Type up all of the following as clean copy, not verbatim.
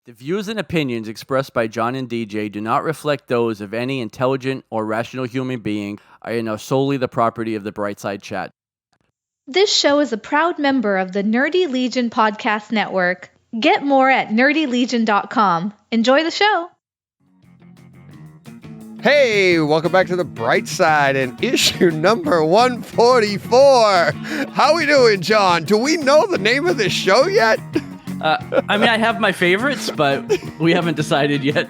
The views and opinions expressed by John and DJ do not reflect those of any intelligent or rational human being and are solely the property of the Brightside Chat. This show is a proud member of the Nerdy Legion podcast network. Get more at nerdylegion.com. Enjoy the show. Hey, welcome back to the Bright Side and issue number 144. How we doing, John? Do we know the name of this show yet? I have my favorites, but we haven't decided yet.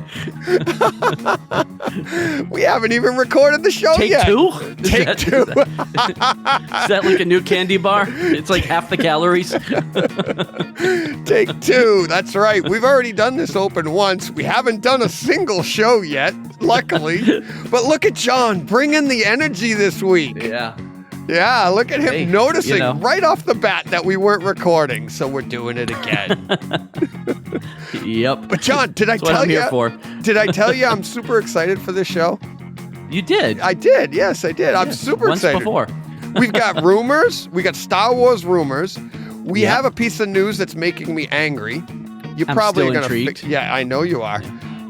We haven't even recorded the show Take yet. two? Take two. Is that like a new candy bar? It's like half the calories. Take two. That's right. We've already done this open once. We haven't done a single show yet, luckily. But look at John bringing the energy this week. Yeah. Yeah, look at him noticing right off the bat that we weren't recording, so we're doing it again. Yep. But John, did I tell you? Did I tell you I'm super excited for this show? You did. I did. Yes, I did. I'm super excited. Once before. We've got rumors. We got Star Wars rumors. We have a piece of news that's making me angry. You're probably still gonna. intrigued. Yeah, I know you are.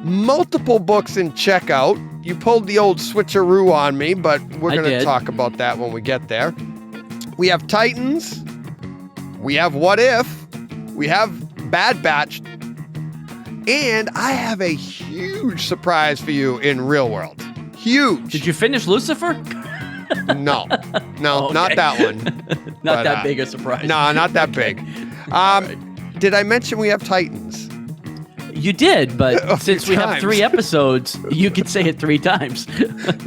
Multiple books in checkout. You pulled the old switcheroo on me, but we're going to talk about that when we get there. We have Titans. We have What If. We have Bad Batch. And I have a huge surprise for you in Real World. Huge. Did you finish Lucifer? No, Okay. not that one. Not that big a surprise. No, not that big. Did I mention we have Titans? You did, but since we have 3 episodes, you could say it 3 times.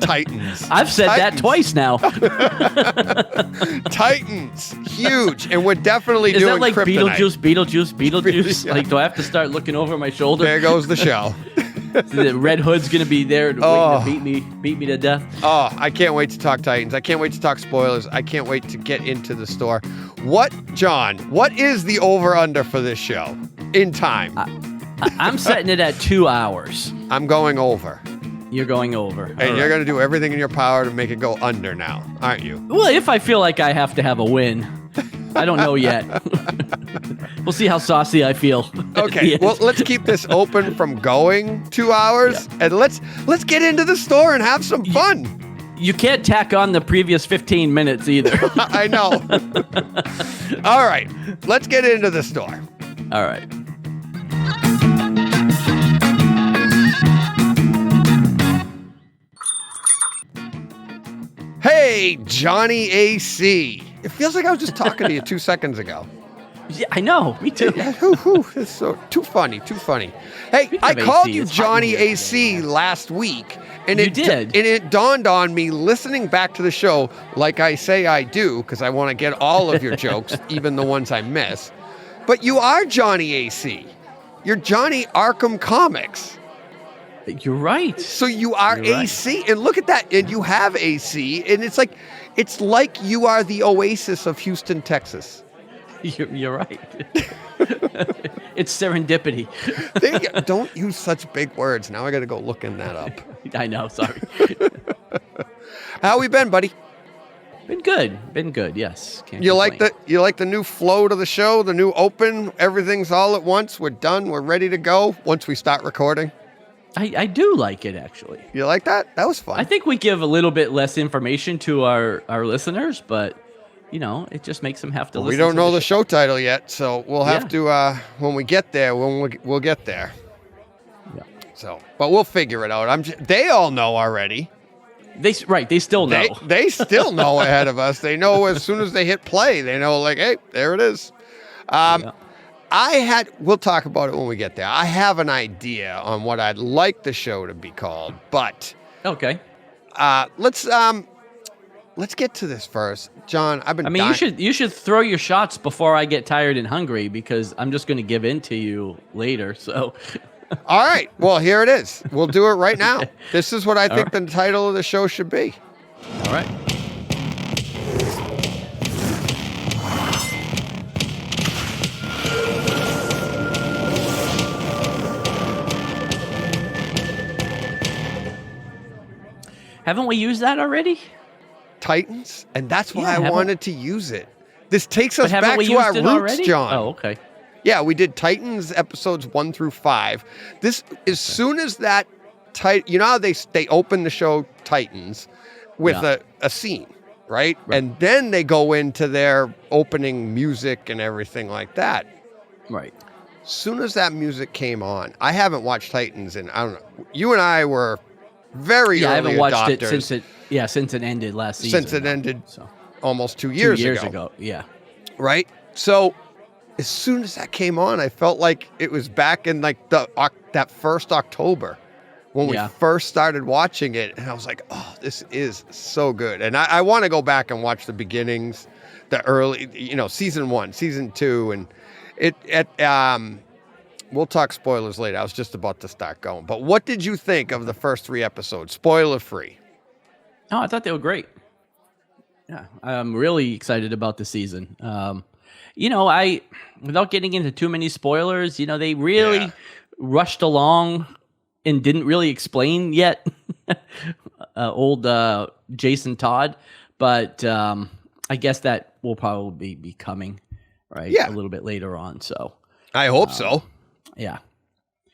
Titans. I've said that twice now. Titans. Huge. And we're definitely Is doing that like Kryptonite. Beetlejuice? Yeah. Like, do I have to start looking over my shoulder? There goes the show. The Red Hood's going to be there waiting to beat me to death. Oh, I can't wait to talk Titans. I can't wait to talk spoilers. I can't wait to get into the store. John, what is the over-under for this show in time? I'm setting it at 2 hours. I'm going over. You're going over. And you're going to do everything in your power to make it go under now, aren't you? Well, if I feel like I have to have a win. I don't know yet. We'll see how saucy I feel. Okay, well, let's keep this open from going 2 hours, and let's get into the store and have some fun. You can't tack on the previous 15 minutes either. I know. All right, let's get into the store. All right. Hey, Johnny AC. It feels like I was just talking to you 2 seconds ago. Yeah, I know. Me too. It's so too funny. Hey, I called you Johnny AC last week, and you did. And it dawned on me listening back to the show, like I say I do, because I want to get all of your jokes, even the ones I miss. But you are Johnny AC. You're Johnny Arkham Comics. You're right. So you are AC, and look at that, and you have AC, and it's like you are the oasis of Houston, Texas. You're right. It's serendipity. Don't use such big words. Now I got to go looking that up. I know. Sorry. How we been, buddy? Been good. Yes. You like the new flow to the show, the new open. Everything's all at once. We're done. We're ready to go once we start recording. I do like it, actually. You like that? That was fun. I think we give a little bit less information to our listeners, but, it just makes them have to listen. We don't know the show title yet, so we'll have to, when we get there, we'll get there. Yeah. So, but we'll figure it out. They all know already. They still know. They still know ahead of us. They know as soon as they hit play, they know, like, hey, there it is. We'll talk about it when we get there. I have an idea on what I'd like the show to be called, but okay. Let's get to this first, John. You should throw your shots before I get tired and hungry, because I'm just going to give in to you later. So, all right. Well, here it is. We'll do it right now. This is what I think the title of the show should be. All right. Haven't we used that already? Titans, and that's why I wanted to use it. This takes us back to our roots, already? John. Oh, okay. Yeah, we did Titans episodes 1 through 5. This, as soon as that, you know how they open the show Titans with a scene, right? And then they go into their opening music and everything like that. Right. As soon as that music came on, I haven't watched Titans in, I don't know. You and I were very early I haven't watched adopters. it since it ended last season. Since it ended almost 2 years ago. 2 years ago, yeah. Right? So as soon as that came on, I felt like it was back in like that first October when we first started watching it. And I was like, oh, this is so good. And I want to go back and watch the beginnings, the early, season 1, season 2. And we'll talk spoilers later. I was just about to start going. But what did you think of the first 3 episodes? Spoiler free. Oh, I thought they were great. Yeah, I'm really excited about the season. Without getting into too many spoilers, they really rushed along and didn't really explain yet old Jason Todd. But I guess that will probably be coming, right? Yeah. A little bit later on. So I hope so. Yeah.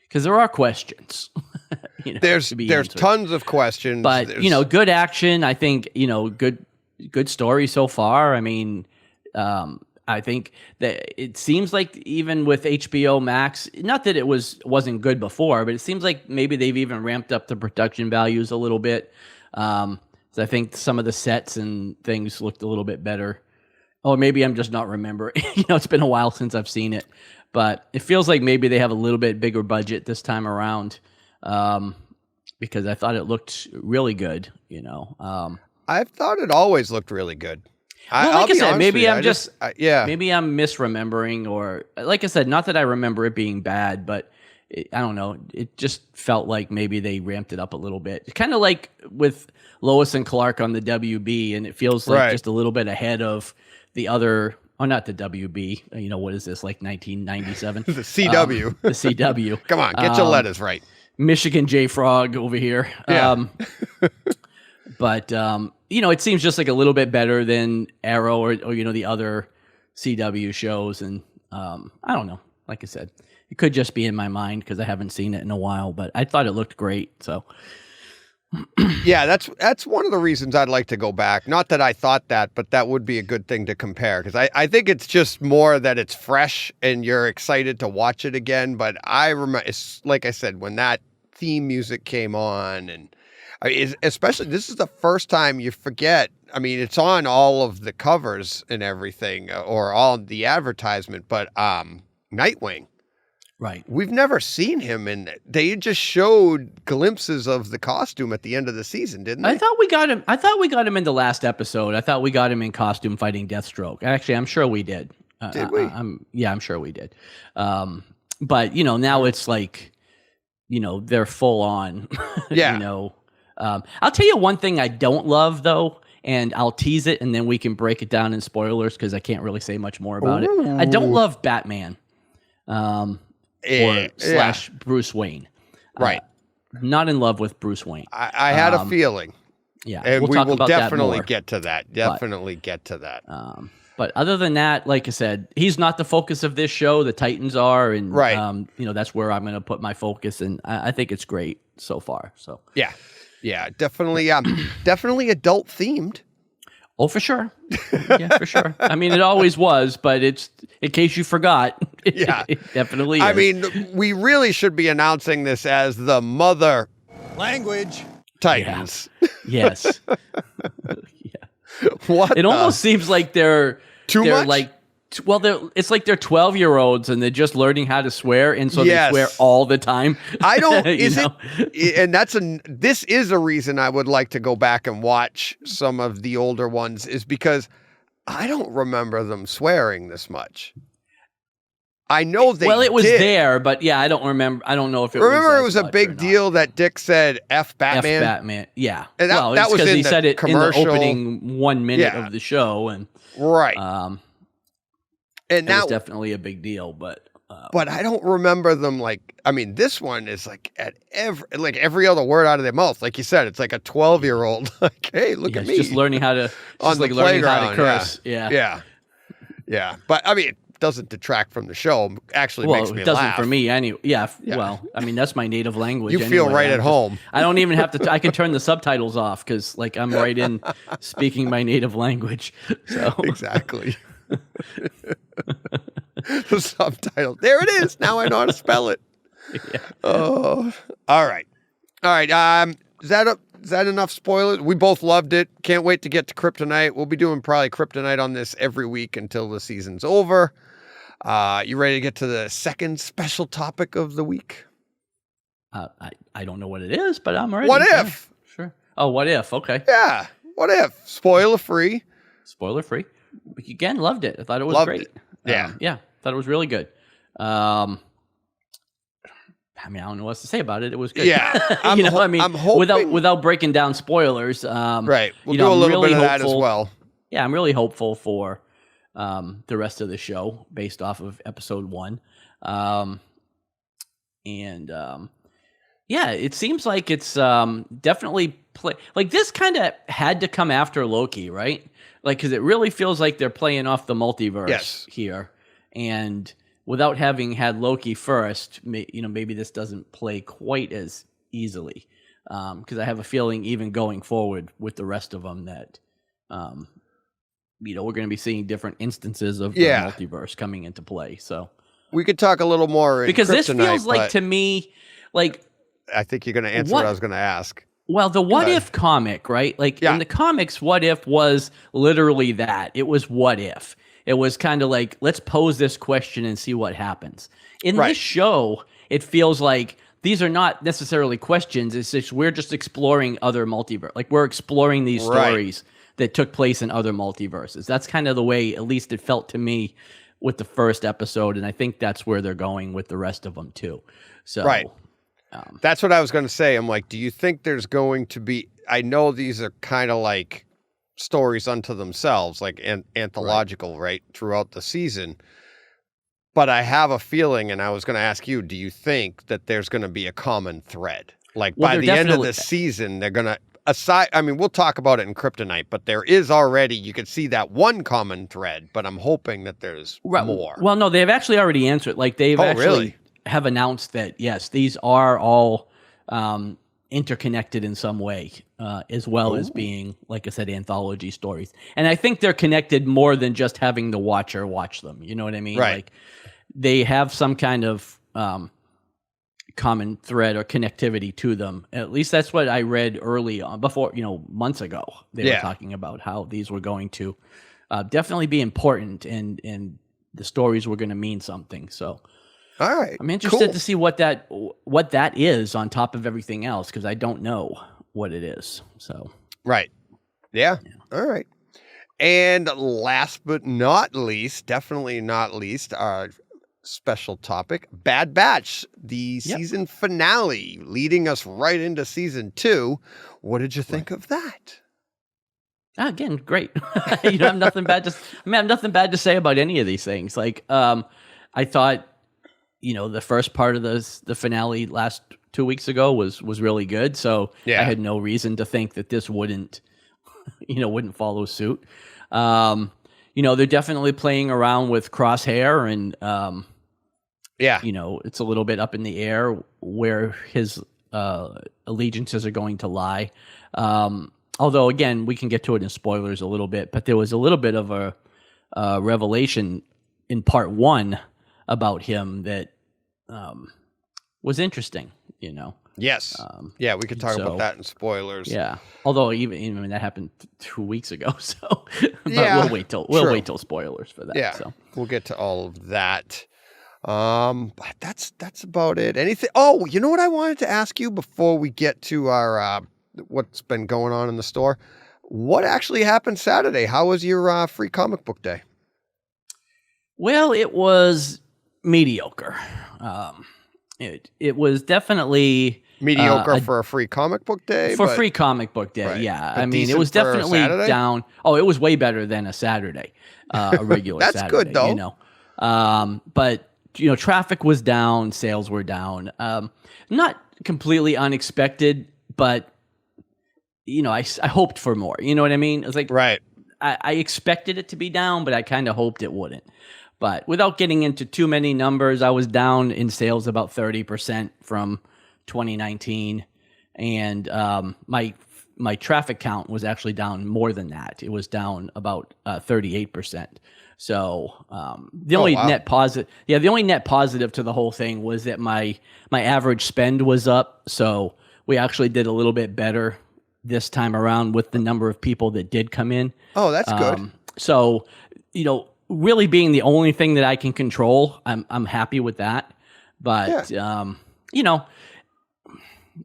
Because there are questions. There's tons of questions. But, good action. I think, good story so far. I mean, I think that it seems like even with HBO Max, not that it wasn't good before, but it seems like maybe they've even ramped up the production values a little bit. So I think some of the sets and things looked a little bit better. Or maybe I'm just not remembering. It's been a while since I've seen it. But it feels like maybe they have a little bit bigger budget this time around, because I thought it looked really good. I thought it always looked really good. Like I said, maybe I'm maybe I'm misremembering, or like I said, not that I remember it being bad, but I don't know. It just felt like maybe they ramped it up a little bit. Kind of like with Lois and Clark on the WB, and it feels like just a little bit ahead of the other. Oh, not the WB. What is this, like 1997? The CW. The CW. Come on, get your letters right. Michigan J Frog over here. Yeah. But, it seems just like a little bit better than Arrow or the other CW shows. And I don't know. Like I said, it could just be in my mind because I haven't seen it in a while, but I thought it looked great. So. Yeah, that's one of the reasons I'd like to go back. Not that I thought that, but that would be a good thing to compare, because I think it's just more that it's fresh and you're excited to watch it again. But I remember, like I said, when that theme music came on, and especially this is the first time you forget. I mean, it's on all of the covers and everything, or all the advertisement, but Nightwing. Right. We've never seen him in it. They just showed glimpses of the costume at the end of the season, didn't they? I thought we got him in the last episode. I thought we got him in costume fighting Deathstroke. Actually, I'm sure we did. Did we? I'm sure we did. But now it's like, they're full on. Yeah. I'll tell you one thing I don't love though, and I'll tease it and then we can break it down in spoilers because I can't really say much more about it. I don't love Batman. Slash Bruce Wayne. Right. Not in love with Bruce Wayne. I had a feeling. Yeah. And we will definitely get get to that. Definitely get to that. But other than that, like I said, he's not the focus of this show. The Titans are. And, that's where I'm going to put my focus. And I think it's great so far. So yeah. Yeah, definitely. Definitely adult themed. Oh, for sure. Yeah, for sure. I mean, it always was, but it's in case you forgot. Yeah, it definitely is. I mean, we really should be announcing this as the Mother Language Titans. Yeah. Yes. Yeah. What? It almost seems like they're much? Like, it's like they're 12-year-olds and they're just learning how to swear, and so they swear all the time. I don't. This is a reason I would like to go back and watch some of the older ones, is because I don't remember them swearing this much. I know they. Well, it was did. there, but yeah, I don't remember. I don't know if it remember was. It was a big deal that Dick said "F Batman." F Batman. Yeah. And that was because he the said it commercial. in the opening 1 minute of the show, and right. And that was definitely a big deal, but I don't remember them like. I mean, this one is like at every other word out of their mouth, like you said, it's like a 12-year-old. Like, hey, look at me, just learning how to on the learning how playground, to curse. Yeah. But I mean, doesn't detract from the show. Actually makes me it doesn't laugh. for me anyway. Yeah, well, I mean, that's my native language. You feel right at home. I don't even have to, I can turn the subtitles off because like I'm right in speaking my native language. So Exactly. The subtitle. There it is. Now I know how to spell it. Yeah. Oh, all right. All right. Is that enough spoilers? We both loved it. Can't wait to get to Kryptonite. We'll be doing probably Kryptonite on this every week until the season's over. You ready to get to the second special topic of the week? I don't know what it is, but I'm ready. What if? Sure. Oh, what if? Okay. Yeah. What if? Spoiler free. Spoiler free. Again, loved it. I thought it was great. Yeah. Yeah. Thought it was really good. I mean, I don't know what else to say about it. It was good. Yeah. I'm hoping, without breaking down spoilers. Right. We'll do a little bit of that as well. Yeah, I'm really hopeful for the rest of the show based off of episode 1. Yeah, it seems like it's definitely like this kind of had to come after Loki, right? Like, because it really feels like they're playing off the multiverse here, and without having had Loki first, maybe this doesn't play quite as easily. Because I have a feeling, even going forward with the rest of them, that we're going to be seeing different instances of the multiverse coming into play. So we could talk a little more because this feels like, to me, like, I think you're going to answer what I was going to ask. Well, the What If comic, right? Like in the comics, What If was literally that. It was What If. It was kind of like, let's pose this question and see what happens. In this show, it feels like these are not necessarily questions. It's just we're just exploring other multiverse. Like we're exploring these stories that took place in other multiverses. That's kind of the way, at least it felt to me with the first episode. And I think that's where they're going with the rest of them too. So, that's what I was going to say. I'm like, do you think there's going to be, I know these are kind of like stories unto themselves, like anthological, right, throughout the season. But I have a feeling, and I was going to ask you, do you think that there's going to be a common thread? Like by the end of the season, they're going to, we'll talk about it in Kryptonite, but there is already, you can see that one common thread, but I'm hoping that there's more. Well, no, they've actually already answered. Like they've have announced that, yes, these are all interconnected in some way, as well as being, like I said, anthology stories. And I think they're connected more than just having the watcher watch them. You know what I mean? Right. Like they have some kind of common thread or connectivity to them. At least that's what I read early on, before, months ago. They were talking about how these were going to definitely be important, and the stories were going to mean something. So, all right, I'm interested to see what that is on top of everything else, because I don't know what it is. So, yeah. All right. And last but not least, definitely not least, our special topic, Bad Batch, the season finale, leading us right into season 2. What did you think of that? Again, great. I have nothing bad to say about any of these things. Like, I thought, the first part of the finale last 2 weeks ago was really good. So I had no reason to think that this wouldn't follow suit. They're definitely playing around with Crosshair, and it's a little bit up in the air where his allegiances are going to lie. Although, again, we can get to it in spoilers a little bit, but there was a little bit of a revelation in part 1 about him that was interesting, Yes. We could talk about that in spoilers. Yeah. Although even that happened 2 weeks ago, so but we'll wait till spoilers for that. Yeah. So we'll get to all of that. But that's about it. Anything? Oh, you know what I wanted to ask you before we get to our what's been going on in the store? What actually happened Saturday? How was your free comic book day? Well, it was mediocre. It was definitely mediocre for a free comic book day. Free comic book day, yeah. I mean, it was definitely down. Oh, it was way better than a Saturday, a regular That's Saturday. That's good, though. But traffic was down, sales were down. Not completely unexpected, but I hoped for more. You know what I mean? It was like I expected it to be down, but I kind of hoped it wouldn't. But without getting into too many numbers, I was down in sales about 30% from 2019, and my traffic count was actually down more than that. It was down about 38%. So the only net positive, the only net positive to the whole thing was that my average spend was up. So we actually did a little bit better this time around with the number of people that did come in. Oh, that's good. So, really being the only thing that I can control, I'm happy with that. But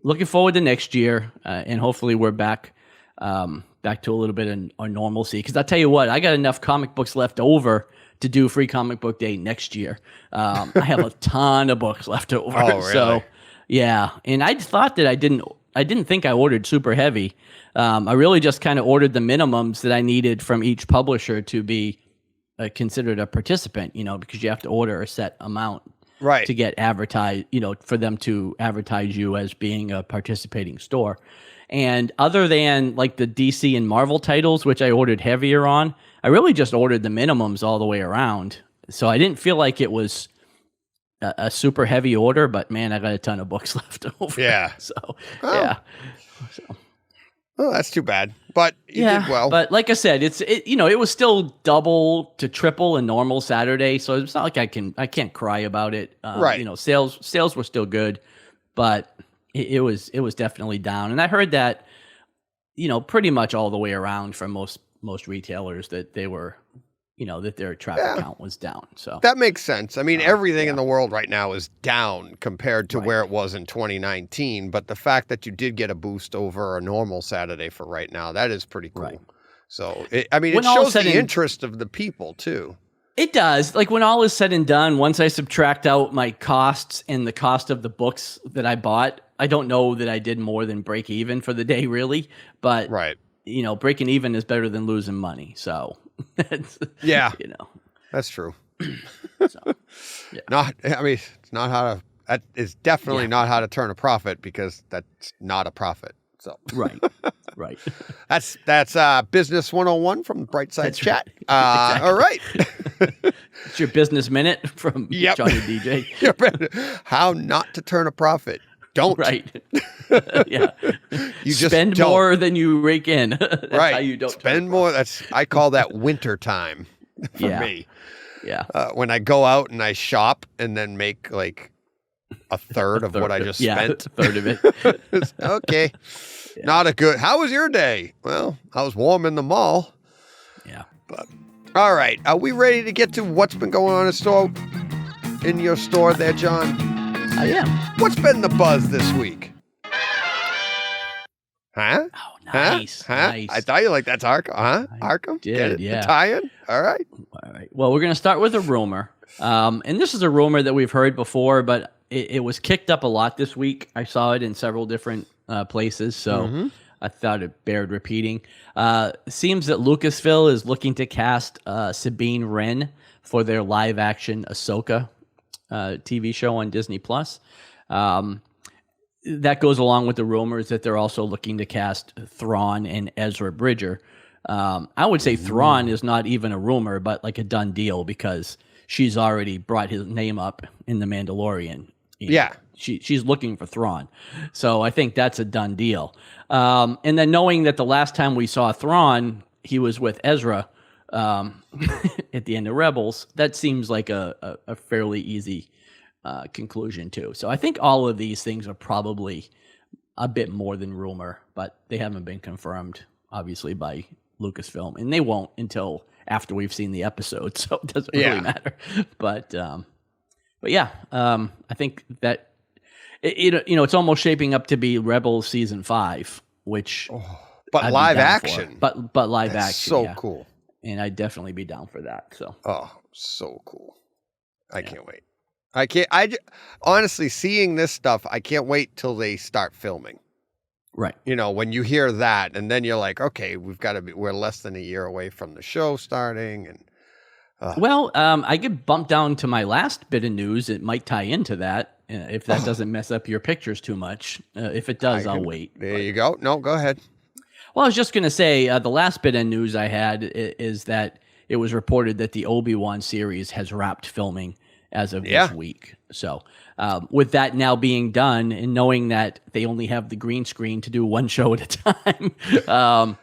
looking forward to next year, and hopefully we're back to a little bit of normalcy. Because I'll tell you what, I got enough comic books left over to do Free Comic Book Day next year. I have a ton of books left over. Oh, really? So yeah, and I thought that I didn't think I ordered super heavy. I really just kind of ordered the minimums that I needed from each publisher to be considered a participant, because you have to order a set amount to get advertised, for them to advertise you as being a participating store. And other than like the DC and Marvel titles, which I ordered heavier on, I really just ordered the minimums all the way around. So I didn't feel like it was a super heavy order, but man, I got a ton of books left over. Yeah. So, yeah. So. Oh, that's too bad. But you did well. But like I said, it was still double to triple a normal Saturday, so it's not like I can't cry about it. Right. Sales were still good, but it was definitely down. And I heard that, pretty much all the way around from most retailers that they were, that their traffic count was down. So that makes sense. I mean, everything in the world right now is down compared to where it was in 2019. But the fact that you did get a boost over a normal Saturday for right now, that is pretty cool. Right. So, it shows the interest of the people too. It does. Like when all is said and done, once I subtract out my costs and the cost of the books that I bought, I don't know that I did more than break even for the day, really. But, breaking even is better than losing money. So, that's true. So, yeah. It's not how to, that is definitely not how to turn a profit, because that's not a profit. So, right. That's Business 101 from Brightside Chat. Exactly. All right. It's your business minute from Johnny DJ. How not to turn a profit. Don't. Right. Yeah. You just spend don't. more than you rake in. That's how you don't spend more. I call that winter time for me. Yeah. When I go out and I shop and then make like a third of what I just spent. A third of it. Okay. Yeah. Not a good. How was your day? Well, I was warm in the mall. Yeah. But all right. Are we ready to get to what's been going on in your store there, John? I am. What's been the buzz this week? Huh? Oh, nice. Huh? Nice. I thought you liked that's Arkham. Huh? Arkham? Did, Get it? yeah. The tie-in? All right. Well, we're going to start with a rumor. And this is a rumor that we've heard before, but it was kicked up a lot this week. I saw it in several different places, so I thought it bared repeating. Seems that Lucasfilm is looking to cast Sabine Wren for their live-action Ahsoka TV show on Disney+. That goes along with the rumors that they're also looking to cast Thrawn and Ezra Bridger. I would say Thrawn is not even a rumor, but like a done deal, because she's already brought his name up in The Mandalorian. She's looking for Thrawn. So I think that's a done deal. And then knowing that the last time we saw Thrawn, he was with Ezra at the end of Rebels, that seems like a fairly easy conclusion too. So I think all of these things are probably a bit more than rumor, but they haven't been confirmed, obviously, by Lucasfilm, and they won't until after we've seen the episode, so it doesn't really matter. But yeah, I think that it's almost shaping up to be Rebels season 5, which but live action, but live action, so cool, and I'd definitely be down for that. So so cool, I can't wait. Honestly, seeing this stuff, I can't wait till they start filming. Right. When you hear that, and then you're like, okay, we're less than a year away from the show starting. And I get bumped down to my last bit of news. It might tie into that if that doesn't mess up your pictures too much. If it does, I'll wait. There you go. No, go ahead. Well, I was just going to say the last bit of news I had is that it was reported that the Obi-Wan series has wrapped filming as of this week. So with that now being done and knowing that they only have the green screen to do one show at a time,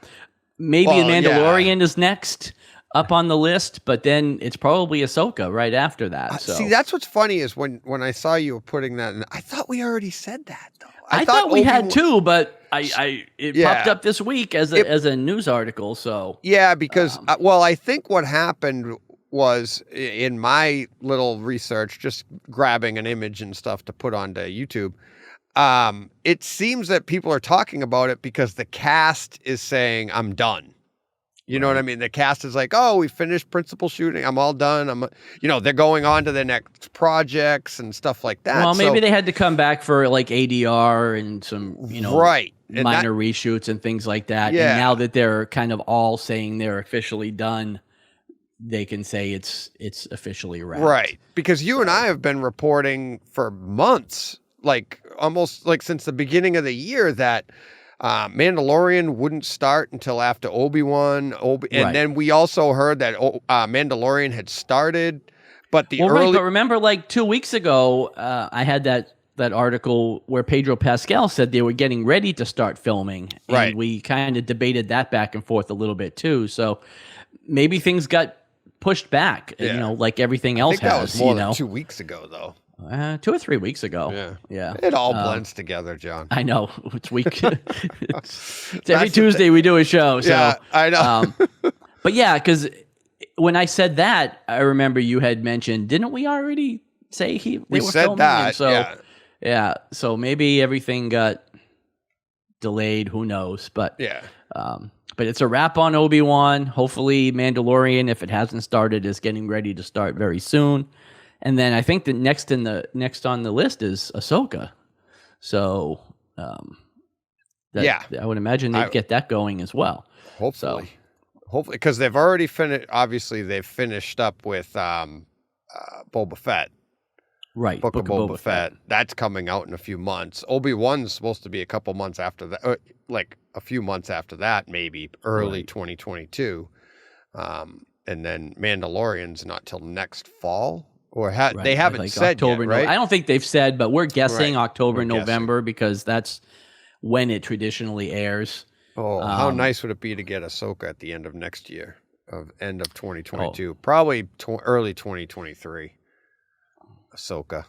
maybe The Mandalorian is next up on the list, but then it's probably Ahsoka right after that. So. See, that's what's funny is when I saw you were putting that in, I thought we already said that, though. I thought we had too, but it popped up this week as a news article. So because I think what happened was, in my little research, just grabbing an image and stuff to put onto YouTube, it seems that people are talking about it because the cast is saying, I'm done. You know what I mean? The cast is like, oh, we finished principal shooting. I'm all done. They're going on to their next projects and stuff like that. Well, maybe they had to come back for like ADR and some, minor reshoots and things like that. Yeah. And now that they're kind of all saying they're officially done, they can say it's officially wrapped. Right. Because you and I have been reporting for months, like almost like since the beginning of the year, that Mandalorian wouldn't start until after Obi-Wan. And then we also heard that Mandalorian had started, but but remember, like 2 weeks ago, I had that article where Pedro Pascal said they were getting ready to start filming. And we kind of debated that back and forth a little bit too. So maybe things got pushed back, like everything else has. That was more than 2 weeks ago, though. 2 or 3 weeks ago. Yeah. It all blends together, John. I know. It's week. it's every Tuesday we do a show. So, yeah, I know. But yeah, because when I said that, I remember you had mentioned, didn't we already say they were filming? That. And so, so maybe everything got delayed. Who knows? But but it's a wrap on Obi-Wan. Hopefully, Mandalorian, if it hasn't started, is getting ready to start very soon. And then I think the next on the list is Ahsoka. So, I would imagine they'd get that going as well. Hopefully, because they've already finished. Obviously, they've finished up with Boba Fett. Right, Book of Boba Fett. That's coming out in a few months. Obi-Wan's supposed to be a couple months after that, like a few months after that, maybe early 2022. And then Mandalorian's not till next fall. Or they haven't said October, yet, right? I don't think they've said, but we're guessing October, November, because that's when it traditionally airs. Oh, how nice would it be to get Ahsoka at the end of next year, end of 2022, probably early 2023. Ahsoka.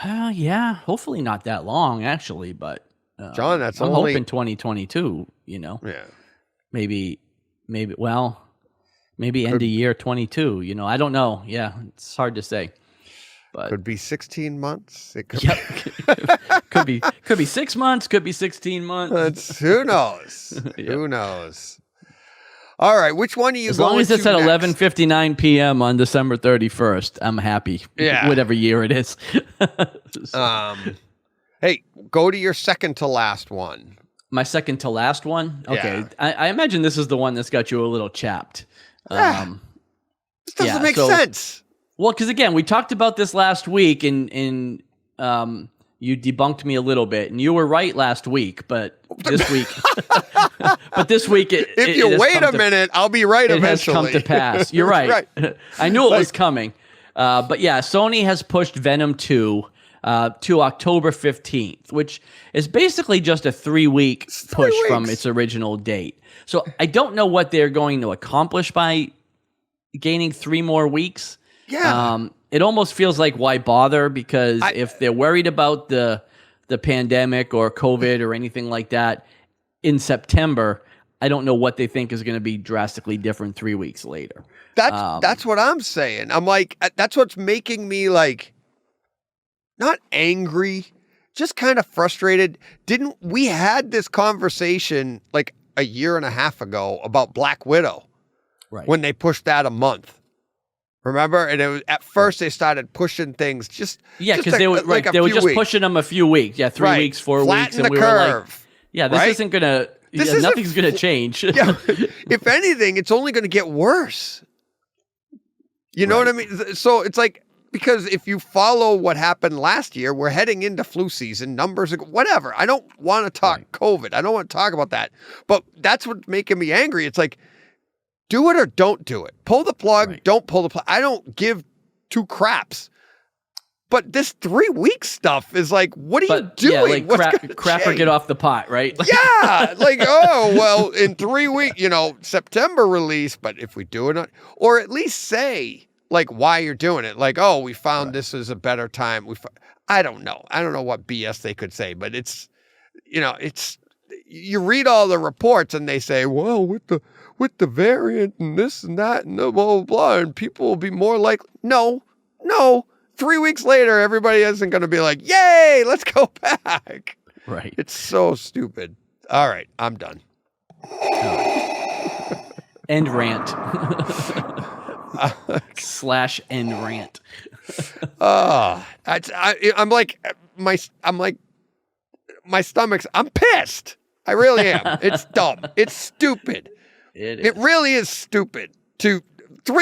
Yeah, hopefully not that long, actually, but John, I'm hoping 2022. Yeah, maybe. Maybe end of year 22. I don't know. Yeah, it's hard to say. But could be 16 months. It could could be 6 months. Could be 16 months. Who knows? Who knows? All right, which one are you? As long as it's at 11:59 p.m. on December 31st, I'm happy. Yeah, whatever year it is. Hey, go to your second to last one. My second to last one. Okay, I imagine this is the one that's got you a little chapped. This doesn't make sense. Well, because again, we talked about this last week, and you debunked me a little bit, and you were right last week, but this week, if you wait a minute, I'll be right eventually. It has come to pass. You're right. I knew it was coming. But yeah, Sony has pushed Venom 2 to October 15th, which is basically just a 3-week push from its original date. So I don't know what they're going to accomplish by gaining 3 more weeks. Yeah. It almost feels like why bother? Because if they're worried about the pandemic or COVID or anything like that in September, I don't know what they think is going to be drastically different 3 weeks later. That's what I'm saying. I'm like, that's what's making me like, not angry, just kind of frustrated. Didn't we had this conversation like a year and a half ago about Black Widow, right? When they pushed that a month, remember? And it was at first they started pushing things because they were just pushing them a few weeks, 3 weeks, 4 weeks, and we were like, this isn't gonna, nothing's gonna change. If anything, it's only gonna get worse. You know what I mean? So it's like, because if you follow what happened last year, we're heading into flu season, numbers, whatever. I don't want to talk COVID. I don't want to talk about that. But that's what's making me angry. It's like, do it or don't do it. Pull the plug, Right. don't pull the plug. I don't give two craps. But this 3-week stuff is like, what are you doing? Yeah, like What's gonna crap or change? get off the pot, right? Yeah, like, oh, well, in 3 weeks, September release, but if we do it, or at least say, like, why you're doing it. Like, oh, we found this is a better time. I don't know. I don't know what BS they could say, but it's, you read all the reports and they say, well, with the variant and this and that and blah, blah, blah, and people will be more likely. No. 3 weeks later, everybody isn't going to be like, yay, let's go back. Right. It's so stupid. All right, I'm done. End rant. / end rant. I'm like, my stomach's, I'm pissed. I really am. It's dumb. It's stupid. It really is stupid. 3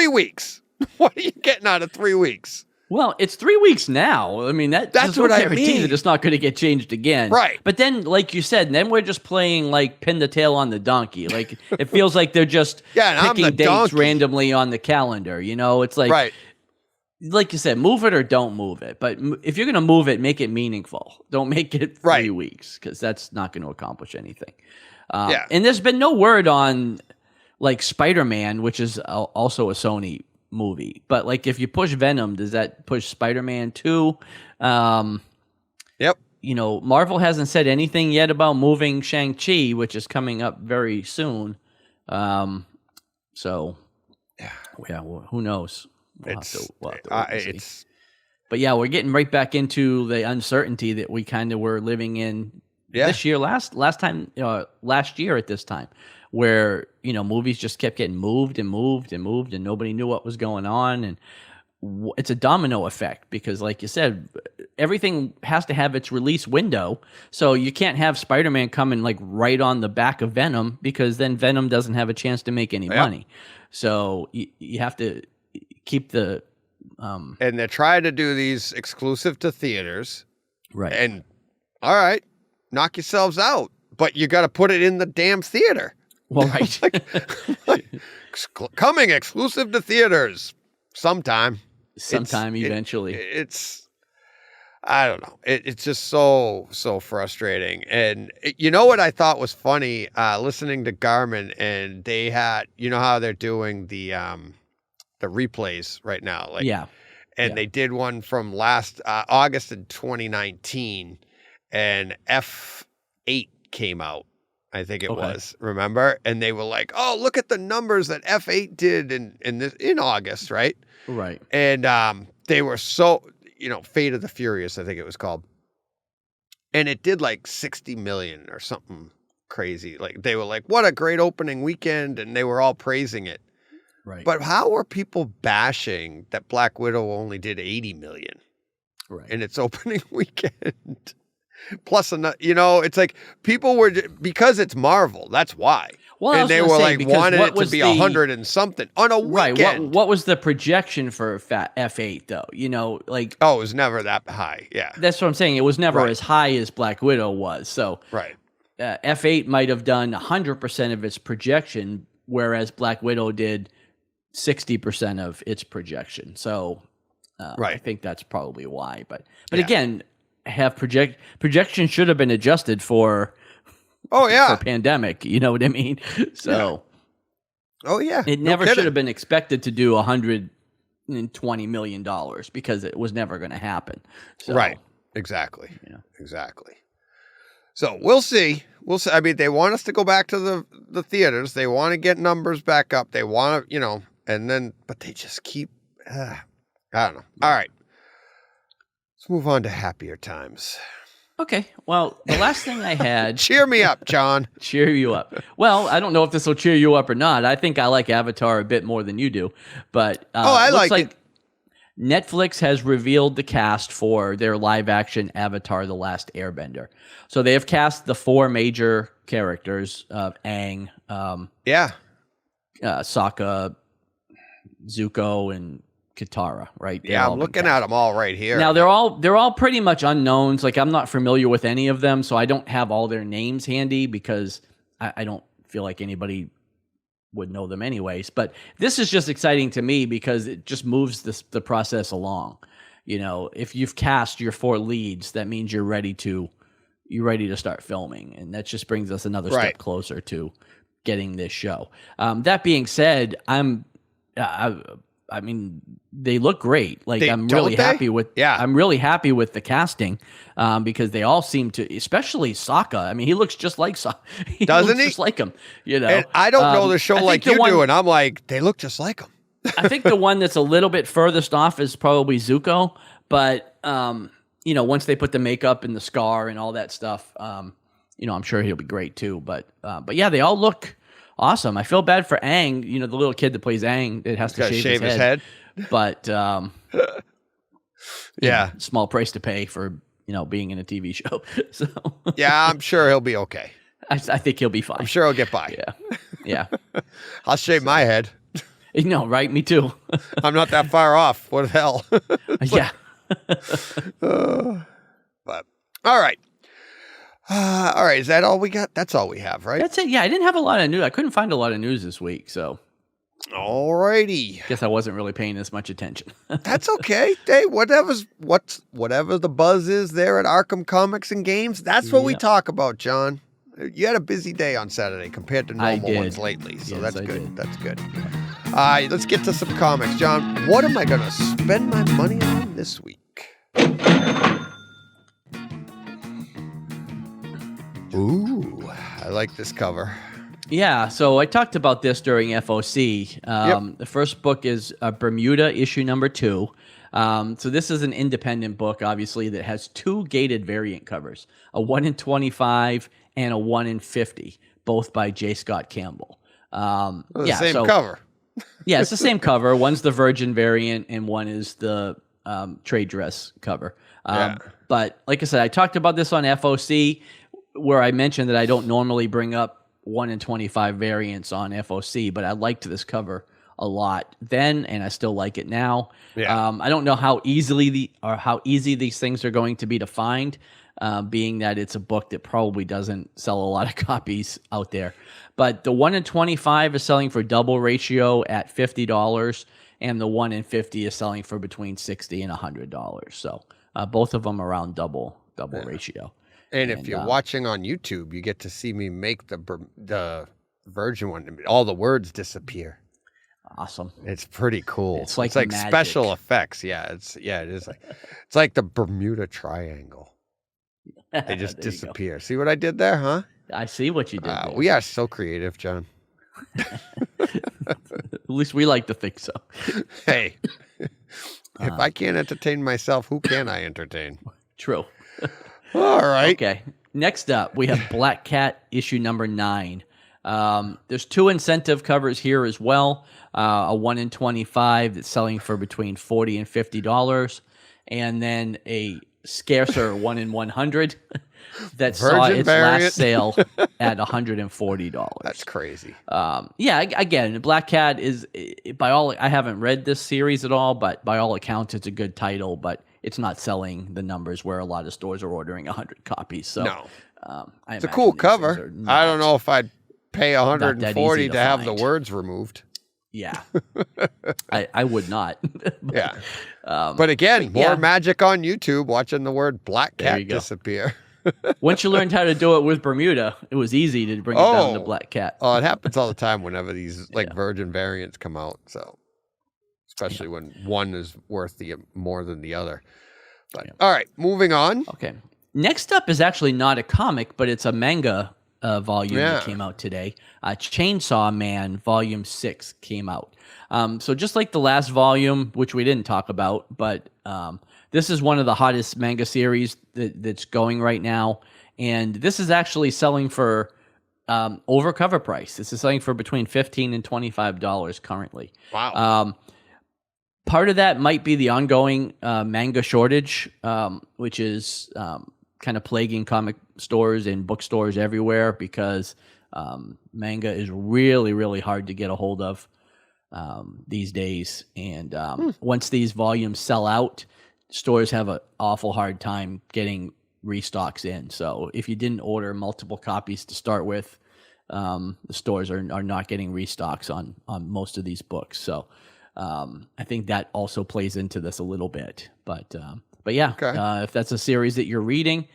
weeks. What are you getting out of 3 weeks? Well, it's 3 weeks now. I mean, that's what I guarantee mean. that it's not going to get changed again. Right. But then, like you said, then we're just playing like pin the tail on the donkey. Like it feels like they're just and I'm picking the dates donkey. Randomly on the calendar. It's like, Right. like you said, move it or don't move it. But if you're going to move it, make it meaningful. Don't make it 3 weeks because that's not going to accomplish anything. And there's been no word on like Spider-Man, which is also a Sony movie, but like if you push Venom, does that push Spider-Man too? Yep. Marvel hasn't said anything yet about moving Shang-Chi, which is coming up very soon. So yeah, well, who knows? We'll have to wait and see. But yeah, we're getting right back into the uncertainty that we kind of were living in this year, last year at this time, where movies just kept getting moved and nobody knew what was going on, and it's a domino effect because, like you said, everything has to have its release window. So you can't have Spider-Man coming like right on the back of Venom because then Venom doesn't have a chance to make any money. So you have to keep the and they're trying to do these exclusive to theaters, right? And all right, knock yourselves out, but you got to put it in the damn theater. Well, right. Coming exclusive to theaters sometime Eventually. I don't know. It's just so frustrating. And you know what I thought was funny? Listening to Garmin, and they had, how they're doing the replays right now. Like, and they did one from last August in 2019, and F8 came out. I think it was, remember? And they were like, oh, look at the numbers that F8 did in August, right? Right. And they were so, Fate of the Furious, I think it was called. And it did like 60 million or something crazy. Like they were like, what a great opening weekend. And they were all praising it. Right. But how are people bashing that Black Widow only did 80 million in its opening weekend? Plus, it's like people were, because it's Marvel, that's why. Well, and they were like, wanted it to be 100 and something on a weekend. Right. What was the projection for F8 though? Like, oh, it was never that high. Yeah. That's what I'm saying. It was never as high as Black Widow was. So F8 might have done 100% of its projection, whereas Black Widow did 60% of its projection. So I think that's probably why. But again, projection should have been adjusted for for pandemic, you know what I mean? So it never should have been expected to do $120 million because it was never going to happen. So, exactly. So we'll see. I mean, they want us to go back to the theaters. They want to get numbers back up. They want to, but they just keep I don't know. All right. Let's move on to happier times. Okay. Well, the last thing I had... Cheer me up, John. Cheer you up. Well, I don't know if this will cheer you up or not. I think I like Avatar a bit more than you do. But I like it. Netflix has revealed the cast for their live-action Avatar: The Last Airbender. So they have cast the 4 major characters of Aang, Sokka, Zuko, and Katara, right? I'm looking at them all right here. Now they're all pretty much unknowns. Like I'm not familiar with any of them, so I don't have all their names handy because I don't feel like anybody would know them anyways. But this is just exciting to me because it just moves the process along. If you've cast your 4 leads, that means you're ready to start filming, and that just brings us another step closer to getting this show. That being said, I mean, they look great. Like I'm really happy with the casting because they all seem to, especially Sokka. I mean, he looks just like Sokka. Doesn't he? Just like him. And I don't know the show like you do, and I'm like, they look just like him. I think the one that's a little bit furthest off is probably Zuko, but once they put the makeup and the scar and all that stuff, I'm sure he'll be great too. But yeah, they all look awesome. I feel bad for Aang, the little kid that plays Aang. It has to shave his head. But yeah, small price to pay for being in a TV show. So yeah, I'm sure he'll be okay. I think he'll be fine. I'm sure he'll get by. Yeah. I'll shave my head. Right? Me too. I'm not that far off. What the hell? Yeah. But all right. All right, is that all we got? That's all we have, right? That's it. Yeah, I didn't have a lot of news. I couldn't find a lot of news this week, so. All righty. Guess I wasn't really paying as much attention. That's okay. Hey, whatever the buzz is there at Arkham Comics and Games, that's what we talk about, John. You had a busy day on Saturday compared to normal ones lately, so that's good. That's good. All right, let's get to some comics. John, what am I going to spend my money on this week? Ooh, I like this cover. Yeah, so I talked about this during FOC. The first book is Bermuda, issue number 2. So this is an independent book, obviously, that has 2 gated variant covers, a 1 in 25 and a 1 in 50, both by J. Scott Campbell. Same cover. Yeah, it's the same cover. One's the Virgin variant, and one is the trade dress cover. But like I said, I talked about this on FOC, where I mentioned that I don't normally bring up 1 in 25 variants on FOC, but I liked this cover a lot then, and I still like it now. I don't know how easy these things are going to be to find, being that it's a book that probably doesn't sell a lot of copies out there. But the 1 in 25 is selling for double ratio at $50, and the 1 in 50 is selling for between $60 and $100. So both of them around double ratio. And if you're watching on YouTube, you get to see me make the Virgin one. All the words disappear. Awesome. It's pretty cool. It's like special effects. Yeah, it is it's like the Bermuda Triangle. They just disappear. See what I did there, huh? I see what you did there. We are so creative, John. At least we like to think so. Hey, if I can't entertain myself, who can I entertain? True. All right. Okay. Next up, we have Black Cat issue number 9. There's 2 incentive covers here as well. A 1 in 25 that's selling for between $40 and $50, and then a scarcer 1 in 100 that saw its last sale at $140. That's crazy. Again, Black Cat is I haven't read this series at all, but by all accounts, it's a good title, but it's not selling the numbers where a lot of stores are ordering 100 copies. So no. It's a cool cover. I don't know if I'd pay $140 to have the words removed. Yeah, I would not. But again, more magic on YouTube watching the word Black Cat disappear. Once you learned how to do it with Bermuda, it was easy to bring it down to Black Cat. Oh, it happens all the time whenever these Virgin variants come out. So, especially when one is worth more than the other. But all right, moving on. Okay. Next up is actually not a comic, but it's a manga volume that came out today. Chainsaw Man Volume 6 came out. So just like the last volume, which we didn't talk about, but this is one of the hottest manga series that's going right now. And this is actually selling for over cover price. This is selling for between $15 and $25 currently. Wow. Part of that might be the ongoing manga shortage, which is kind of plaguing comic stores and bookstores everywhere because manga is really, really hard to get a hold of these days. And once these volumes sell out, stores have an awful hard time getting restocks in. So if you didn't order multiple copies to start with, the stores are not getting restocks on most of these books. So I think that also plays into this a little bit. But yeah, if that's a series that you're reading,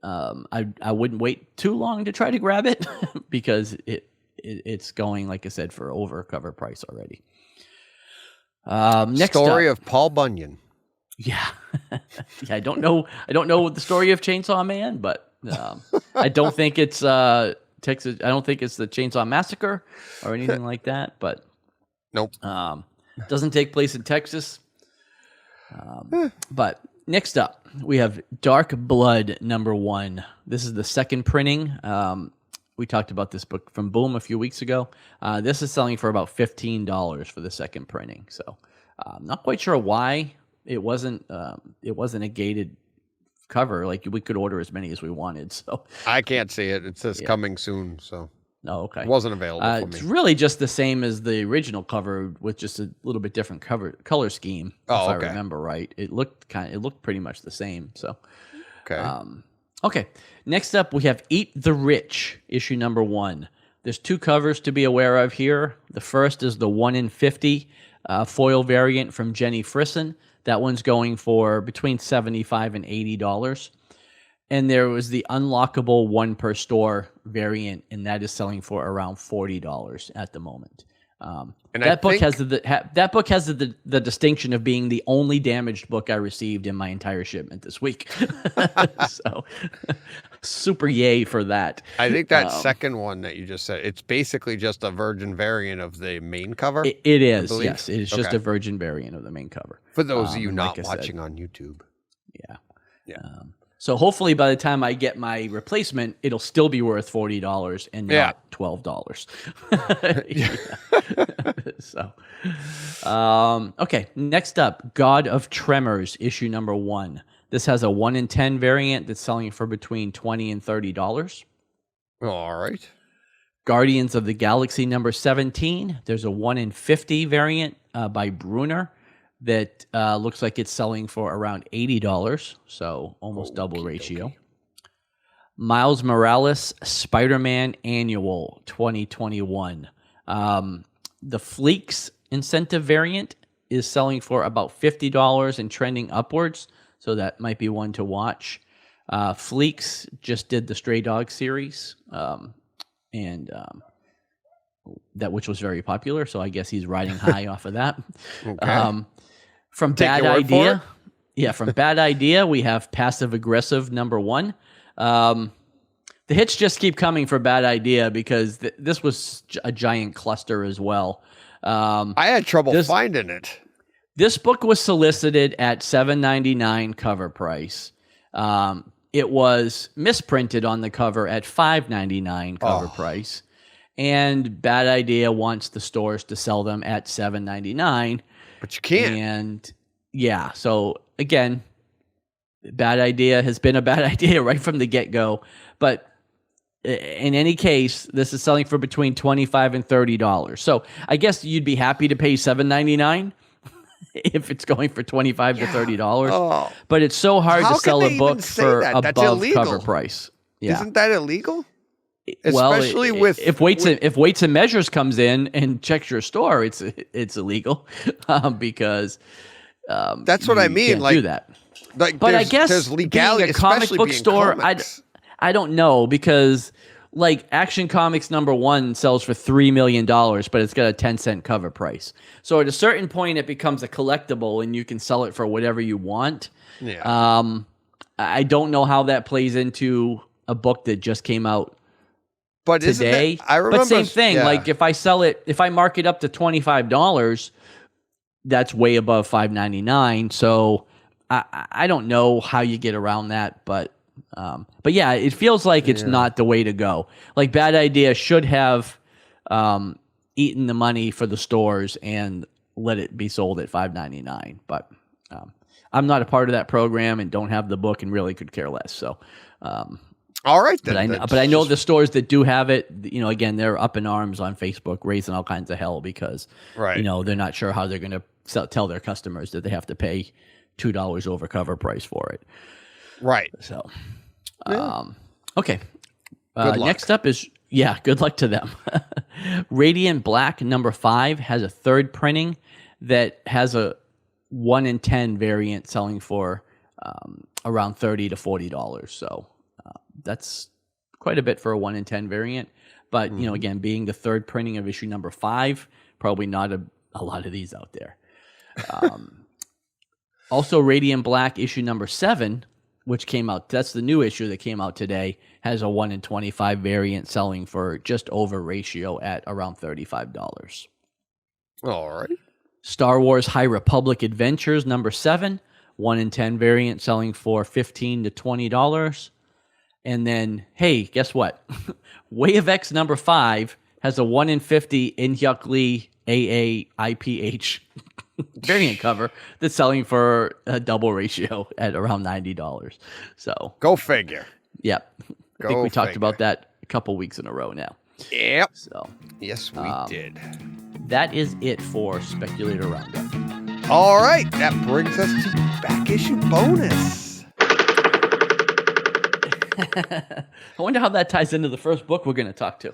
I wouldn't wait too long to try to grab it because it's going, like I said, for over cover price already. Next story up, of Paul Bunyan. Yeah. I don't know the story of Chainsaw Man, but I don't think it's Texas. I don't think it's the Chainsaw Massacre or anything like that. But nope. Doesn't take place in Texas. But next up, we have Dark Blood #1. This is the second printing. We talked about this book from Boom a few weeks ago. This is selling for about $15 for the second printing. So I'm not quite sure why it wasn't a gated cover. Like, we could order as many as we wanted. So I can't see it. It says coming soon. So okay. It wasn't available for me. It's really just the same as the original cover with just a little bit different color scheme. If I remember right, it looked pretty much the same. So okay. Okay. Next up, we have Eat the Rich, issue #1. There's 2 covers to be aware of here. The first is the 1 in 50 foil variant from Jenny Frisson. That one's going for between $75 and $80. And there was the unlockable 1 per store variant, and that is selling for around $40 at the moment. And that book has the distinction of being the only damaged book I received in my entire shipment this week. So super yay for that. I think that second one that you just said, it's basically just a virgin variant of the main cover. It is, yes. It is just a virgin variant of the main cover. For those of you not watching on YouTube. Yeah. So hopefully by the time I get my replacement, it'll still be worth $40 and not $12. So, okay. Next up, God of Tremors, issue #1. This has a 1 in 10 variant that's selling for between $20 and $30. All right. Guardians of the Galaxy #17. There's a 1 in 50 variant by Brunner that looks like it's selling for around $80, so almost double ratio. Okay. Miles Morales Spider-Man Annual 2021. The Fleeks incentive variant is selling for about $50 and trending upwards, so that might be one to watch. Fleeks just did the Stray Dog series, and that which was very popular, so I guess he's riding high off of that. Okay. From Bad Idea, from Bad Idea, we have Passive Aggressive #1. The hits just keep coming for Bad Idea because this was a giant cluster as well. I had trouble finding it. This book was solicited at $7.99 cover price. It was misprinted on the cover at $5.99 cover price. And Bad Idea wants the stores to sell them at $7.99. But you can't. And yeah, so again, Bad Idea has been a bad idea right from the get-go. But in any case, this is selling for between $25 and $30. So I guess you'd be happy to pay $7.99 if it's going for $25 to $30. But it's so hard to sell a book for above cover price. Yeah. Isn't that illegal? Especially if Weights and Measures comes in and checks your store, it's illegal because that's what I mean. Do that. But I guess there's legality, being a comic book store, I don't know, because like Action Comics #1 sells for $3 million, but it's got a 10-cent cover price. So at a certain point, it becomes a collectible, and you can sell it for whatever you want. Yeah. I don't know how that plays into a book that just came out. But today, I remember, but same thing. Yeah. Like if I mark it up to $25, that's way above $5.99. So I don't know how you get around that, but yeah, it feels like it's not the way to go. Like Bad Idea should have eaten the money for the stores and let it be sold at $5.99. But I'm not a part of that program and don't have the book and really could care less. So. All right, then. But I know the stores that do have it, again, they're up in arms on Facebook, raising all kinds of hell because, they're not sure how they're going to tell their customers that they have to pay $2 over cover price for it. Right. So, okay. Next up is Yeah, good luck to them. Radiant Black number 5 has a third printing that has a 1 in 10 variant selling for around $30 to $40. So that's quite a bit for a 1 in 10 variant. But, you know, again, being the third printing of issue number 5, probably not a lot of these out there. Also, Radiant Black issue number 7, which came out, that's the new issue that came out today, has a 1 in 25 variant selling for just over ratio at around $35. All right. Star Wars High Republic Adventures number 7, 1 in 10 variant selling for $15 to $20. And then, hey, guess what? Way of X number 5 has a 1 in 50 Inhyuk Lee AAIPH variant cover that's selling for a double ratio at around $90. So go figure. Yep. I think we talked about that a couple weeks in a row now. Yep. So yes, we did. That is it for Speculator Roundup. All right, that brings us to back issue bonus. I wonder how that ties into the first book we're going to talk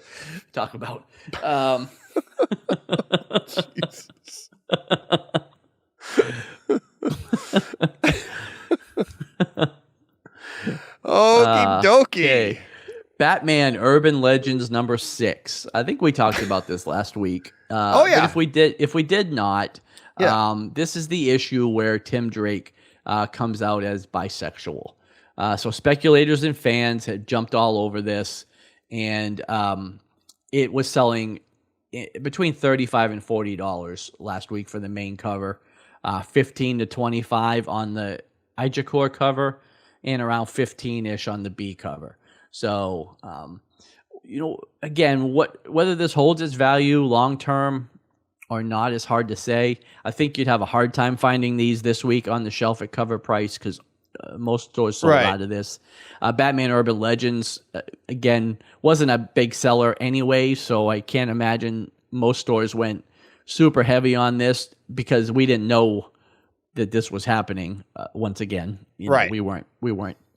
about. Jesus. Okie dokie. Okay. Batman Urban Legends number 6. I think we talked about this last week. Oh yeah. But if we did not, this is the issue where Tim Drake comes out as bisexual. So speculators and fans had jumped all over this, and it was selling between $35 and $40 last week for the main cover, $15 to $25 on the Ijakor cover, and around 15-ish on the B cover. So, you know, again, whether this holds its value long term or not is hard to say. I think you'd have a hard time finding these this week on the shelf at cover price because most stores sold out of this. Batman Urban Legends, again, wasn't a big seller anyway, so I can't imagine most stores went super heavy on this because we didn't know that this was happening. Once again, you know, we weren't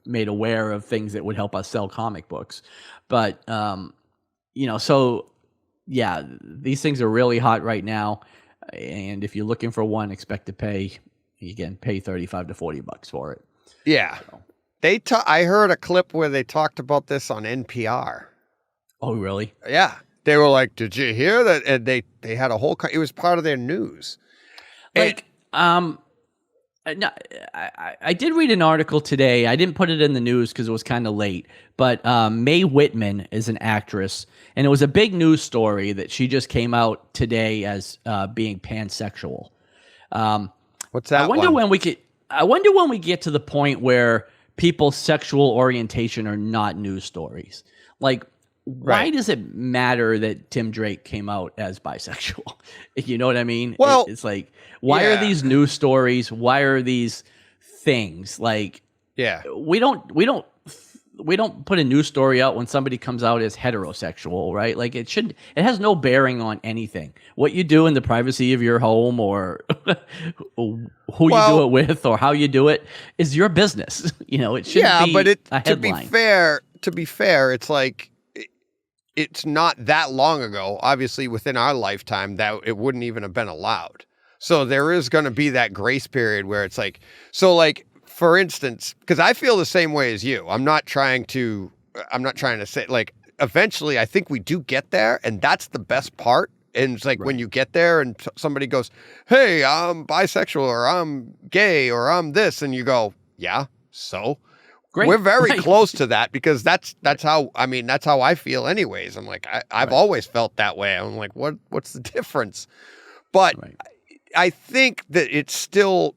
made aware of things that would help us sell comic books. But, you know, so yeah, these things are really hot right now. And if you're looking for one, expect to pay 35 to $40 for it. Yeah. So. I heard a clip where they talked about this on NPR. Oh, really? Yeah. They were like, "Did you hear that?" And they had a whole it was part of their news. Like, no, I did read an article today. I didn't put it in the news because it was kind of late. But Mae Whitman is an actress, and it was a big news story that she just came out today as being pansexual. What's that? I wonder when we get to the point where people's sexual orientation are not news stories. Like, why does it matter that Tim Drake came out as bisexual? You know what I mean? Well, it's like, why are these news stories? Why are these things? Like, we don't put a news story out when somebody comes out as heterosexual, right? Like, it has no bearing on anything. What you do in the privacy of your home or who you do it with or how you do it is your business. You know, it shouldn't be a headline. To be fair, it's like, it's not that long ago, obviously within our lifetime, that it wouldn't even have been allowed. So there is going to be that grace period where it's like, so like, for instance, because I feel the same way as you. I'm not trying to say, like, eventually I think we do get there, and that's the best part. And it's like when you get there and somebody goes, "Hey, I'm bisexual," or "I'm gay," or "I'm this," and you go, "Yeah, so." Great. We're very close to that because that's how I feel anyways. I'm like, I've always felt that way. I'm like, what's the difference? But I think that it's still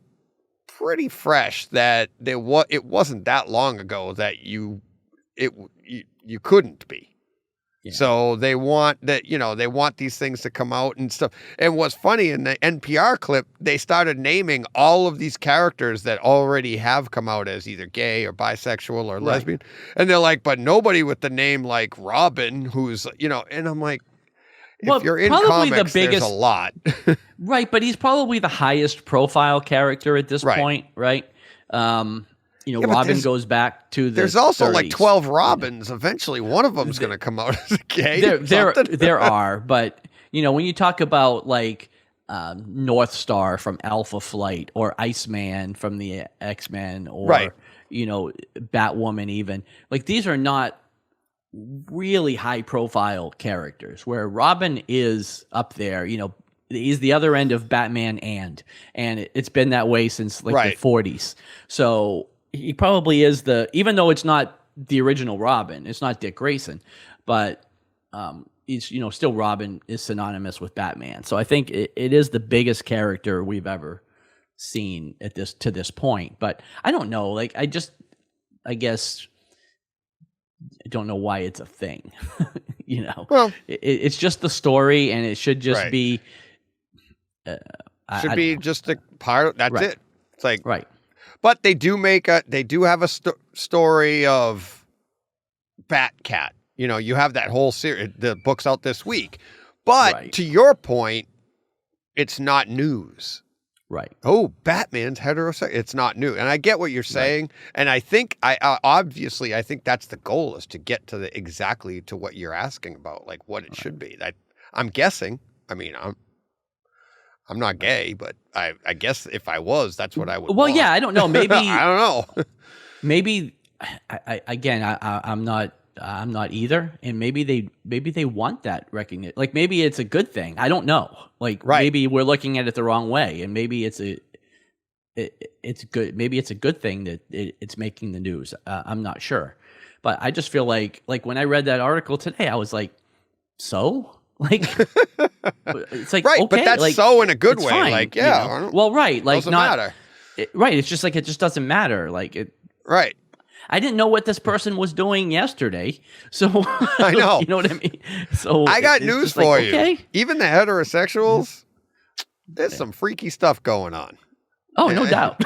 pretty fresh that it wasn't that long ago that you couldn't be. Yeah. So they want these things to come out and stuff. And what's funny, in the NPR clip, they started naming all of these characters that already have come out as either gay or bisexual or lesbian. And they're like, but nobody with the name like Robin, who's, and I'm like, if you're in comics, there's a lot. Right, but he's probably the highest profile character at this point, right? Robin goes back to the There's also 30s. like 12 Robins. Eventually, one of them's going to come out as a gay. There are, but when you talk about like North Star from Alpha Flight, or Iceman from the X-Men, or Batwoman, even like these are not really high profile characters, where Robin is up there. He's the other end of Batman, and it's been that way since the 40s. So he probably is even though it's not the original Robin, it's not Dick Grayson, but he's still Robin is synonymous with Batman. So I think it is the biggest character we've ever seen to this point. But I don't know, like I guess I don't know why it's a thing. Well, it's just the story, and it should just be. Should be just a part. That's it. It's like but they do have a story of Batcat. You have that whole series. The book's out this week, but to your point, it's not news. Right. Oh, Batman's heterosexual. It's not new, and I get what you're saying, and I think obviously I think that's the goal, is to get to exactly to what you're asking about, like what it should be. I'm guessing. I mean, I'm not gay, but I guess if I was, that's what I would want. Yeah, I don't know. Maybe I don't know. Maybe I'm not either, and maybe they want that recognition. Like maybe it's a good thing. I don't know. Like maybe we're looking at it the wrong way, and maybe it's good. Maybe it's a good thing that it's making the news. I'm not sure, but I just feel like when I read that article today, I was like, so. Like it's like okay, but that's like, so in a good way. Fine, like well, like doesn't not matter. It's just like it just doesn't matter. Like it. Right. I didn't know what this person was doing yesterday, so I know. You know what I mean. So I got news for you. Okay. Even the heterosexuals, there's some freaky stuff going on. Oh, no doubt.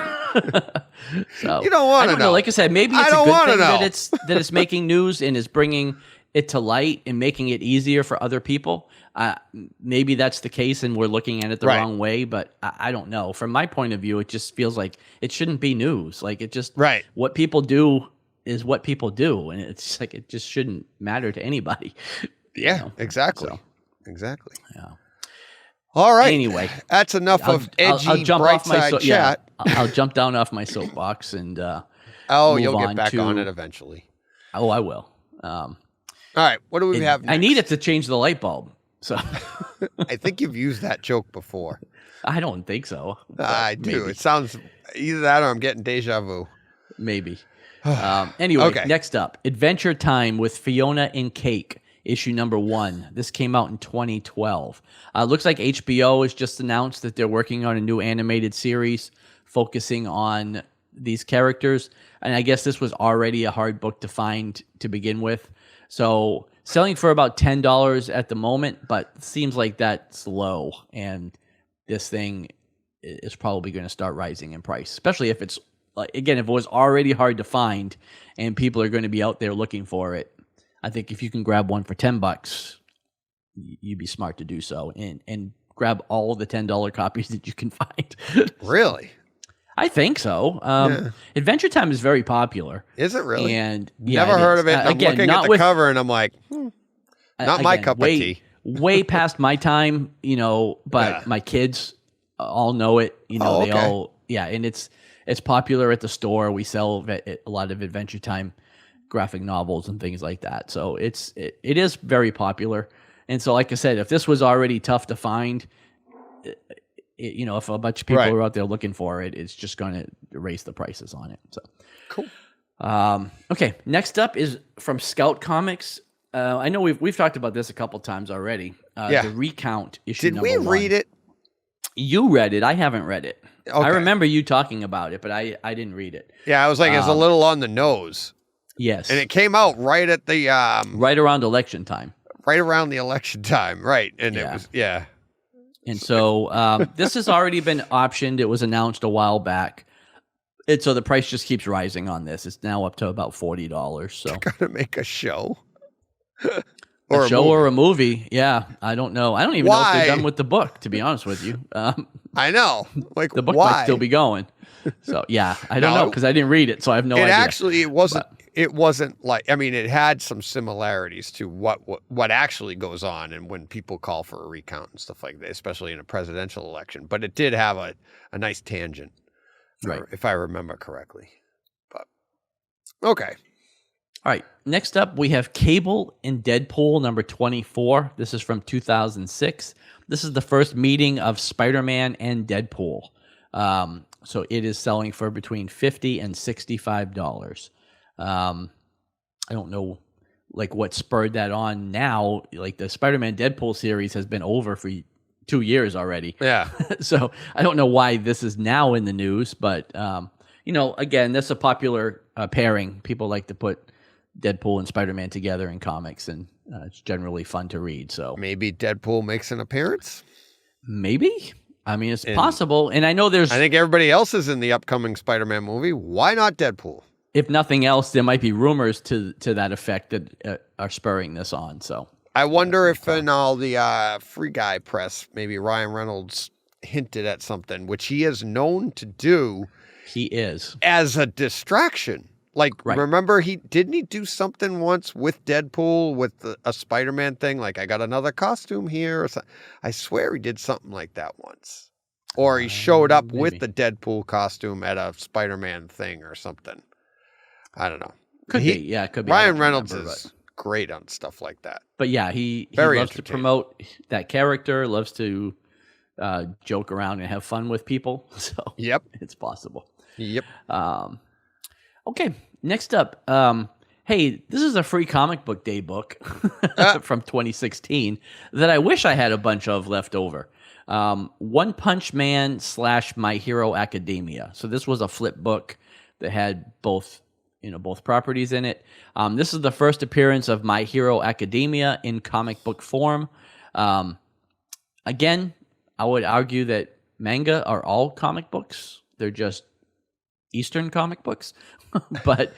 So you don't want to know. Like I said, maybe it's a good thing that it's making news and is bringing it to light and making it easier for other people. Maybe that's the case, and we're looking at it the wrong way. But I don't know. From my point of view, it just feels like it shouldn't be news. Like it just what people do is what people do, and it's like it just shouldn't matter to anybody. Yeah, exactly. So, exactly. Yeah. All right. Anyway, that's enough of edgy bright side chat. I'll jump down off my soapbox and you'll get back on it eventually. Oh, I will. All right, what do we have next? I need it to change the light bulb. So I think you've used that joke before. I don't think so. I do. Maybe. It sounds either that or I'm getting deja vu. Maybe. Anyway, Next up, Adventure Time with Fiona and Cake, issue number 1. This came out in 2012. Looks like HBO has just announced that they're working on a new animated series focusing on these characters. And I guess this was already a hard book to find to begin with. So selling for about $10 at the moment, but seems like that's low. And this thing is probably going to start rising in price, especially if it's, like, again, if it was already hard to find and people are going to be out there looking for it. I think if you can grab one for $10, you'd be smart to do so and grab all the $10 copies that you can find. Really? I think so. Adventure Time is very popular. Is it really? And never heard of it. I'm looking at the cover and I'm like, not my cup of tea. Way past my time, but my kids all know it. They all, and it's popular at the store. We sell a lot of Adventure Time graphic novels and things like that. So it is very popular. And so, like I said, if this was already tough to find, if a bunch of people are out there looking for it, it's just going to raise the prices on it. So cool. Okay, next up is from Scout Comics. I know we've talked about this a couple times already. The Recount issue number 1. Did we read it? You read it. I haven't read it. Okay. I remember you talking about it, but I didn't read it. Yeah, I was like, it's a little on the nose. Yes. And it came out right at the... right around election time. Right around the election time, right. And it was, And so this has already been optioned. It was announced a while back. And so the price just keeps rising on this. It's now up to about $40. So they're going to make a show. Or a show or a movie. Yeah, I don't know. I don't even know if they're done with the book, to be honest with you. I know. Like, the book why? might still be going. So yeah, I don't know because I didn't read it, so I have no idea. Actually, it wasn't. It wasn't like. I mean, it had some similarities to what actually goes on, and when people call for a recount and stuff like that, especially in a presidential election. But it did have a nice tangent, right? If I remember correctly. But okay. All right. Next up, we have Cable in Deadpool number 24. This is from 2006. This is the first meeting of Spider-Man and Deadpool. So it is selling for between $50 and $65. I don't know, like what spurred that on now. Like the Spider-Man Deadpool series has been over for 2 years already. Yeah. So I don't know why this is now in the news, but again, that's a popular pairing. People like to put Deadpool and Spider-Man together in comics, and it's generally fun to read. So maybe Deadpool makes an appearance. Maybe. I mean, it's possible. And I know I think everybody else is in the upcoming Spider-Man movie. Why not Deadpool? If nothing else, there might be rumors to that effect that are spurring this on. So I wonder if in all the Free Guy press, maybe Ryan Reynolds hinted at something, which he is known to do. He is. As a distraction. Like, remember, didn't he do something once with Deadpool with a Spider-Man thing? Like, I got another costume here. Or something. I swear he did something like that once. Or he showed up with the Deadpool costume at a Spider-Man thing or something. I don't know. Could be. Yeah, it could be. Ryan Reynolds is great on stuff like that. But yeah, he loves to promote that character, loves to joke around and have fun with people. So yep, it's possible. Yep. Okay, next up. Hey, this is a free comic book day book from 2016 that I wish I had a bunch of left over. One Punch Man / My Hero Academia. So this was a flip book that had both properties in it. This is the first appearance of My Hero Academia in comic book form. Again, I would argue that manga are all comic books. They're just Eastern comic books. But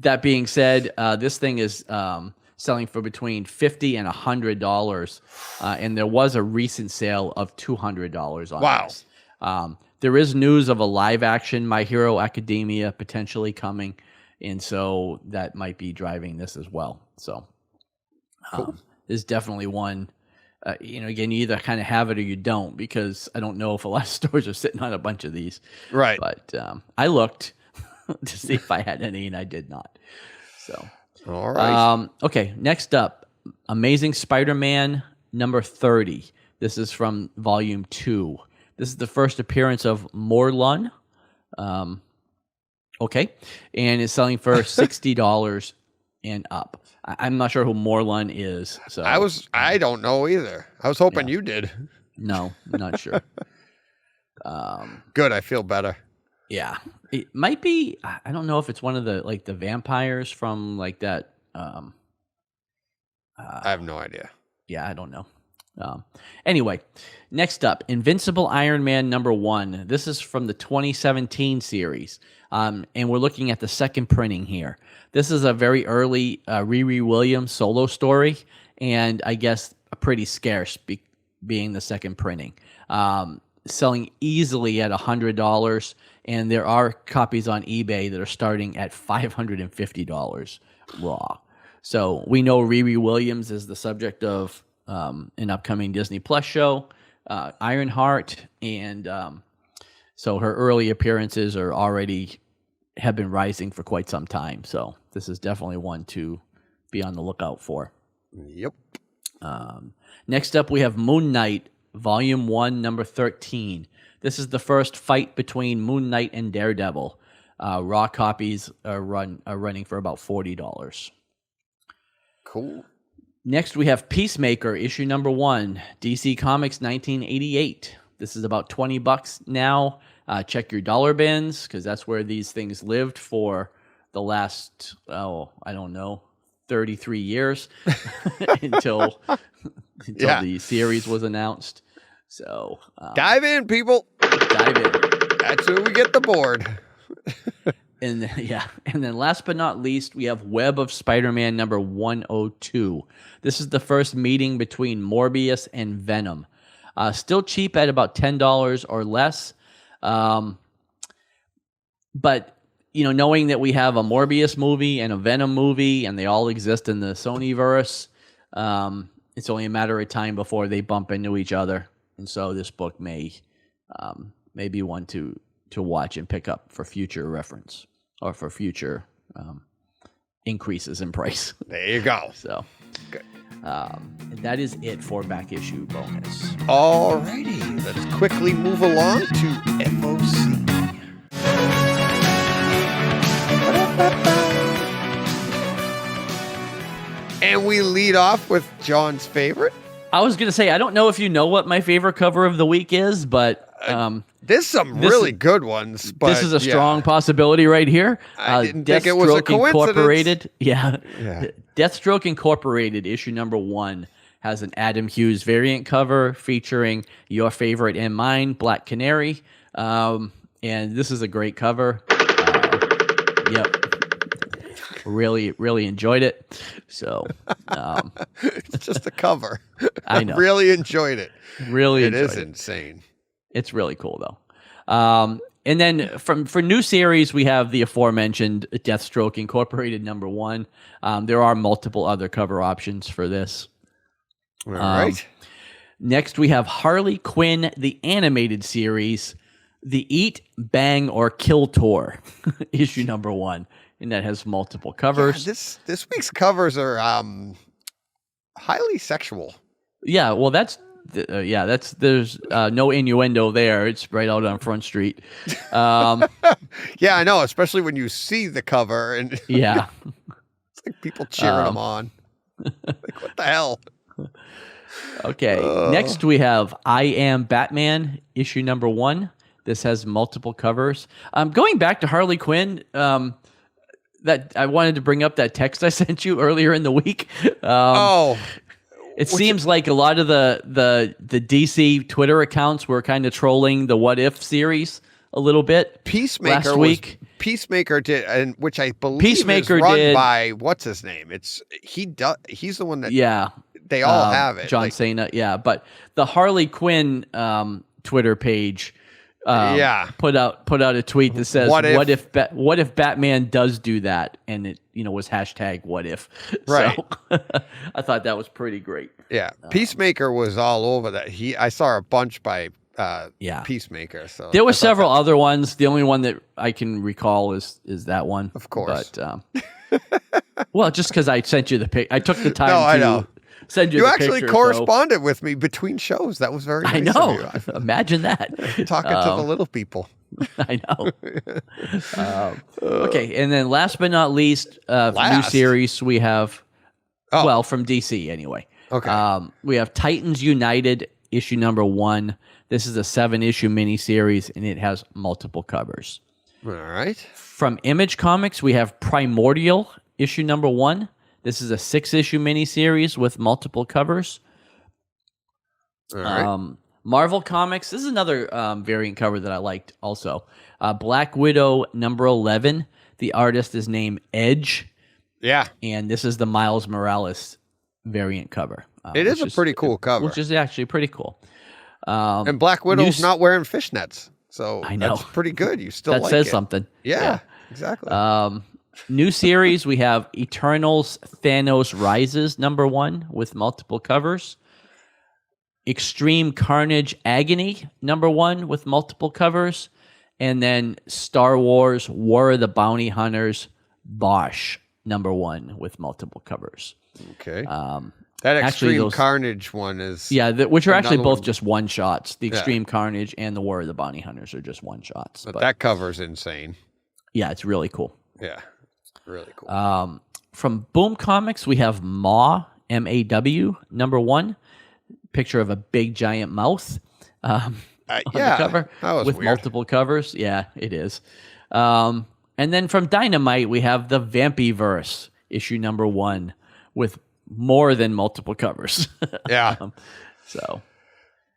that being said, this thing is selling for between $50 and $100, and there was a recent sale of $200 on this. There is news of a live-action My Hero Academia potentially coming, and so that might be driving this as well. So there's definitely one. Again, you either kind of have it or you don't, because I don't know if a lot of stores are sitting on a bunch of these. Right. But I looked to see if I had any, and I did not. So, all right. Okay, next up, Amazing Spider-Man number 30. This is from Volume 2. This is the first appearance of Morlun. Okay, and it's selling for $60 and up. I'm not sure who Morlun is. So I don't know either. I was hoping you did. No, I'm not sure. Good, I feel better. Yeah, it might be. I don't know if it's one of the the vampires from that. I have no idea. Yeah, I don't know. Anyway, next up, Invincible Iron Man number 1. This is from the 2017 series, and we're looking at the second printing here. This is a very early Riri Williams solo story, and I guess pretty scarce being the second printing. Selling easily at $100, and there are copies on eBay that are starting at $550 raw. So we know Riri Williams is the subject of an upcoming Disney Plus show, Ironheart, and so her early appearances have been rising for quite some time. So this is definitely one to be on the lookout for. Yep. Next up, we have Moon Knight, Volume 1, number 13. This is the first fight between Moon Knight and Daredevil. Raw copies are running for about $40. Cool. Next, we have Peacemaker, issue number 1, DC Comics 1988. This is about $20 now. Check your dollar bins, because that's where these things lived for the last, 33 years until the series was announced. So dive in, people. Dive in. That's where we get the board. And then last but not least, we have Web of Spider-Man number 102. This is the first meeting between Morbius and Venom. Still cheap at about $10 or less. but knowing that we have a Morbius movie and a Venom movie, and they all exist in the Sonyverse, it's only a matter of time before they bump into each other. And so this book may be one to watch and pick up for future reference or for future increases in price. There you go. So, good. That is it for back issue bonus. Alrighty, let's quickly move along to FOC. And we lead off with John's favorite. I was going to say, I don't know if you know what my favorite cover of the week is, but there's some really good ones. But this is a strong possibility right here. I didn't think it was a coincidence. Incorporated, yeah. Deathstroke Incorporated, issue number 1, has an Adam Hughes variant cover featuring your favorite and mine, Black Canary. And this is a great cover. Yep. Really, really enjoyed it. So it's just a cover. I know. Really enjoyed it. Really enjoyed it. It is insane. It's really cool though. And then for new series, we have the aforementioned Deathstroke Incorporated number 1. There are multiple other cover options for this. All right. Next, we have Harley Quinn, the animated series, the Eat, Bang, or Kill Tour, issue number 1. And that has multiple covers. Yeah, this week's covers are highly sexual. Yeah, well, there's no innuendo there. It's right out on Front Street. Yeah, I know, especially when you see the cover and yeah, it's like people cheering them on. Like, what the hell? Okay, next we have I Am Batman, issue number 1. This has multiple covers. Going back to Harley Quinn. That I wanted to bring up that text I sent you earlier in the week. It seems like a lot of the DC Twitter accounts were kind of trolling the What If series a little bit. Peacemaker did, and which I believe Peacemaker is run did, by what's his name? He's the one that they all have it. John Cena, yeah. But the Harley Quinn Twitter page put out a tweet that says what if Batman does do that, and it was hashtag what if. Right. So I thought that was pretty great. Yeah. Peacemaker was all over that. I saw a bunch by Peacemaker. So there were several other ones. The only one that I can recall is that one. Of course. But well, just because I sent you the pic, I took the time to send you the picture. You actually corresponded with me between shows. That was very nice. I know. Of you. Imagine that. Talking to the little people. I know. Okay, and then last but not least, new series we have, from DC anyway. Okay. We have Titans United, issue number 1. This is a 7-issue miniseries, and it has multiple covers. All right. From Image Comics, we have Primordial, issue number 1. This is a 6-issue miniseries with multiple covers. All right. Marvel Comics, this is another variant cover that I liked also. Black Widow number 11. The artist is named Edge. Yeah. And this is the Miles Morales variant cover. It is a pretty cool cover. Which is actually pretty cool. And Black Widow's not wearing fishnets. So I know. That's pretty good. You still that says something. Yeah, exactly. New series, we have Eternals Thanos Rises number 1 with multiple covers. Extreme Carnage Agony number 1 with multiple covers. And then Star Wars War of the Bounty Hunters Bosch number 1 with multiple covers. Okay. That Extreme Carnage one is... Yeah, which are actually both just one-shots. The Extreme Carnage and the War of the Bounty Hunters are just one-shots. But that cover's insane. Yeah, it's really cool. Yeah, really cool. From Boom Comics, we have Maw, M-A-W, number 1. Picture of a big, giant mouth on the cover. That was with weird. Multiple covers. Yeah, it is. And then from Dynamite, we have the Vampyverse, issue number 1, with more than multiple covers. Yeah.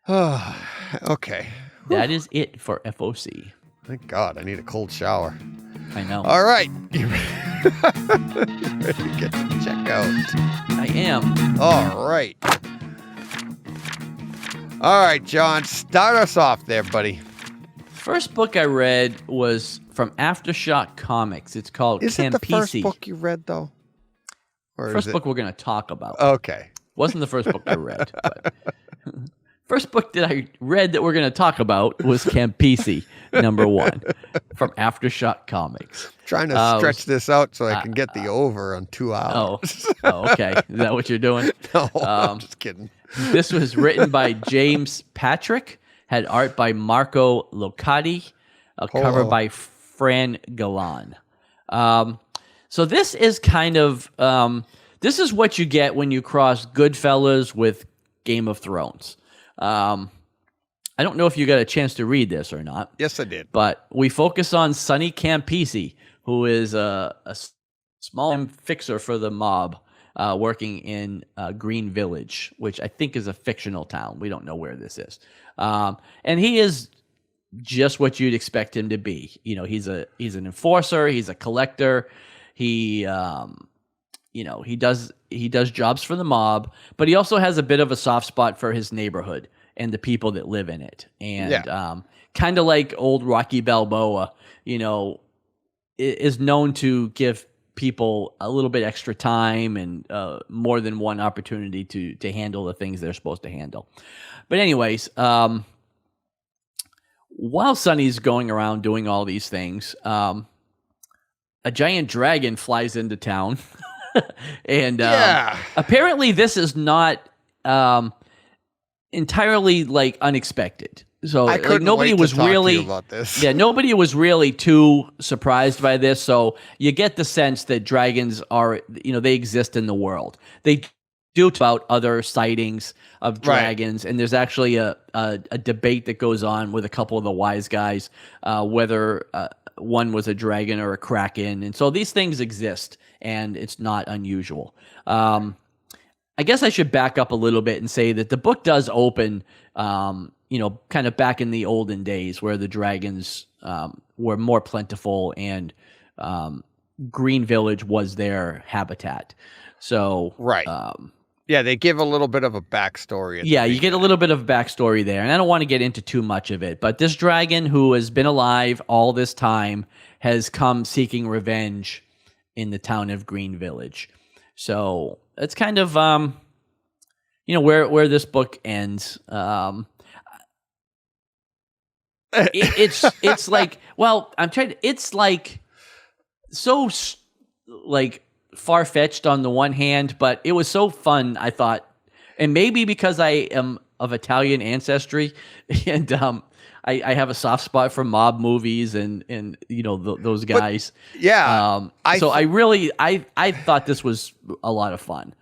Okay. That is it for FOC. Thank God, I need a cold shower. I know. All right. You ready to get to check out? I am. All right. All right, John, start us off there, buddy. First book I read was from Aftershock Comics. It's called Is it the first Campisi. book you read, though? Or First book we're going to talk about. Okay. Wasn't the first book I read. But first book that I read that we're going to talk about was Campisi, #1, from Aftershock Comics. Trying to stretch this out so I can get the over on 2 hours. Okay. Is that what you're doing? No, I'm just kidding. This was written by James Patrick, had art by Marco Locati, a cover by Fran Galan. So this is kind of this is what you get when you cross Goodfellas with Game of Thrones. I don't know if you got a chance to read this or not. Yes, I did. But we focus on Sonny Campisi, who is a small fixer for the mob, working in Green Village, which I think is a fictional town. We don't know where this is. And he is just what you'd expect him to be. You know, he's an enforcer. He's a collector. He does jobs for the mob, but he also has a bit of a soft spot for his neighborhood and the people that live in it. And kind of like old Rocky Balboa, you know, is known to give people a little bit extra time and more than one opportunity to handle the things they're supposed to handle. But anyways, while Sonny's going around doing all these things, a giant dragon flies into town. And apparently this is not entirely like unexpected. So like, nobody was really about this. Nobody was really too surprised by this. So you get the sense that dragons are, you know, they exist in the world. They do about other sightings of dragons, and there's actually a debate that goes on with a couple of the wise guys whether one was a dragon or a kraken, and so these things exist, and it's not unusual. I guess I should back up a little bit and say that the book does open, you know, kind of back in the olden days where the dragons were more plentiful and Green Village was their habitat. So, they give a little bit of a backstory. You get a little bit of a backstory there, and I don't want to get into too much of it, but this dragon who has been alive all this time has come seeking revenge in the town of Green Village. So it's kind of, you know, where this book ends. It's like, well, it's like so like far-fetched on the one hand, but it was so fun, I thought. And maybe because I am of Italian ancestry and I have a soft spot for mob movies and you know those guys. I thought this was a lot of fun.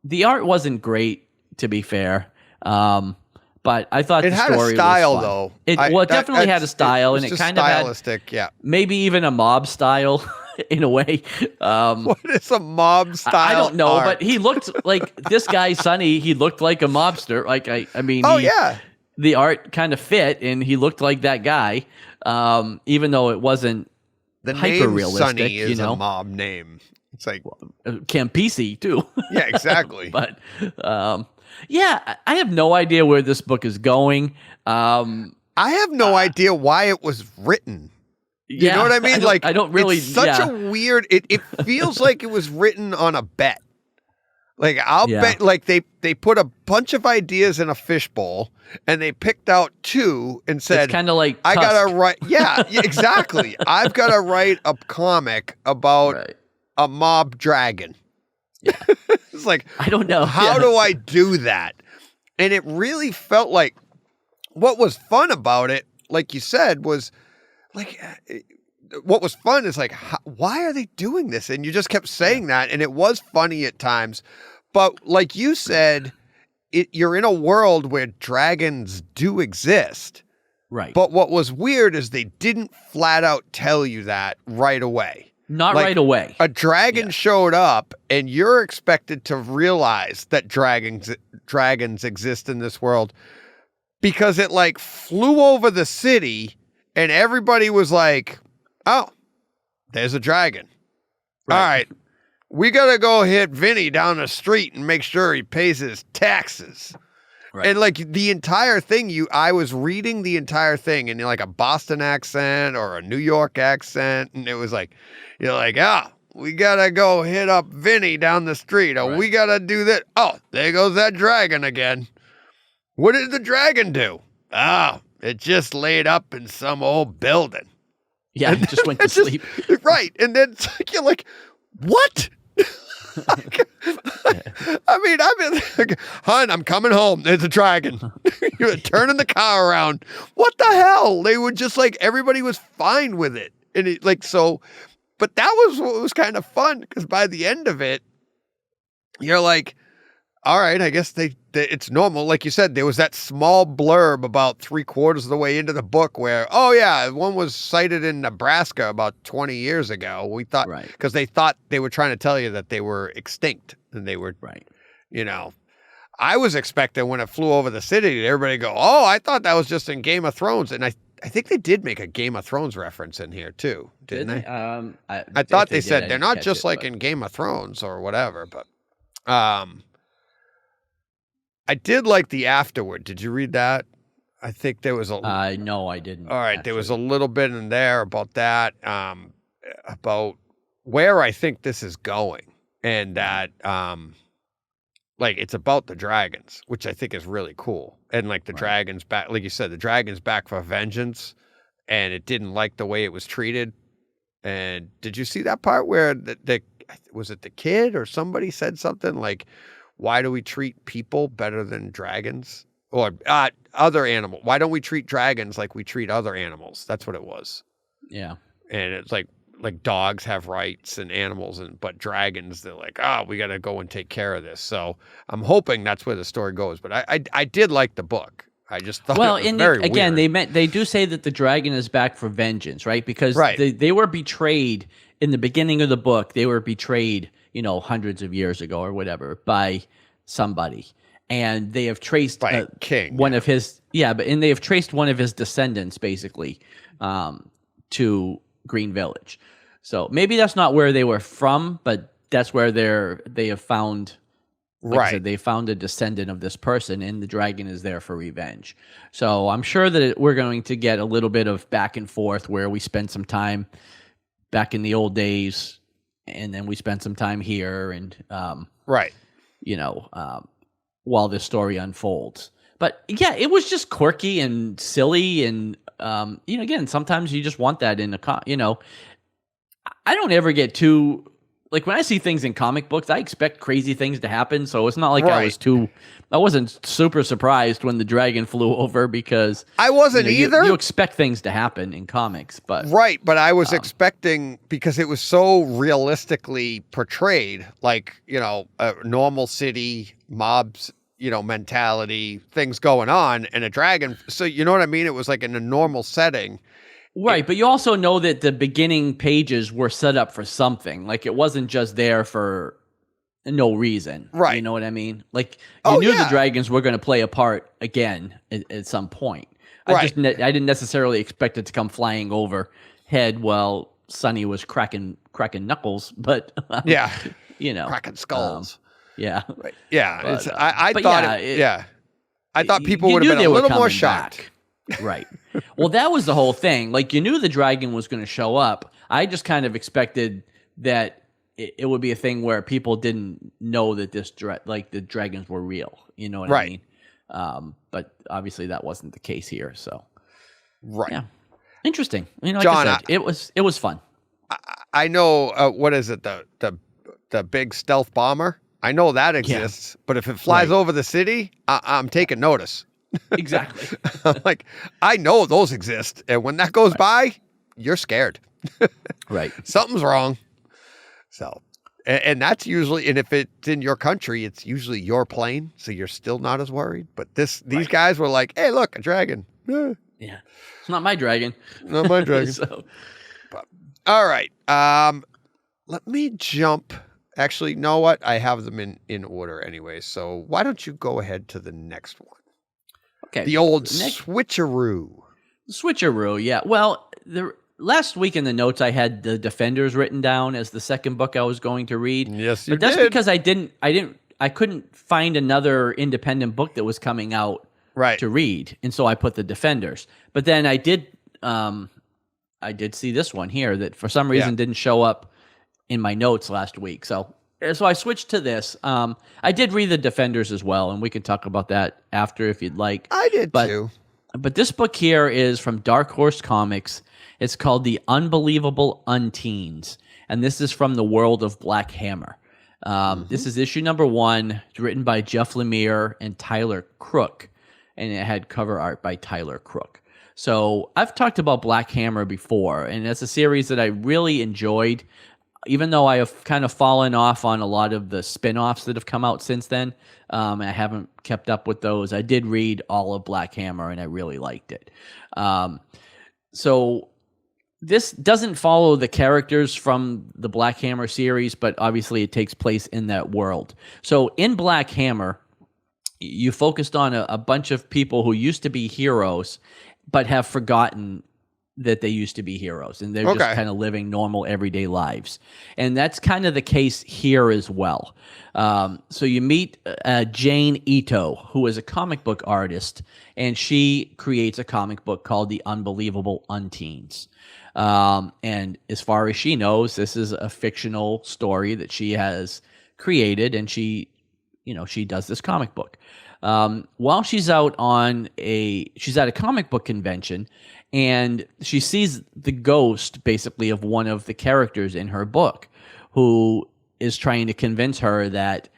The art wasn't great, to be fair. But I thought the story was style, fun. Though. It definitely had a style, and it kind of stylistic, maybe even a mob style in a way. What is a mob style? I don't know, art? but he looked like this guy, Sonny. He looked like a mobster. Like I mean, the art kind of fit, and he looked like that guy, even though it wasn't hyper realistic. Sonny is a mob name. It's like Campisi too. Yeah, exactly. But I have no idea where this book is going. I have no idea why it was written. You know what I mean? I don't really. It's such a weird. It feels like it was written on a bet. Like I'll bet. Like they put a bunch of ideas in a fishbowl and they picked out 2 and said, it's kind of like I gotta write. Yeah, exactly. I've got to write a comic about a mob dragon. Yeah. It's like, I don't know. How do I do that? And it really felt like what was fun about it, like you said, was like, what was fun is like, why are they doing this? And you just kept saying that. And it was funny at times. But like you said, you're in a world where dragons do exist. Right. But what was weird is they didn't flat out tell you that right away. Not right away. A dragon showed up, and you're expected to realize that dragons exist in this world because it like flew over the city, and everybody was like, "Oh, there's a dragon. All right, we gotta go hit Vinny down the street and make sure he pays his taxes." Right. And like the entire thing, I was reading the entire thing in like a Boston accent or a New York accent, and it was like, you're like, we gotta go hit up Vinny down the street, or we gotta do that. Oh, there goes that dragon again. What did the dragon do? It just laid up in some old building. Yeah, it just went to sleep. Right, and then you're like, what? I mean, I've been like, hon, I'm coming home. There's a dragon. You're turning the car around. What the hell? They were just like, everybody was fine with it. And it like, so, but that was what was kind of fun, because by the end of it, you're like, all right, I guess it's normal. Like you said, there was that small blurb about 3/4 of the way into the book where, one was sighted in Nebraska about 20 years ago. We thought, because they thought they were trying to tell you that they were extinct, and they were, I was expecting when it flew over the city, everybody go, I thought that was just in Game of Thrones. And I think they did make a Game of Thrones reference in here too, didn't they? I thought they said they're not just like in Game of Thrones or whatever, but, I did like the afterward. Did you read that? I think there was a... no, I didn't. All right, actually. There was a little bit in there about that, about where I think this is going. And that, like, it's about the dragons, which I think is really cool. And, like, the dragons back... Like you said, the dragons back for vengeance, and it didn't like the way it was treated. And did you see that part where was it the kid or somebody said something like... Why do we treat people better than dragons or other animals? Why don't we treat dragons like we treat other animals? That's what it was. Yeah. And it's like dogs have rights and animals, but dragons, they're like, we got to go and take care of this. So I'm hoping that's where the story goes. But I did like the book. I just thought it was very weird. They do say that the dragon is back for vengeance, right? Because they were betrayed in the beginning of the book. They were betrayed, hundreds of years ago or whatever by somebody, and they have traced king. One of his they have traced one of his descendants basically to Green Village. So maybe that's not where they were from, but that's where they have found. Like I said, they found a descendant of this person, and the dragon is there for revenge. So I'm sure that we're going to get a little bit of back and forth where we spend some time back in the old days, and then we spend some time here, and while this story unfolds. But yeah, it was just quirky and silly, and again, sometimes you just want that in a I don't ever get too, like, when I see things in comic books, I expect crazy things to happen, so it's not like I wasn't super surprised when the dragon flew over, because I wasn't either. You expect things to happen in comics, but but I was expecting, because it was so realistically portrayed, like, a normal city, mobs, mentality, things going on, and a dragon. So you know what I mean? It was like in a normal setting. Right, but you also know that the beginning pages were set up for something. Like, it wasn't just there for no reason. Right. You know what I mean? Like, you knew the dragons were going to play a part again at some point. I didn't necessarily expect it to come flying overhead while Sonny was cracking knuckles, but cracking skulls. Yeah. Right. Yeah. But, I thought I thought people would have been a little more shocked. Back. Right. Well, that was the whole thing. Like, you knew the dragon was going to show up. I just kind of expected that it would be a thing where people didn't know that the dragons were real. You know what I mean? But obviously that wasn't the case here. So, yeah, interesting. Like John, I said, it was fun. I know. What is it? The big stealth bomber. I know that exists, but if it flies over the city, I'm taking notice. Exactly. Like, I know those exist, and when that goes by, you're scared. Right. Something's wrong. So, and that's usually, and if it's in your country, it's usually your plane, so you're still not as worried. But these guys were like, "Hey, look, a dragon." Yeah, it's not my dragon. Not my dragon. All right. Let me jump. Actually, you know what? I have them in order anyway. So why don't you go ahead to the next one? Okay. The old switcheroo. Switcheroo, yeah. Well, last week in the notes, I had the Defenders written down as the second book I was going to read. Yes, you did. But that's because I I couldn't find another independent book that was coming out to read, and so I put the Defenders. But then I did see this one here that for some reason didn't show up in my notes last week. So I switched to this. I did read the Defenders as well, and we can talk about that after if you'd like. I did too. But this book here is from Dark Horse Comics. It's called The Unbelievable Unteens, and this is from the world of Black Hammer. This is issue number 1. It's written by Jeff Lemire and Tyler Crook, and it had cover art by Tyler Crook. So I've talked about Black Hammer before, and it's a series that I really enjoyed, even though I have kind of fallen off on a lot of the spin-offs that have come out since then. I haven't kept up with those. I did read all of Black Hammer, and I really liked it. So this doesn't follow the characters from the Black Hammer series, but obviously it takes place in that world. So in Black Hammer, you focused on a bunch of people who used to be heroes, but have forgotten that they used to be heroes, and they're just kind of living normal everyday lives. And that's kind of the case here as well. So you meet Jane Ito, who is a comic book artist, and she creates a comic book called The Unbelievable Unteens. And as far as she knows, this is a fictional story that she has created, and she does this comic book. While she's at a comic book convention, and she sees the ghost, basically, of one of the characters in her book, who is trying to convince her that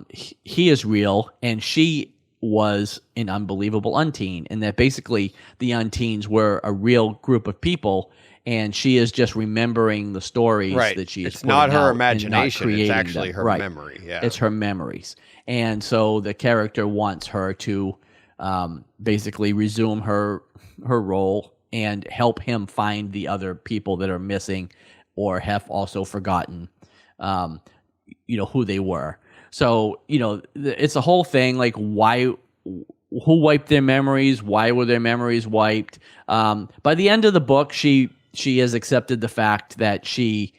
he is real, and she was an unbelievable unteen, and that basically the unteens were a real group of people, and she is just remembering the stories that she is It's not her out imagination, it's actually them. her memory. Yeah. It's her memories. And so the character wants her to basically resume her role and help him find the other people that are missing or have also forgotten who they were. So, it's a whole thing, like who wiped their memories? Why were their memories wiped? By the end of the book, she has accepted the fact that she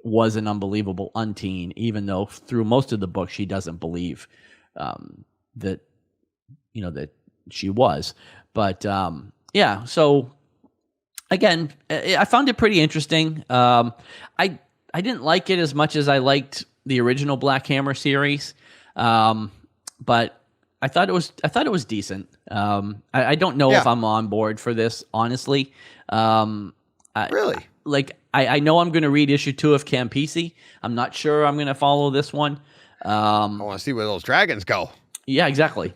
was an unbelievable unteen, even though through most of the book she doesn't believe that she was. But so again, I found it pretty interesting. I didn't like it as much as I liked the original Black Hammer series, but I thought it was decent. I don't know if I'm on board for this, honestly. Really? I know I'm going to read issue 2 of Campisi. I'm not sure I'm going to follow this one. I want to see where those dragons go. Yeah, exactly.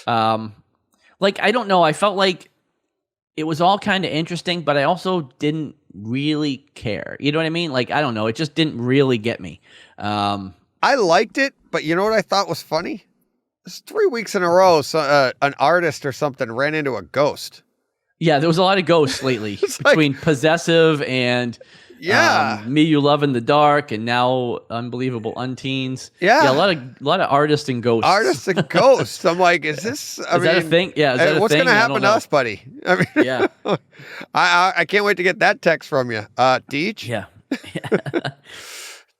I don't know. I felt like it was all kind of interesting, but I also didn't really care. You know what I mean? I don't know. It just didn't really get me. I liked it, but you know what I thought was funny? It's 3 weeks in a row, so an artist or something ran into a ghost. Yeah, there was a lot of ghosts lately between Possessive and Me You Love in the Dark, and now Unbelievable Unteens. Yeah, a lot of artists and ghosts. Artists and ghosts. I'm like, is this? Is that a thing? Yeah, is that a what's thing? What's going to happen to us, buddy? I mean, yeah. I can't wait to get that text from you, Deej. Yeah.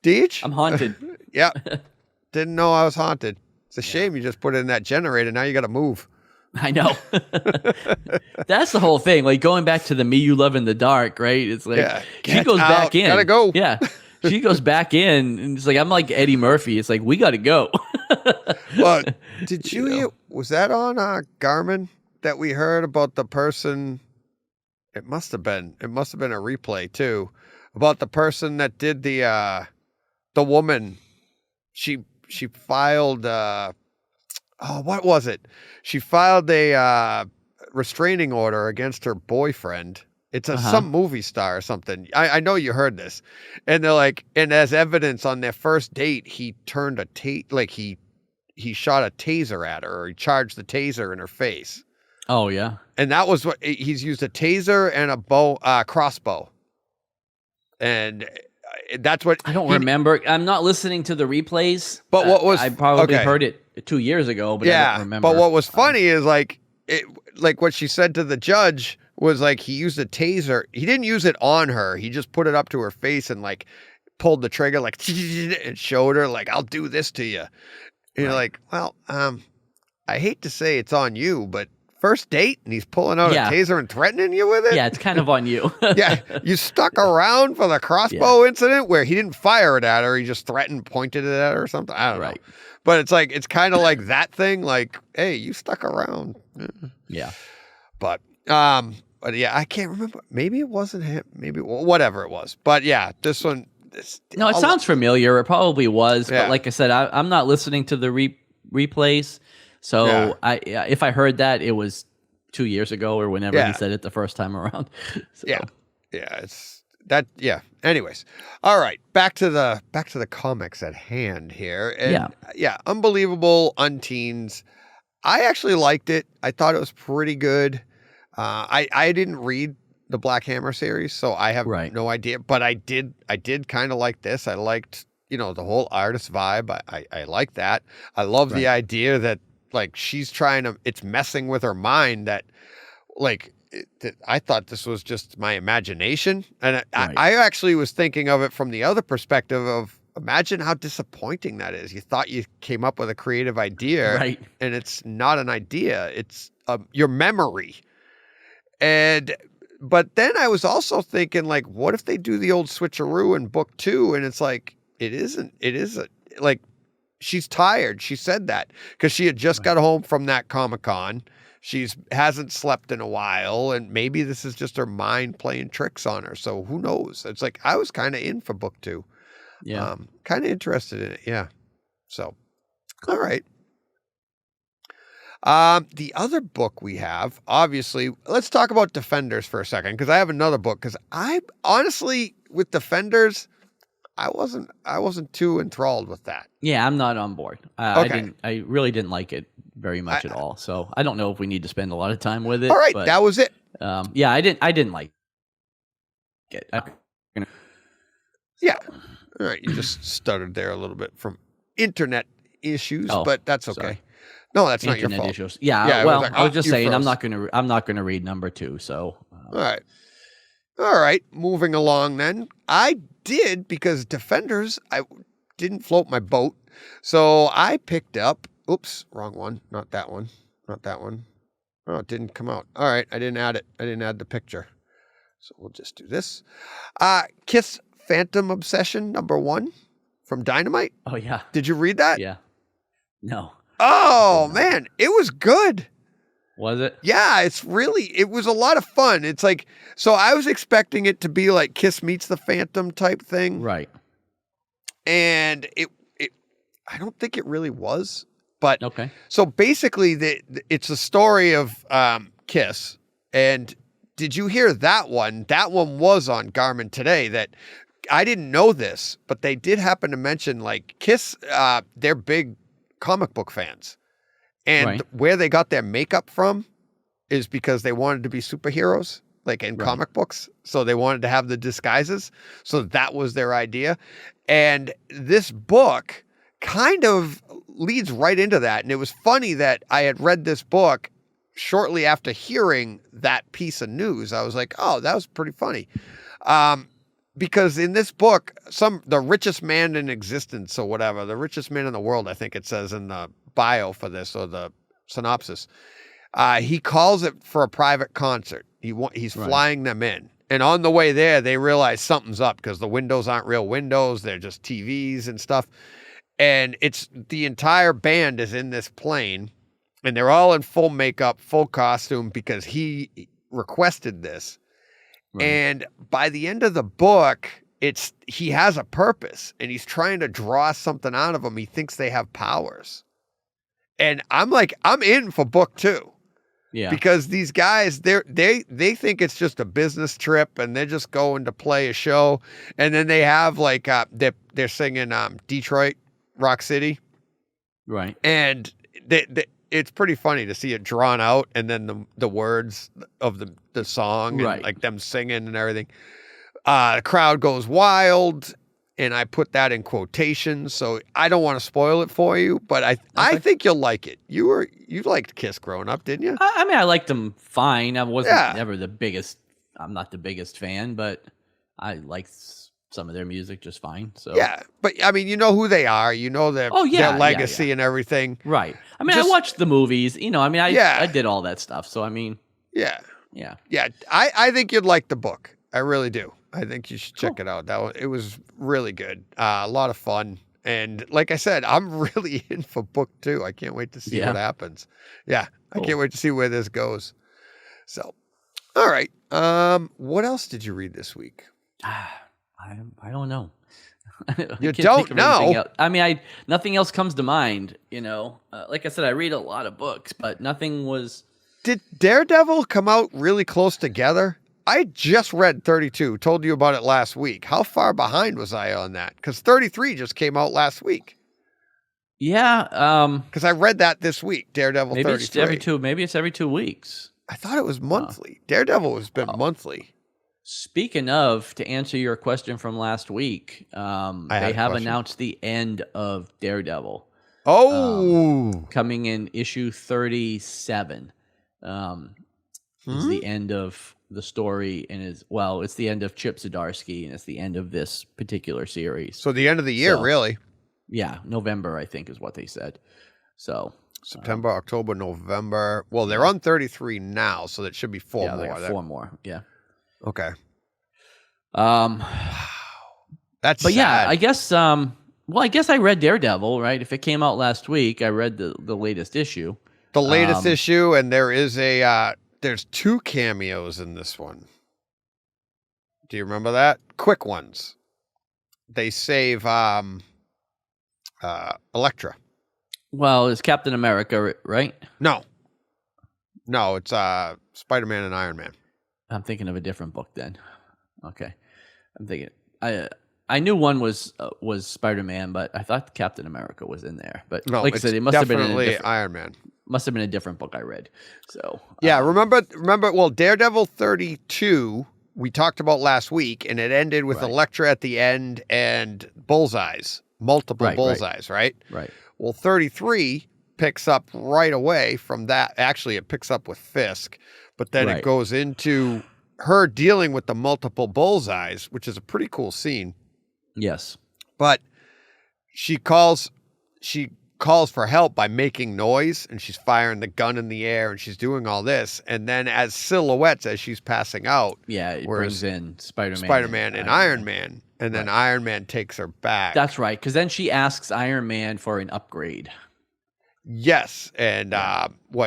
Deej? I'm haunted. Yeah. Didn't know I was haunted. It's a shame you just put it in that generator. Now you got to move. I know. That's the whole thing. Going back to the Me You Love in the Dark, right? It's she goes back in. Gotta go. Yeah. She goes back in, and it's I'm like Eddie Murphy. It's we got to go. Well, did you hear, was that on Garmin that we heard about the person? It must have been a replay too, about the person that did the woman. She filed, what was it? She filed a restraining order against her boyfriend. It's some movie star or something. I know you heard this. And they're like, and as evidence on their first date, he turned he shot a taser at her, or he charged the taser in her face. Oh, yeah. And that was what he's used, a taser and a crossbow. And that's what I don't remember. I'm not listening to the replays. But what was I probably heard it 2 years ago, but I don't remember. But what was funny is what she said to the judge was he used a taser. He didn't use it on her. He just put it up to her face and pulled the trigger like and showed her like, I'll do this to you. And you're like, well, I hate to say it's on you, but first date and he's pulling out a taser and threatening you with it? Yeah, it's kind of on you. Yeah, you stuck around for the crossbow incident where he didn't fire it at her. He just threatened, pointed it at her or something. I don't know. But it's like, it's kind of like that thing. Like, hey, you stuck around. Yeah. But yeah, I can't remember. Maybe it wasn't him. Maybe whatever it was. But yeah, this one. No, it sounds familiar. It probably was. But like I said, I'm not listening to the replays. So if I heard that, it was 2 years ago or whenever he said it the first time around. So. Yeah, it's that. Yeah. Anyways, all right. Back to the comics at hand here. And Unbelievable Unteens. I actually liked it. I thought it was pretty good. I didn't read the Black Hammer series, so I have no idea. But I did kind of like this. I liked the whole artist vibe. I like that. I love the idea that. Like she's it's messing with her mind that I thought this was just my imagination. And I actually was thinking of it from the other perspective of imagine how disappointing that is. You thought you came up with a creative idea and it's not an idea. It's your memory. But then I was also thinking like, what if they do the old switcheroo in book 2? And it's like, it isn't like, she's tired. She said that because she had just got home from that Comic-Con. Hasn't slept in a while, and maybe this is just her mind playing tricks on her. So who knows? It's like I was kind of in for book 2. Yeah, kind of interested in it. Yeah. So, all right. The other book we have, obviously, let's talk about Defenders for a second because I have another book. Because I honestly, with Defenders. I wasn't too enthralled with that. Yeah, I'm not on board. I really didn't like it very much at all. So I don't know if we need to spend a lot of time with it. All right, but, that was it. Yeah, I didn't like it. Yeah. All right, you just stuttered there a little bit from internet issues, but that's okay. Sorry. No, that's not your fault. Issues. Yeah. Well, I was just saying I'm not gonna read number 2. So. All right. Moving along then. I did because Defenders, I didn't float my boat. So I picked up, oops, wrong one. Not that one. Oh, it didn't come out. All right. I didn't add it. I didn't add the picture. So we'll just do this. Kiss Phantom Obsession #1 from Dynamite. Oh, yeah. Did you read that? Yeah. No. Oh, man. It was good. Was it? Yeah, it was a lot of fun. It's like, so I was expecting it to be like Kiss Meets the Phantom type thing. Right. And I don't think it really was. But okay. So basically, it's a story of Kiss. And did you hear that one? That one was on Garmin Today. That I didn't know this, but they did happen to mention like Kiss. They're big comic book fans, and where they got their makeup from is because they wanted to be superheroes, like in comic books. So they wanted to have the disguises. So that was their idea. And this book kind of leads right into that. And it was funny that I had read this book shortly after hearing that piece of news. I was like, oh, that was pretty funny. Because in this book, the richest man in existence or whatever, the richest man in the world, I think it says in the bio for this or the synopsis, he calls it for a private concert. He's flying them in. And on the way there, they realize something's up because the windows aren't real windows. They're just TVs and stuff. And the entire band is in this plane and they're all in full makeup, full costume because he requested this. Right. And by the end of the book, he has a purpose and he's trying to draw something out of them. He thinks they have powers. And I'm like, I'm in for book 2. Yeah. Because these guys, they think it's just a business trip and they're just going to play a show. And then they have like, they're singing Detroit, Rock City. Right. And it's pretty funny to see it drawn out and then the words of the song and like them singing and everything. The crowd goes wild, and I put that in quotations, so I don't want to spoil it for you, but I think you'll like it. You liked Kiss growing up, didn't you? I mean, I liked them fine. I wasn't never the biggest. I'm not the biggest fan, but I liked some of their music just fine. So yeah, but I mean, you know who they are, you know their legacy and everything, right? I mean, I watched the movies, you know. I mean, I did all that stuff. So I mean, yeah. I think you'd like the book. I really do. I think you should check it out. It was really good. A lot of fun. And like I said, I'm really in for book 2. I can't wait to see what happens. Yeah. Cool. I can't wait to see where this goes. So, all right. What else did you read this week? I don't know. You don't know? I mean, nothing else comes to mind, you know. Like I said, I read a lot of books, but nothing was... Did Daredevil come out really close together? I just read 32, told you about it last week. How far behind was I on that? Because 33 just came out last week. Yeah. Because I read that this week, Daredevil 33. Maybe it's every 2 weeks. I thought it was monthly. Daredevil has been monthly. Speaking of, to answer your question from last week, they have announced the end of Daredevil. Oh. Coming in issue 37. It's the end of the story, and it's the end of Chip Zdarsky, and it's the end of this particular series. So the end of the year, really? Yeah, November, I think, is what they said. So September, October, November. Well, they're on 33 now, so that should be 4 more. Yeah, 4 more. Yeah. Okay. That's sad. Yeah, I guess. I guess I read Daredevil, right? If it came out last week, I read the latest issue. The latest issue, and there is there's 2 cameos in this one. Do you remember that? Quick ones. They save Elektra. Well, it's Captain America, right? No, it's Spider-Man and Iron Man. I'm thinking of a different book then. Okay, I'm thinking I knew one was Spider-Man, but I thought Captain America was in there. But no, like I said, it must have been Iron Man. Must have been a different book I read. So yeah, remember. Well, Daredevil 32 we talked about last week, and it ended with Elektra at the end and bullseyes, multiple bullseyes, right? Right. Well, 33 picks up right away from that. Actually, it picks up with Fisk, but then it goes into her dealing with the multiple bullseyes, which is a pretty cool scene. Yes. But she calls for help by making noise, and she's firing the gun in the air, and she's doing all this. And then as silhouettes as she's passing out. Yeah, it brings in Spider-Man and Iron Man. And then Iron Man takes her back. That's right, because then she asks Iron Man for an upgrade. Yes, and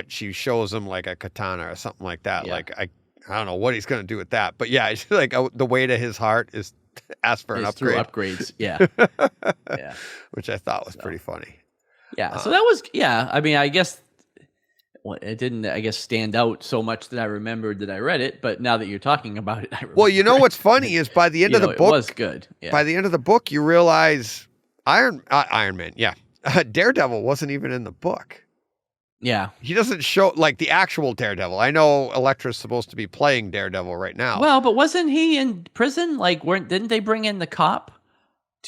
she shows him like a katana or something like that. Yeah. Like, I don't know what he's going to do with that. But yeah, it's like the way to his heart is to ask for an upgrade. Through upgrades, yeah. Yeah. Which I thought was pretty funny. Yeah, so that was, I mean, I guess it didn't, stand out so much that I remembered that I read it, but now that you're talking about it, I remember. Well, you know what's funny is by the end of the book, it was good. Yeah. By the end of the book, you realize Iron Man, Daredevil wasn't even in the book. Yeah. He doesn't show, like, the actual Daredevil. I know Elektra's supposed to be playing Daredevil right now. Well, but wasn't he in prison? Like, didn't they bring in the cop?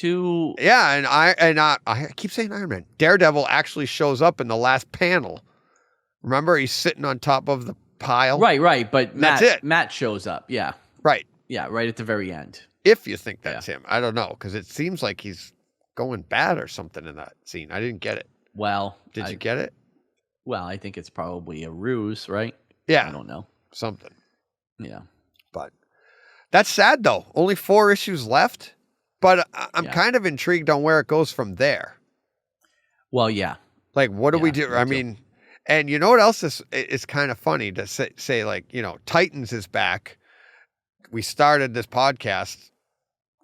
Yeah, and I keep saying Iron Man. Daredevil actually shows up in the last panel. Remember, he's sitting on top of the pile. Right. But that's it. Matt shows up. Yeah. Right. Yeah, right at the very end. If you think that's him, I don't know, because it seems like he's going bad or something in that scene. I didn't get it. Well, did you get it? Well, I think it's probably a ruse, right? Yeah, I don't know. Something. Yeah, but that's sad though. Only 4 issues left. But I'm kind of intrigued on where it goes from there. Well, yeah. Like, what do we do? I mean, and you know what else is kind of funny to say, like, you know, Titans is back. We started this podcast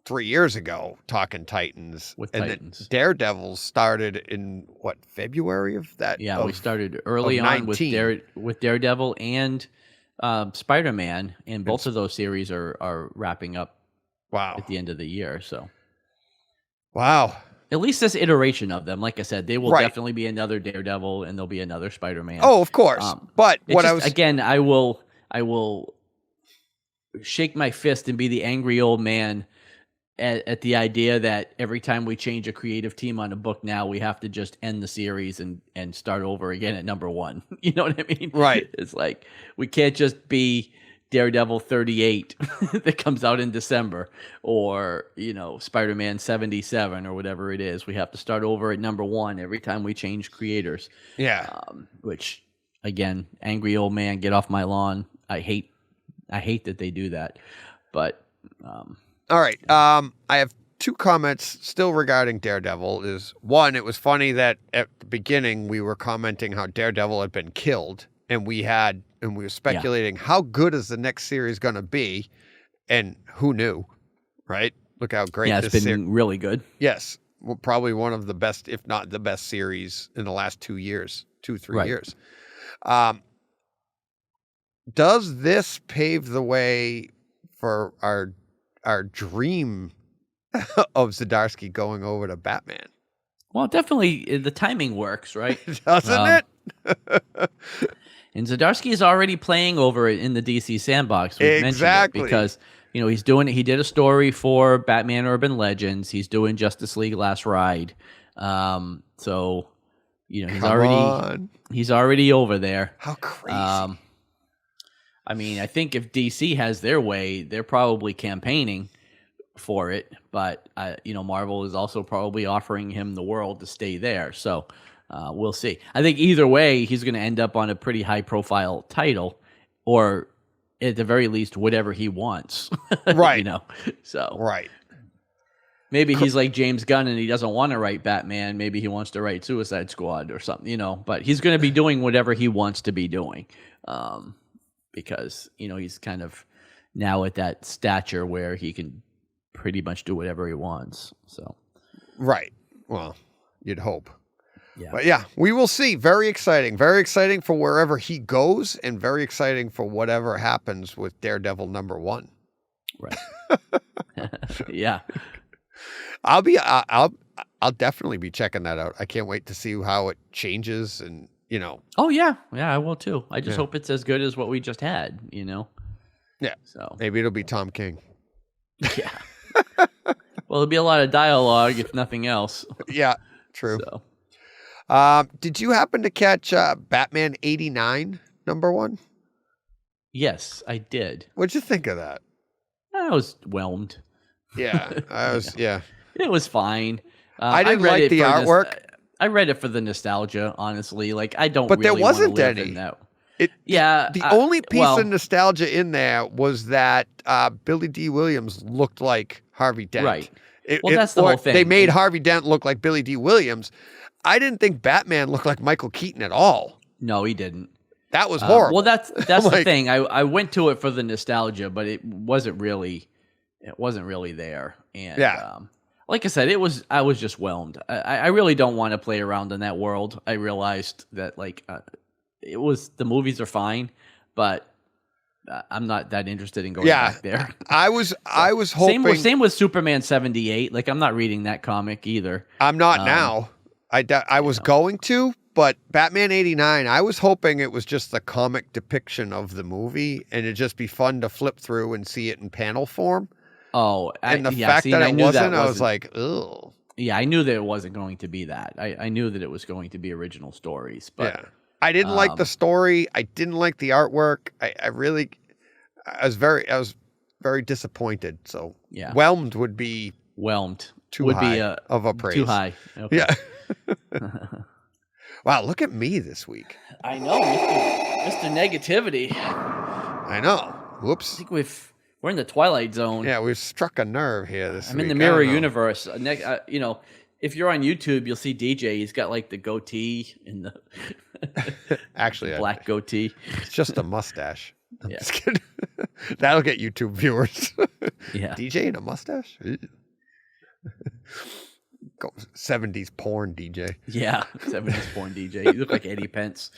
3 years ago talking Titans. With and Titans. Daredevil started in, February of that? Yeah, we started early on with Daredevil and Spider-Man, and both of those series are wrapping up. Wow. At the end of the year, so. Wow. At least this iteration of them, like I said, they will definitely be another Daredevil, and there'll be another Spider-Man. Oh, of course. But what again, I will shake my fist and be the angry old man at the idea that every time we change a creative team on a book now, we have to just end the series and start over again at number 1. You know what I mean? Right. It's like we can't just be Daredevil 38 that comes out in December, or Spider-Man 77 or whatever it is. We have to start over at number 1 every time we change creators. Yeah. Which, again, angry old man, get off my lawn. I hate that they do that. But all right. I have 2 comments still regarding Daredevil. Is one, it was funny that at the beginning we were commenting how Daredevil had been killed, and we were speculating how good is the next series going to be, and who knew, right? Look how great it's been really good. Yes, well, probably one of the best, if not the best series in the last 2 years, 3 years. Does this pave the way for our dream of Zdarsky going over to Batman? Well, definitely the timing works, right? Doesn't it? And Zdarsky is already playing over it in the DC sandbox. We've mentioned it because he's doing it. He did a story for Batman Urban Legends. He's doing Justice League Last Ride. So he's already over there. How crazy! I mean, I think if DC has their way, they're probably campaigning for it. But Marvel is also probably offering him the world to stay there. So we'll see. I think either way, he's going to end up on a pretty high-profile title, or at the very least, whatever he wants. Right. So right. Maybe he's like James Gunn and he doesn't want to write Batman. Maybe he wants to write Suicide Squad or something. But he's going to be doing whatever he wants to be doing. Because he's kind of now at that stature where he can pretty much do whatever he wants. So, right. Well, you'd hope. Yeah. But yeah, we will see. Very exciting. Very exciting for wherever he goes, and very exciting for whatever happens with Daredevil #1. Right. Yeah. I'll definitely be checking that out. I can't wait to see how it changes and. Oh yeah, I will too. I just hope it's as good as what we just had. Yeah. So maybe it'll be Tom King. Yeah. Well, there'll be a lot of dialogue if nothing else. Yeah. True. So. Did you happen to catch Batman 89 #1? Yes, I did. What'd you think of that? I was whelmed. Yeah, I was. Yeah, it was fine. I didn't like the artwork. I read it for the nostalgia, honestly. Like, I don't. But really there wasn't live any. In that. The only piece of nostalgia in there was that Billy D. Williams looked like Harvey Dent. Right. That's the whole thing. They made Harvey Dent look like Billy D. Williams. I didn't think Batman looked like Michael Keaton at all. No, he didn't. That was horrible. Well, that's the thing. I went to it for the nostalgia, but it wasn't really there. And like I said, I was just whelmed. I really don't want to play around in that world. I realized that the movies are fine, but I'm not that interested in going back there. I was hoping. Same with Superman 78. Like, I'm not reading that comic either. I'm not now. I was going to, but Batman 89, I was hoping it was just the comic depiction of the movie, and it'd just be fun to flip through and see it in panel form. Oh, and the fact that it wasn't, I was like, ugh. Yeah, I knew that it wasn't going to be that. I knew that it was going to be original stories, but I didn't like the story. I didn't like the artwork. I was very disisappointed. So whelmed would be too high of a praise. Too high. Okay. Yeah. Wow, look at me this week. I know, Mr. Negativity. I know. Whoops. I think we're in the Twilight Zone. Yeah, we've struck a nerve here this week. I'm in the mirror universe. If you're on YouTube, you'll see DJ. He's got like the goatee and the actually black goatee. It's just a mustache. I'm just kidding. That'll get YouTube viewers. Yeah. DJ and a mustache? 70s porn DJ. Yeah, 70s porn DJ. You look like Eddie Pence.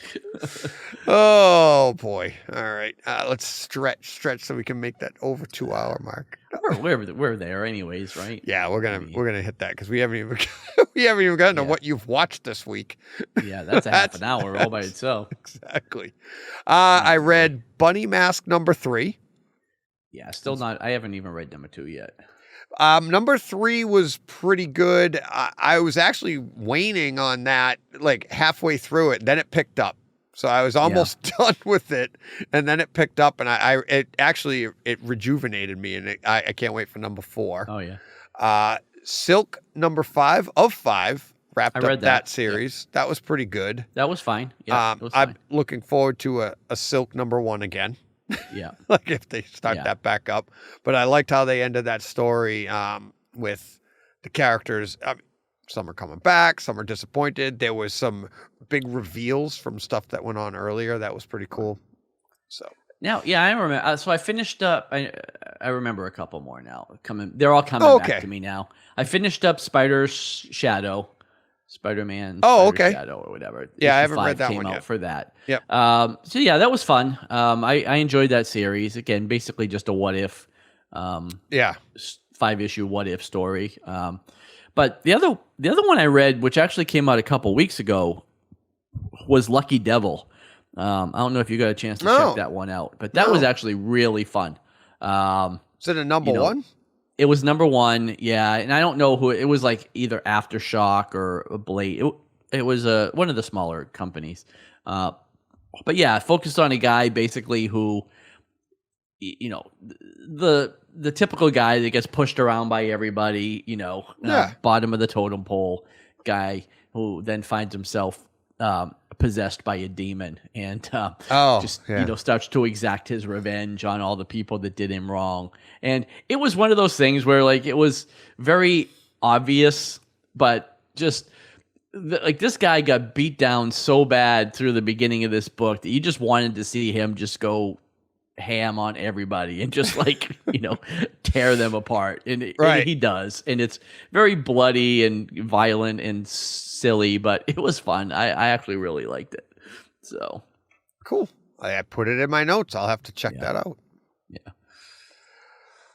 Oh boy! All right, let's stretch so we can make that over 2 hour mark. We're there anyways, right? Yeah, we're gonna hit that because we haven't even gotten to what you've watched this week. Yeah, that's half an hour all by itself. Exactly. I read Bunny Mask #3. Yeah, still not. I haven't even read #2 yet. #3 was pretty good. I was actually waning on that like halfway through it. Then it picked up. So I was almost done with it, and then it picked up, and it rejuvenated me, and I can't wait for number 4. Oh yeah. Silk number 5 of 5 wrapped up that series. Yeah. That was pretty good. That was fine. Yeah, it was fine. I'm looking forward to a Silk number 1 again. Yeah. Like if they start that back up. But I liked how they ended that story with the characters. Some are coming back, some are disappointed. There was some big reveals from stuff that went on earlier. That was pretty cool. So now, I remember. So I finished up. I remember a couple more now coming. They're all coming back to me now. I finished up Spider-Man. Shadow, or whatever. Yeah, I haven't read that came one out yet. For that. Yep. So yeah, that was fun. I enjoyed that series. Again, basically just a what if. 5-issue what if story. But the other one I read, which actually came out a couple weeks ago, was Lucky Devil. I don't know if you got a chance to check that one out, but that was actually really fun. Is it a number 1? It was number 1, yeah. And I don't know who it was, like either Aftershock or Blade. It was one of the smaller companies. But yeah, focused on a guy basically who, the typical guy that gets pushed around by everybody, bottom of the totem pole guy who then finds himself possessed by a demon and starts to exact his revenge on all the people that did him wrong. And it was one of those things where like it was very obvious, but just like this guy got beat down so bad through the beginning of this book that you just wanted to see him just go ham on everybody and just like tear them apart, and he does, and it's very bloody and violent and silly, but it was fun. I actually really liked it. So cool. I put it in my notes. I'll have to check that out. Yeah.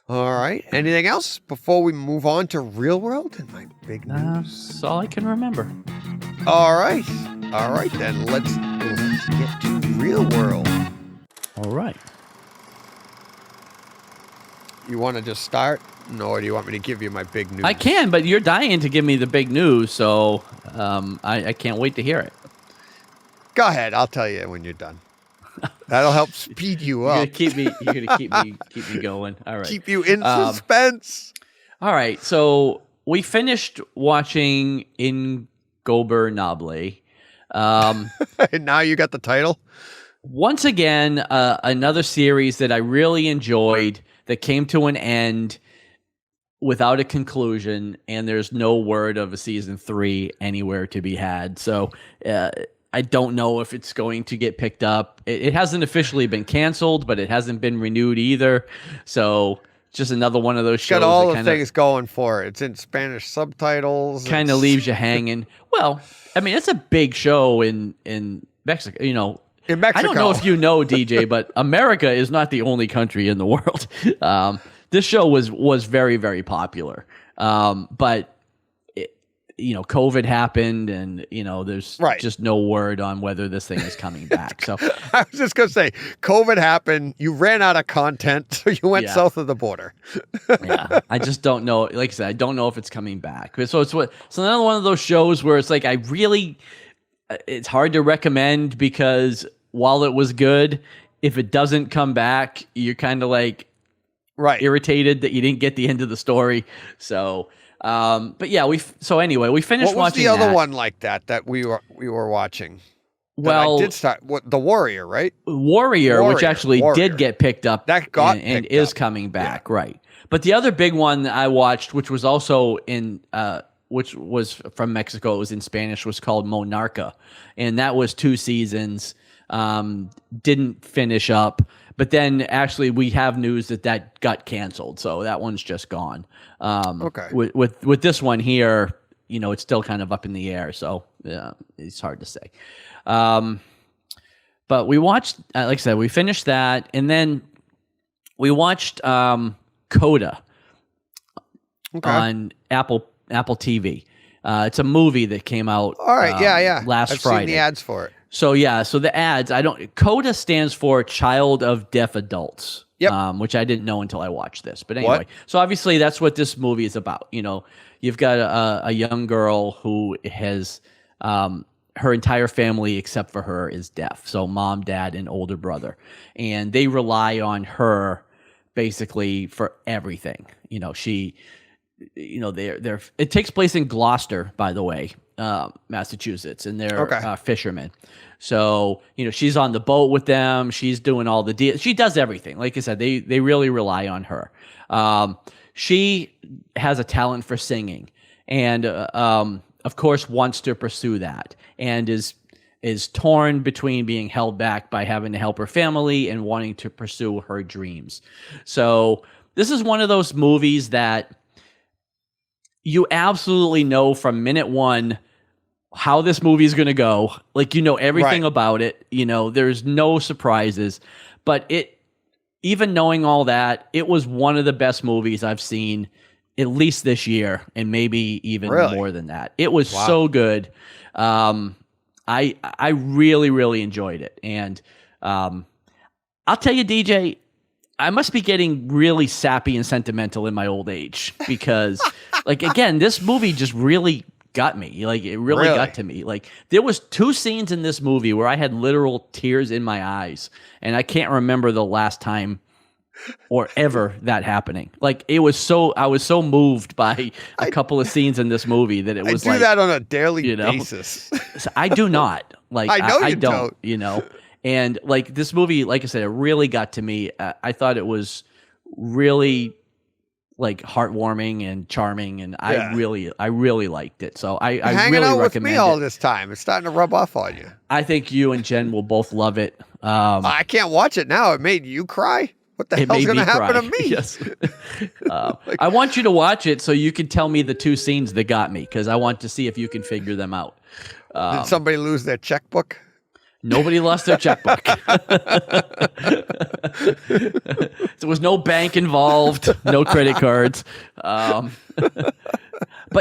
All right, anything else before we move on to Real World and my big news? That's all I can remember. All right then, let's get to Real World. All right. You want to just start? No, or do you want me to give you my big news? I can, but you're dying to give me the big news, so I can't wait to hear it. Go ahead. I'll tell you when you're done. That'll help speed you up. You're gonna keep me going. All right. Keep you in suspense. All right. So we finished watching Ingobernable. And now you got the title. Once again, another series that I really enjoyed that came to an end without a conclusion, and there's no word of a season 3 anywhere to be had. So I don't know if it's going to get picked up. It hasn't officially been canceled, but it hasn't been renewed either. So just another one of those shows. Got all the things going for it. It's in Spanish subtitles. Kind of leaves you hanging. Well, I mean, it's a big show in Mexico, In Mexico. I don't know if you know, DJ, but America is not the only country in the world. This show was very, very popular. But COVID happened, and there's just no word on whether this thing is coming back. So I was just gonna say, COVID happened. You ran out of content, so you went south of the border. Yeah, I just don't know. Like I said, I don't know if it's coming back. So it's another one of those shows where it's like it's hard to recommend, because while it was good, if it doesn't come back, you're kind of like irritated that you didn't get the end of the story. So, but yeah, we finished watching. What was the other one like that we were watching? Well, I did start The Warrior, right? Warrior, which actually did get picked up. That got and is coming back, right? But the other big one that I watched, which was also which was from Mexico, it was in Spanish, was called Monarca, and that was 2 seasons. Didn't finish up, but then actually we have news that got canceled, so that one's just gone. Okay. With this one here, it's still kind of up in the air, so it's hard to say. But we watched, like I said, we finished that, and then we watched Coda on Apple TV. It's a movie that came out. All right, last I've Friday. seen the ads for it. So the ads, CODA stands for Child of Deaf Adults. Yep. Which I didn't know until I watched this. But anyway, so obviously that's what this movie is about. You've got a young girl who has her entire family except for her is deaf. So mom, dad, and older brother, and they rely on her basically for everything. She, they're it takes place in Gloucester, by the way, Massachusetts, and they're fishermen. So, she's on the boat with them. She's doing all the deals. She does everything. Like I said, they really rely on her. She has a talent for singing, and of course wants to pursue that, and is torn between being held back by having to help her family and wanting to pursue her dreams. So this is one of those movies that you absolutely know from minute one how this movie is going to go. Like, everything about it. There's no surprises. But even knowing all that, it was one of the best movies I've seen at least this year, and maybe even more than that. It was so good. I really, really enjoyed it. And I'll tell you, DJ, I must be getting really sappy and sentimental in my old age because, again, this movie just really got me. Like, it really got to me. Like, there was 2 scenes in this movie where I had literal tears in my eyes, and I can't remember the last time or ever that happening. Like, I was so moved by a couple of scenes in this movie that it was I do that on a daily basis. So I do not. Like, I know I don't. And this movie, like I said, it really got to me. I thought it was really heartwarming and charming, and I really liked it. So I hanging really out with recommend me all it. this time. It's starting to rub off on you. I think you and Jen will both love it. I can't watch it now. It made you cry. What the hell's going to happen to me? Yes. I want you to watch it so you can tell me the 2 scenes that got me, because I want to see if you can figure them out. Did somebody lose their checkbook? Nobody lost their checkbook. There was no bank involved, no credit cards. But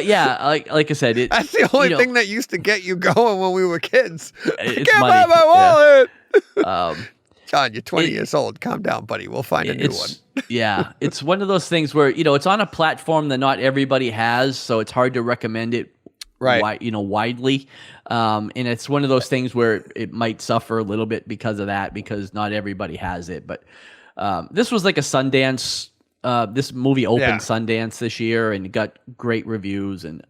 yeah, like I said, that's the only thing that used to get you going when we were kids. I can't money. buy my wallet. Yeah. John, you're 20 years old. Calm down, buddy. We'll find a new one. Yeah, it's one of those things where it's on a platform that not everybody has, so it's hard to recommend it. Widely. And it's one of those things where it might suffer a little bit because of that, because not everybody has it. But this was like a Sundance. This movie opened Sundance this year and got great reviews. And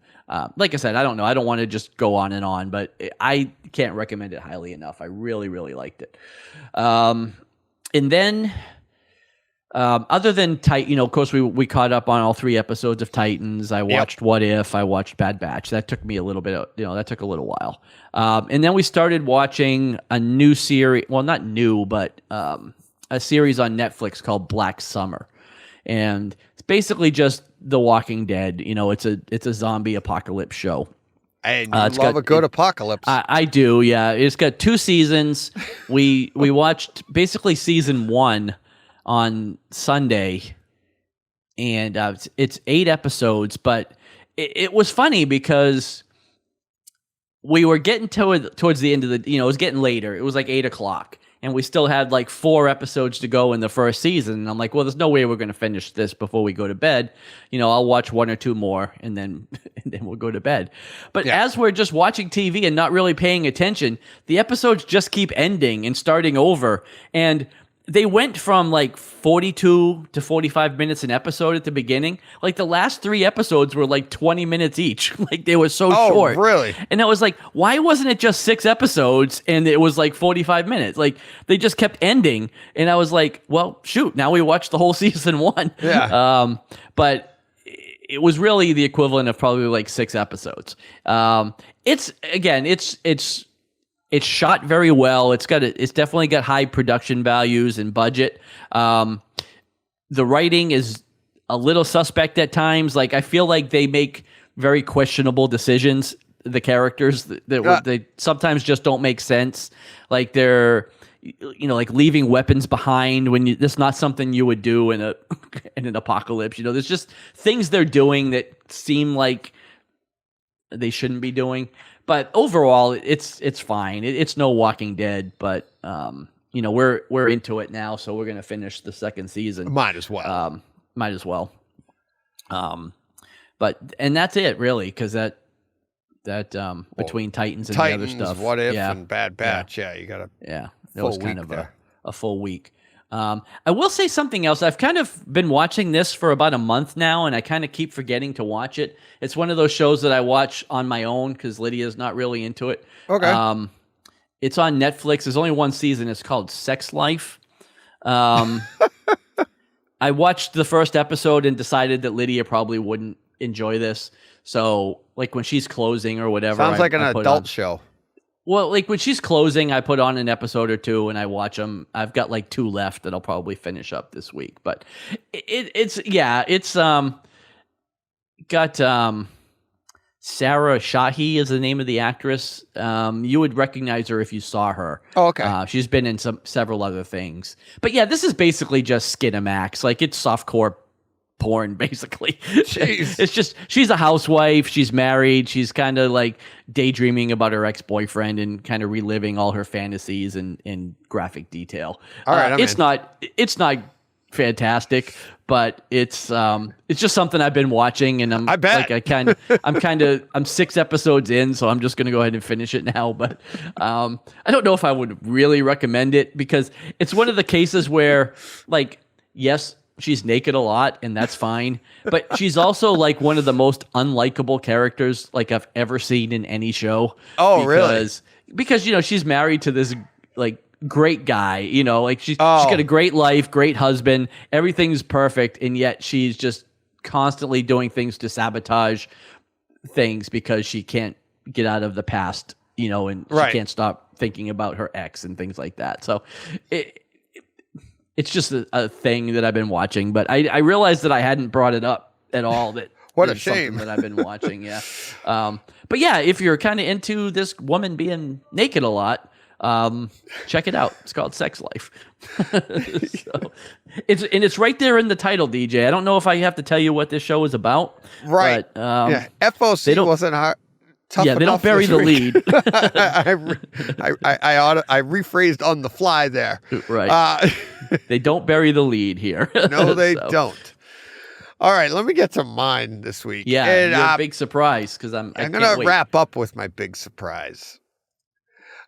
like I said, I don't know. I don't want to just go on and on, but I can't recommend it highly enough. I really, really liked it. And then other than Titan, of course, we caught up on all 3 episodes of Titans. I watched What If. I watched Bad Batch. That took me a little bit. That took a little while. And then we started watching a new series. Well, not new, but a series on Netflix called Black Summer, and it's basically just The Walking Dead. It's a zombie apocalypse show. And you love a good apocalypse. I do. Yeah, it's got 2 seasons. We watched basically season 1 on Sunday, and it's 8 episodes, but it was funny because we were getting towards the end of it was getting later. It was like 8:00, and we still had like 4 episodes to go in the first season. And I'm like, well, there's no way we're going to finish this before we go to bed. I'll watch 1 or 2 more, and then we'll go to bed. But as we're just watching TV and not really paying attention, the episodes just keep ending and starting over, and they went from like 42 to 45 minutes an episode at the beginning. Like the last 3 episodes were like 20 minutes each. Like they were so short. Oh, really? And I was like, why wasn't it just 6 episodes and it was like 45 minutes? Like they just kept ending. And I was like, well, shoot, now we watched the whole season 1. Yeah. But it was really the equivalent of probably like 6 episodes. It's shot very well. It's definitely got high production values and budget. The writing is a little suspect at times. Like I feel like they make very questionable decisions. The characters that they sometimes just don't make sense. Like they're, like leaving weapons behind when that's not something you would do in an apocalypse. There's just things they're doing that seem like they shouldn't be doing. But overall, it's fine. It's no Walking Dead, but we're into it now, so we're gonna finish the 2nd season. Might as well. But that's it really, because that between Titans and Titans, the other stuff. What If, and Bad Batch. Yeah, you got it was kind of there. a full week. I will say something else. I've kind of been watching this for about a month now, and I kind of keep forgetting to watch it. It's one of those shows that I watch on my own because Lydia's not really into it. Okay. It's on Netflix. There's only one season. It's called Sex Life. I watched the first episode and decided that Lydia probably wouldn't enjoy this. So, like, when she's closing or whatever. Sounds like an adult show. Well, like, when she's closing, I put on an episode or two and I watch them. I've got, like, 2 left that I'll probably finish up this week. But it's got Sarah Shahi is the name of the actress. You would recognize her if you saw her. Oh, okay. She's been in several other things. But yeah, this is basically just Skinamax. Like, it's softcore porn, basically. Jeez. It's just, she's a housewife. She's married. She's kind of like daydreaming about her ex-boyfriend and kind of reliving all her fantasies in graphic detail. All right, it's not fantastic, but it's just something I've been watching, and I bet. Like I'm 6 episodes in, so I'm just gonna go ahead and finish it now. But I don't know if I would really recommend it because it's one of the cases where, like, yes, she's naked a lot, and that's fine, but she's also like one of the most unlikable characters like I've ever seen in any show. Oh, really? Because she's married to this like great guy, like she's got a great life, great husband, everything's perfect, and yet she's just constantly doing things to sabotage things because she can't get out of the past, and she can't stop thinking about her ex and things like that. So it's just a thing that I've been watching, but I realized that I hadn't brought it up at all. That what a shame that I've been watching. Yeah. But yeah, if you're kind of into this woman being naked a lot, check it out. It's called Sex Life. So, it's right there in the title, DJ. I don't know if I have to tell you what this show is about. Right. But, FOC wasn't hard. They don't bury the lead. I rephrased on the fly there. Right. They don't bury the lead here. No, they don't. All right, let me get to mine this week. Yeah, and, your big surprise, because I'm going to wrap up with my big surprise.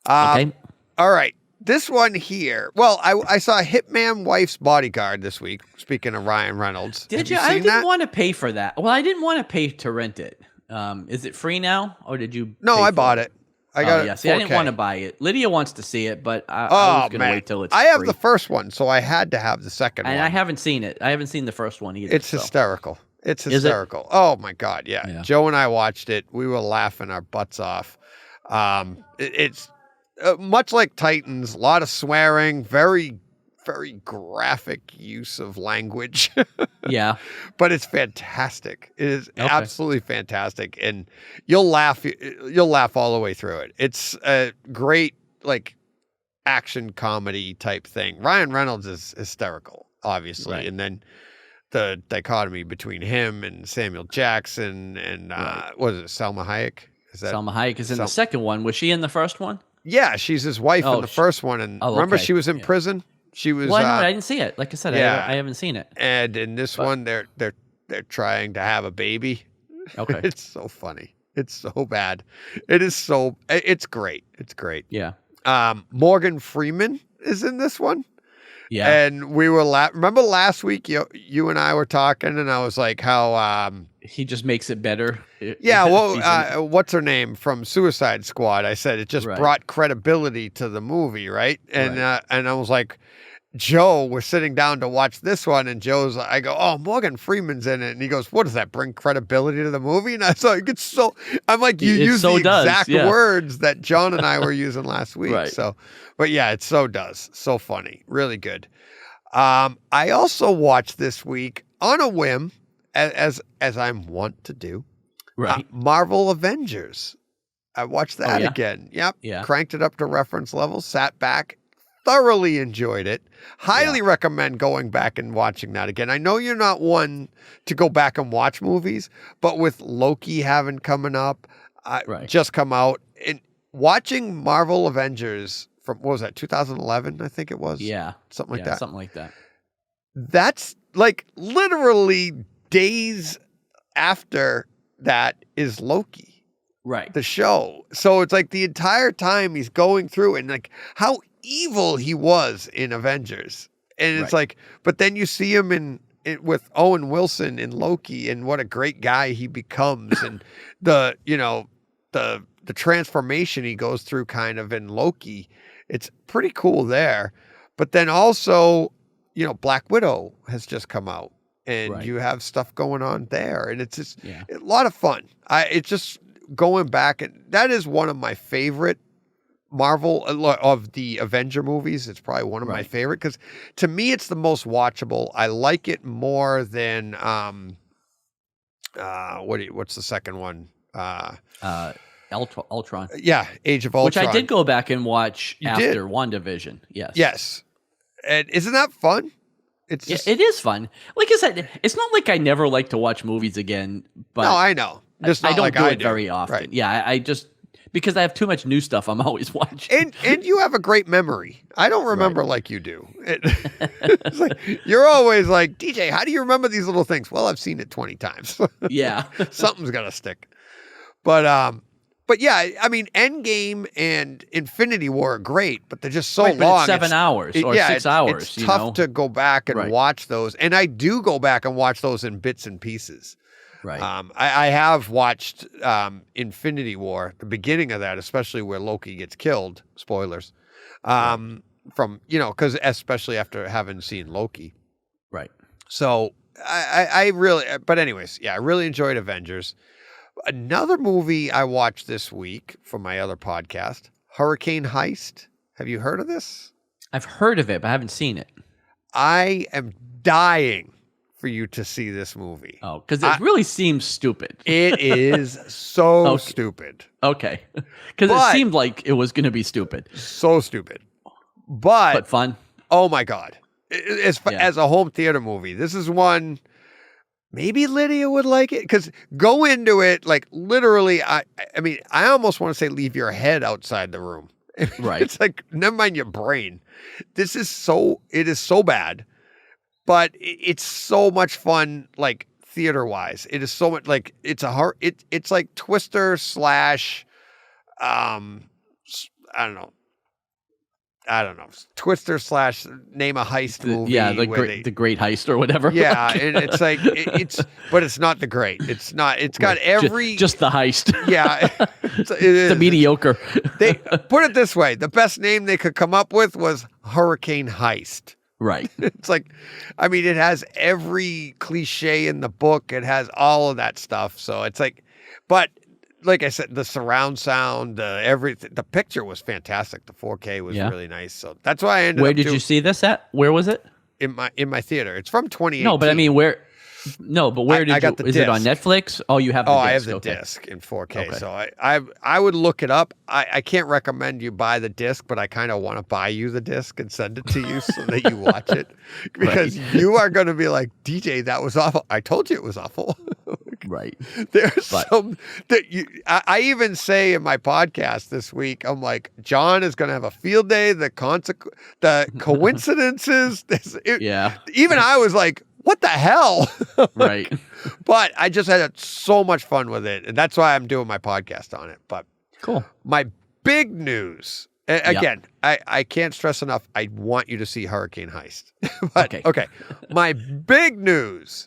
Okay. All right, this one here. Well, I saw Hitman Wife's Bodyguard this week, speaking of Ryan Reynolds. Did you? I didn't want to pay for that. Well, I didn't want to pay to rent it. Is it free now, or did you? No, I bought it. I got it. Yeah, see, I didn't want to buy it. Lydia wants to see it, but I was going to wait till it's free. I have the first one, so I had to have the second one. And I haven't seen it. I haven't seen the first one either. It's hysterical. It's hysterical. Oh, my God, yeah. Joe and I watched it. We were laughing our butts off. It's much like Titans, a lot of swearing, very, very graphic use of language. Yeah. But it's fantastic. It is absolutely fantastic. And you'll laugh all the way through it. It's a great, like, action comedy type thing. Ryan Reynolds is hysterical, obviously. Right. And then the dichotomy between him and Samuel Jackson and what is it, Salma Hayek? Salma Hayek is in the second one. Was she in the first one? Yeah, she's his wife in the first one. And remember, she was in prison. She was. Well, I didn't see it. Like I said, I haven't seen it. And in this one, they're trying to have a baby. Okay, it's so funny. It's so bad. It is so. It's great. It's great. Yeah. Morgan Freeman is in this one. Yeah. And we were remember last week you and I were talking, and I was like, how he just makes it better. Yeah. Well, what's her name from Suicide Squad? I said it just brought credibility to the movie, right? And and I was like, Joe, we're sitting down to watch this one, and I go, oh, Morgan Freeman's in it, and he goes, what does that bring credibility to the movie? And I was like, I'm like, you use the exact words that John and I were using last week. Right. So, but yeah, it so does. So funny, really good. I also watched this week on a whim, as I'm wont to do, Marvel Avengers. I watched that again. Yep. Yeah. Cranked it up to reference levels, sat back, thoroughly enjoyed it. Highly recommend going back and watching that again. I know you're not one to go back and watch movies, but with Loki coming up, just come out, and watching Marvel Avengers from, what was that, 2011, I think it was? Yeah. Something like that. Something like that. That's like literally days after that is Loki. Right. the show. So it's like the entire time he's going through and like how evil he was in Avengers. And it's like, but then you see him with Owen Wilson in Loki and what a great guy he becomes and the transformation he goes through kind of in Loki. It's pretty cool there. But then also, Black Widow has just come out and you have stuff going on there. And it's just a lot of fun. It's just going back, and that is one of my favorite Marvel of the Avenger movies. It's probably one of my favorite because to me, it's the most watchable. I like it more than, what's the second one? Ultron. Yeah, Age of Ultron. Which I did go back and watch after WandaVision. Yes. Yes. And isn't that fun? It is fun. Like I said, it's not like I never like to watch movies again. But no, I know. Just I don't like do I it very often. Right. Yeah, I just because I have too much new stuff I'm always watching. And you have a great memory. I don't remember like you do. It's like you're always like, DJ, how do you remember these little things? Well, I've seen it 20 times. Yeah. Something's gonna stick. But yeah, I mean, Endgame and Infinity War are great, but they're just so long. It's 7 hours or 6 hours. It's tough to go back and watch those. And I do go back and watch those in bits and pieces. Right. I have watched Infinity War, the beginning of that, especially where Loki gets killed. Spoilers. From, because especially after having seen Loki. Right. So I really, but anyways, I really enjoyed Avengers. Another movie I watched this week from my other podcast, Hurricane Heist. Have you heard of this? I've heard of it, but I haven't seen it. I am dying for you to see this movie. Oh, because it really seems stupid. It is so stupid. Okay. Because it seemed like it was going to be stupid. So stupid. But fun. Oh my God. As a home theater movie, this is one... Maybe Lydia would like it because go into it like literally. I mean, I almost want to say leave your head outside the room. Right. It's like never mind your brain. It is so bad, but it's so much fun. Like theater wise, it is so much like it's like Twister / I don't know, Twister / name a heist movie. Yeah, the Great Heist or whatever. Yeah, and it's like but it's not the great. It's not. It's got every just the heist. Yeah, it is. The mediocre. They put it this way: the best name they could come up with was Hurricane Heist. Right. It's like, I mean, it has every cliche in the book. It has all of that stuff. So it's like, but. Like I said, the surround sound, everything, the picture was fantastic. The 4K was really nice. So that's why I ended up. Where did you see this at? Where was it? In my theater. It's from 2018. No, but I mean, where? No, but where did I got the is disc. it on Netflix? Oh, you have the disc. I have the disc in 4K. Okay. So I would look it up. I can't recommend you buy the disc, but I kind of want to buy you the disc and send it to you so that you watch it. Because you are going to be like, DJ, that was awful. I told you it was awful. Right. There's I even say in my podcast this week, I'm like, John is going to have a field day. The coincidences. Even I was like, what the hell? Right. But I just had so much fun with it. And that's why I'm doing my podcast on it. But cool. My big news, again, I can't stress enough. I want you to see Hurricane Heist. But, okay. My big news.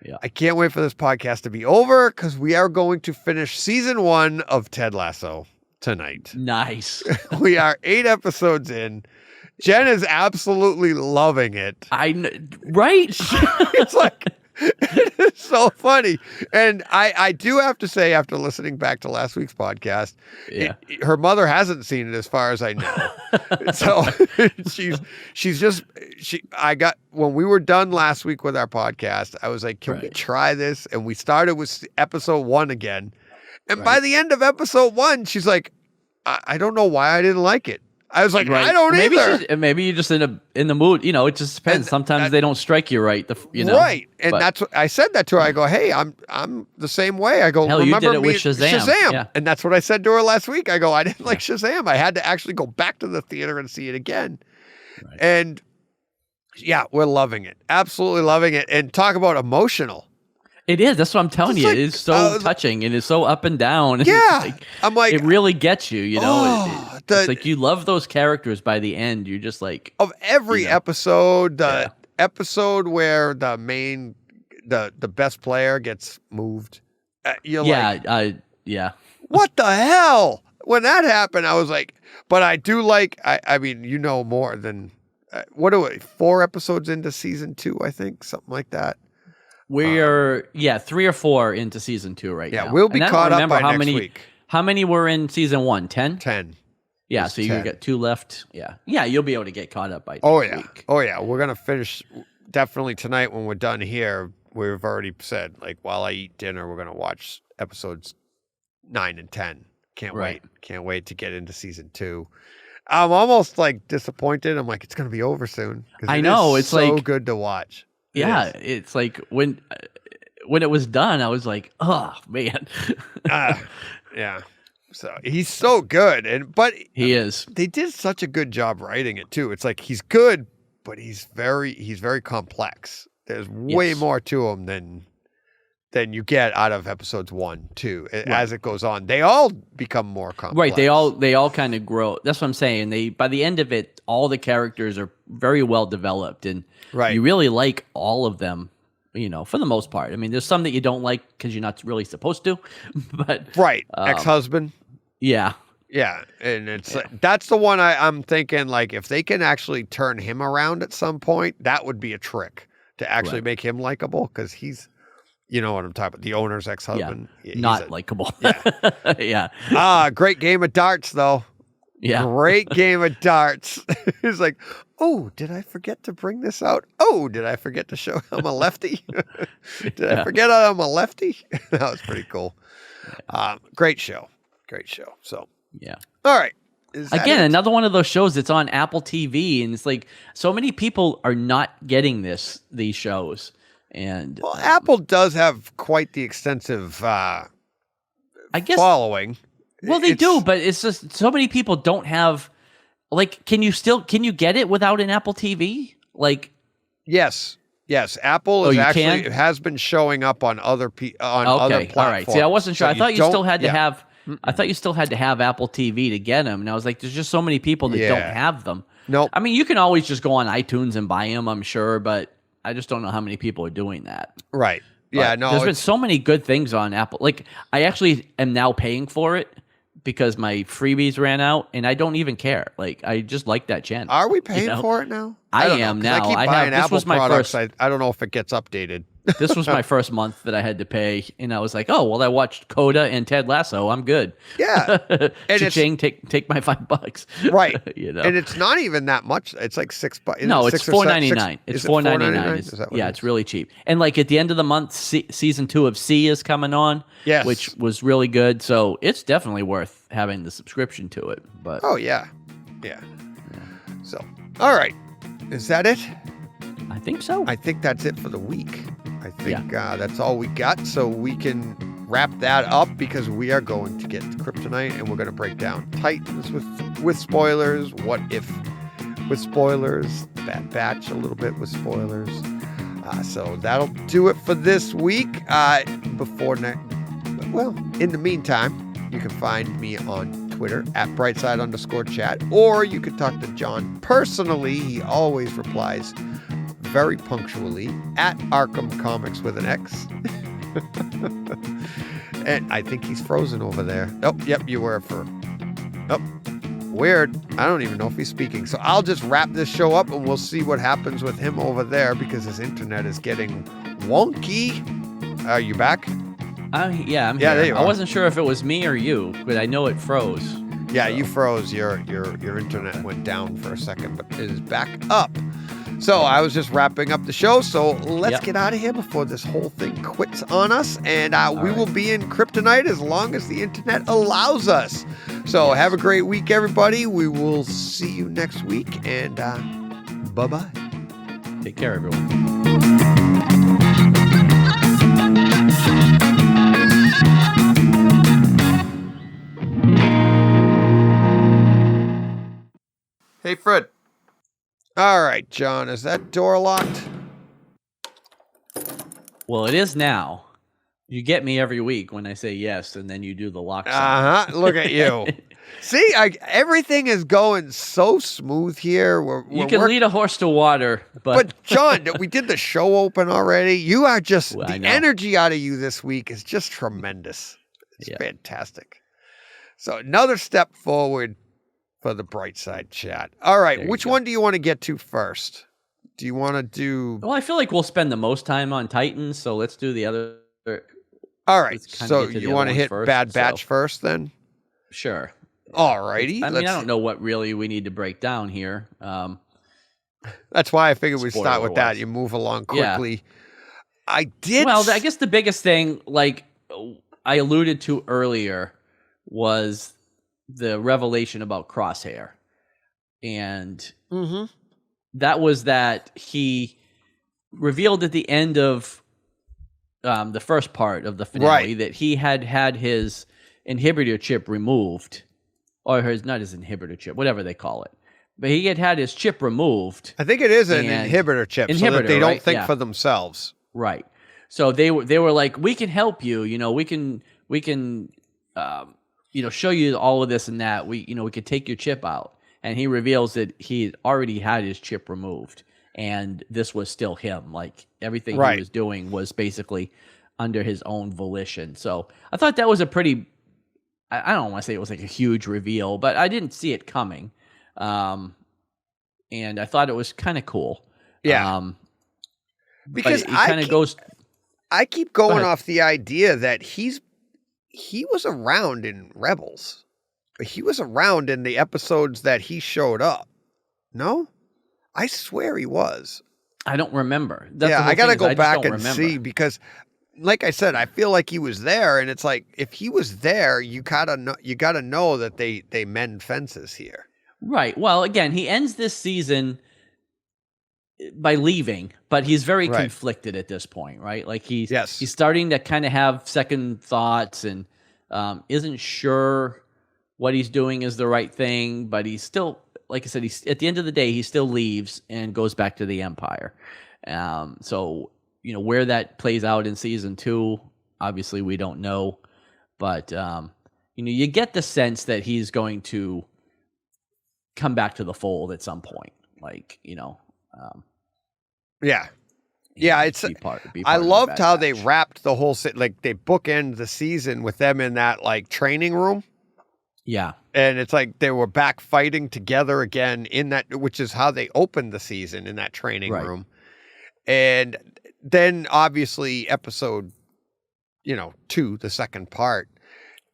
Yeah. I can't wait for this podcast to be over because we are going to finish season 1 of Ted Lasso tonight. Nice. We are 8 episodes in. Jen is absolutely loving it. Right? It's like, it's so funny. And I do have to say, after listening back to last week's podcast, her mother hasn't seen it as far as I know. So when we were done last week with our podcast, I was like, can we try this? And we started with episode 1 again. And by the end of episode 1, she's like, I don't know why I didn't like it. I was like, I don't either. Maybe you're just in the mood. It just depends. Sometimes they don't strike you right. Right. And that's what I said that to her. I go, hey, I'm the same way. I go, hell, remember you did it with Shazam. Yeah. And that's what I said to her last week. I go, I didn't like Shazam. I had to actually go back to the theater and see it again. Right. And yeah, we're loving it. Absolutely loving it. And talk about emotional. It is. That's what I'm telling you. Like, it is so touching and it's so up and down. Yeah. I'm like, it really gets you, you know? Oh, it's like you love those characters by the end. You're just like. Of every episode, the episode where the main, the best player gets moved, you're like. Yeah. What the hell? When that happened, I was like, but I do like, I mean, you know more than, 4 episodes into season 2, I think, something like that. We're 3 or 4 into season 2 right now. Yeah, we'll be caught up by next week. How many were in season 1? 10? 10. Yeah, so you got 2 left. Yeah. Yeah, you'll be able to get caught up by next week. Oh, yeah. We're going to finish definitely tonight when we're done here. We've already said, like, while I eat dinner, we're going to watch episodes 9 and 10. Can't wait. Can't wait to get into season 2. I'm almost, like, disappointed. I'm like, it's going to be over soon. I know. It's so like, good to watch. It's like when it was done, I was like, oh, man. Yeah. So he's so good. But he is. They did such a good job writing it, too. It's like he's good, but he's very complex. There's way more to him than you get out of episodes 1, 2. As it goes on, they all become more complex. Right. They all kind of grow. That's what I'm saying. By the end of it, all the characters are very well developed, and you really like all of them. You know, for the most part. I mean, there's some that you don't like because you're not really supposed to. But ex-husband. Yeah. Yeah, and it's that's the one I'm thinking. Like, if they can actually turn him around at some point, that would be a trick to actually make him likable, because he's. You know what I'm talking about. The owner's ex-husband. Yeah, not likable. Yeah. Great game of darts, though. Yeah. Great game of darts. He's like, oh, did I forget to bring this out? Oh, did I forget to show I'm a lefty? Did I forget I'm a lefty? That was pretty cool. Great show. So, yeah. All right. Again, another one of those shows that's on Apple TV. And it's like, so many people are not getting these shows. And Apple does have quite the extensive following. Well, they do, but it's just so many people don't have. Like, can you get it without an Apple TV? Like, yes, Apple is actually has been showing up on other other platforms. All right. See, I wasn't sure. I thought you still had to have. I thought you still had to have Apple TV to get them, and I was like, there's just so many people that don't have them. Nope. I mean, you can always just go on iTunes and buy them, I'm sure, but. I just don't know how many people are doing that. Right. Yeah, but there's been so many good things on Apple. Like, I actually am now paying for it because my freebies ran out, and I don't even care. Like, I just like that channel. Are we paying for it now? I am now. I keep buying Apple products. I don't know if it gets updated. This was my first month that I had to pay, and I was like, "Oh, well, I watched Coda and Ted Lasso. I'm good." Yeah, and Cha-ching, take my $5. Right. You know, and it's not even that much. It's like $6. No, it's $4.99. It's $4.99. Yeah, it's really cheap. And like at the end of the month, season 2 of C is coming on. Yes, which was really good. So it's definitely worth having the subscription to it. But yeah. So, all right, is that it? I think so. I think that's it for the week. I think that's all we got, so we can wrap that up because we are going to get to Kryptonite and we're going to break down Titans with spoilers, What If with spoilers, Bad Batch a little bit with spoilers. So that'll do it for this week. In the meantime, you can find me on Twitter at brightside_chat, or you could talk to John personally. He always replies very punctually at Arkham Comics with an X. And I think he's frozen over there. Oh, yep, you were for. Oh, weird. I don't even know if he's speaking. So I'll just wrap this show up and we'll see what happens with him over there because his internet is getting wonky. Are you back? Yeah, I'm here. There you are. I wasn't sure if it was me or you, but I know it froze. Yeah, you froze. Your internet went down for a second, but it is back up. So I was just wrapping up the show, so let's get out of here before this whole thing quits on us, and we will be in Kryptonite as long as the internet allows us. So have a great week, everybody. We will see you next week, and bye-bye. Take care, everyone. Hey, Fred. All right, John, is that door locked? Well, it is now. You get me every week when I say yes, and then you do the lock sign. Look at you. See, everything is going so smooth here. You can lead a horse to water, but John, we did the show open already. You are just the energy out of you this week is just tremendous. It's fantastic. So another step forward for the Bright Side chat. All right, which one do you want to get to first? Do you want to do? Well, I feel like we'll spend the most time on Titans, so let's do the other. All right, so you want to hit Bad Batch first, then? Sure. All righty. I mean, I don't know what really we need to break down here. That's why I figured we'd start with that. You move along quickly. Yeah. Well, I guess the biggest thing, like I alluded to earlier, was the revelation about Crosshair. And that was that he revealed at the end of the first part of the finale that he had his inhibitor chip removed. Or not his inhibitor chip, whatever they call it. But he had his chip removed. I think it is an inhibitor chip, so that they don't think for themselves. Right. So they were like, we can help you. We can show you all of this and that. We could take your chip out. And he reveals that he already had his chip removed, and this was still him. Like everything he was doing was basically under his own volition. So I thought that was a pretty. I don't want to say it was like a huge reveal, but I didn't see it coming. And I thought it was kind of cool. Yeah. Because I keep going off the idea that he was around in Rebels. He was around in the episodes that he showed up. No? I swear he was. I don't remember. I got to go back and see because like I said, I feel like he was there, and it's like if he was there, you gotta know that they mend fences here. Right. Well, again, he ends this season by leaving, but he's very conflicted at this point, right? Like he's starting to kind of have second thoughts and isn't sure what he's doing is the right thing, but he's still, like I said, he's at the end of the day, he still leaves and goes back to the Empire. So where that plays out in season 2, obviously we don't know, but you get the sense that he's going to come back to the fold at some point, it's. I loved how they wrapped the whole like they bookend the season with them in that like training room. Yeah, and it's like they were back fighting together again in that, which is how they opened the season, in that training room, and then obviously episode 2, the second part,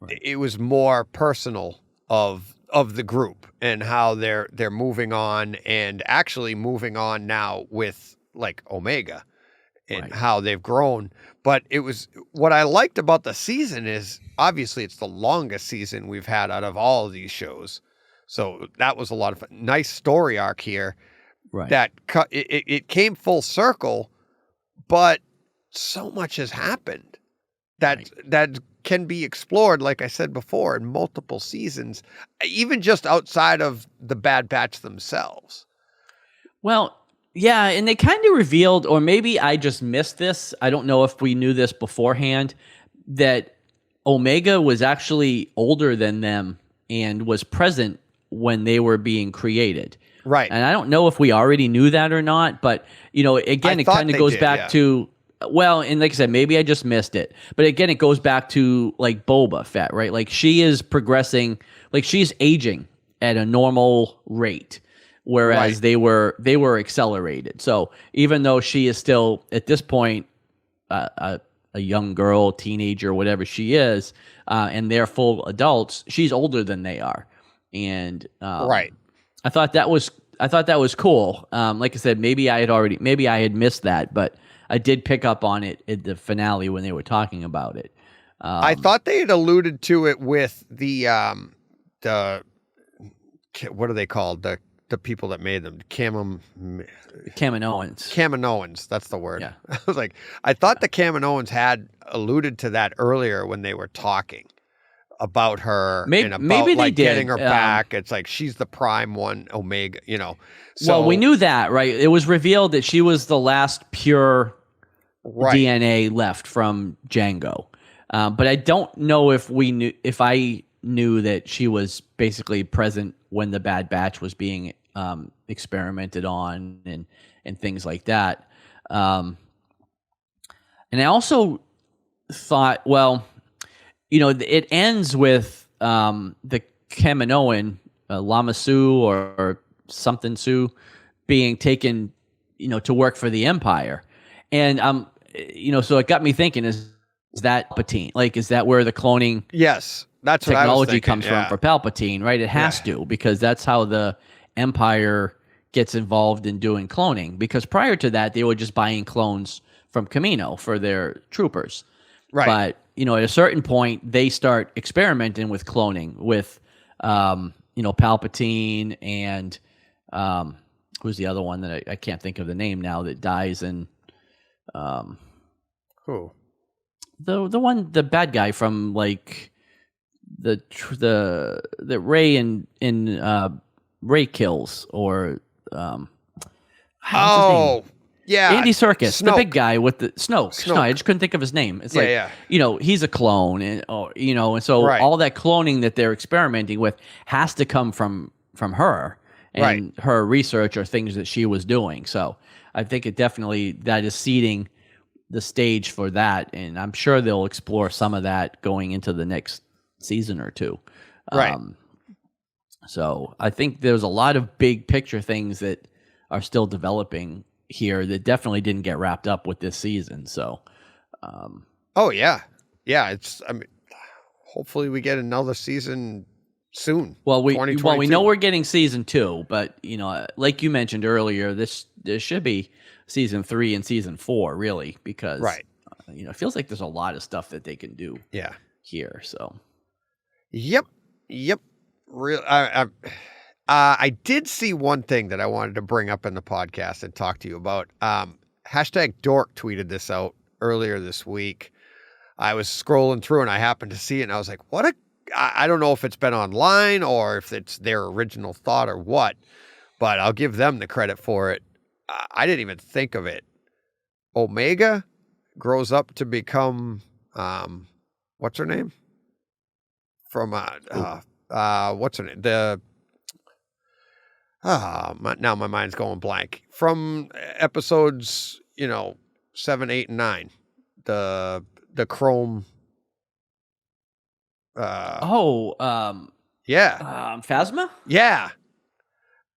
it was more personal of the group and how they're moving on, and actually moving on now with like Omega and how they've grown. But it was, what I liked about the season is obviously it's the longest season we've had out of all of these shows. So that was a lot of fun. Nice story arc here. Right. That it came full circle, but so much has happened that can be explored, like I said before, in multiple seasons, even just outside of the Bad Batch themselves. Well, yeah, and they kind of revealed, or maybe I just missed this, I don't know if we knew this beforehand, that Omega was actually older than them and was present when they were being created. Right. And I don't know if we already knew that or not, but, again, it kind of goes back to, well, and like I said, maybe I just missed it. But again, it goes back to like Boba Fett, right? Like she is progressing, like she's aging at a normal rate, whereas they were accelerated. So even though she is still at this point a young girl, teenager, whatever she is, and they're full adults, she's older than they are. And I thought that was cool. Like I said, maybe I had missed that, but I did pick up on it at the finale when they were talking about it. I thought they had alluded to it with the what are they called? The people that made them, Kaminoans. Kaminoans, that's the word. Yeah. I was like, I thought the Kaminoans had alluded to that earlier when they were talking about her, and about maybe they did. Getting her back. It's like she's the prime one, Omega. So, well, we knew that, right? It was revealed that she was the last pure DNA left from Django. But I don't know if I knew that she was basically present when the Bad Batch was being experimented on and things like that. And I also thought, well, it ends with the Kaminoan, Lama Su or something Su, being taken, to work for the Empire. And, so it got me thinking, is that Palpatine? Like, is that where the cloning that's technology comes from for Palpatine, right? It has to, because that's how the Empire gets involved in doing cloning. Because prior to that, they were just buying clones from Kamino for their troopers. Right. But, at a certain point, they start experimenting with cloning with, Palpatine and who's the other one that I can't think of the name now that dies in... Who? The bad guy from like the Ray in Ray kills, or yeah, Andy Serkis, Snoke. the big guy with the Snoke. No, I just couldn't think of his name. It's he's a clone, and and so all that cloning that they're experimenting with has to come from her and her research or things that she was doing. So I think that is seeding the stage for that, and I'm sure they'll explore some of that going into the next season or two. Right. So I think there's a lot of big picture things that are still developing here that definitely didn't get wrapped up with this season. So, hopefully we get another season soon. Well, we know we're getting season 2, but like you mentioned earlier, there should be season 3 and season 4, really, because it feels like there's a lot of stuff that they can do here. So yep. Real. I did see one thing that I wanted to bring up in the podcast and talk to you about. Hashtag Dork tweeted this out earlier this week. I was scrolling through and I happened to see it, and I was like, I don't know if it's been online or if it's their original thought or what, but I'll give them the credit for it. I didn't even think of it. Omega grows up to become, what's her name? From, what's her name? Now my mind's going blank. From episodes, 7, 8, and 9, the Chrome. Phasma? Yeah.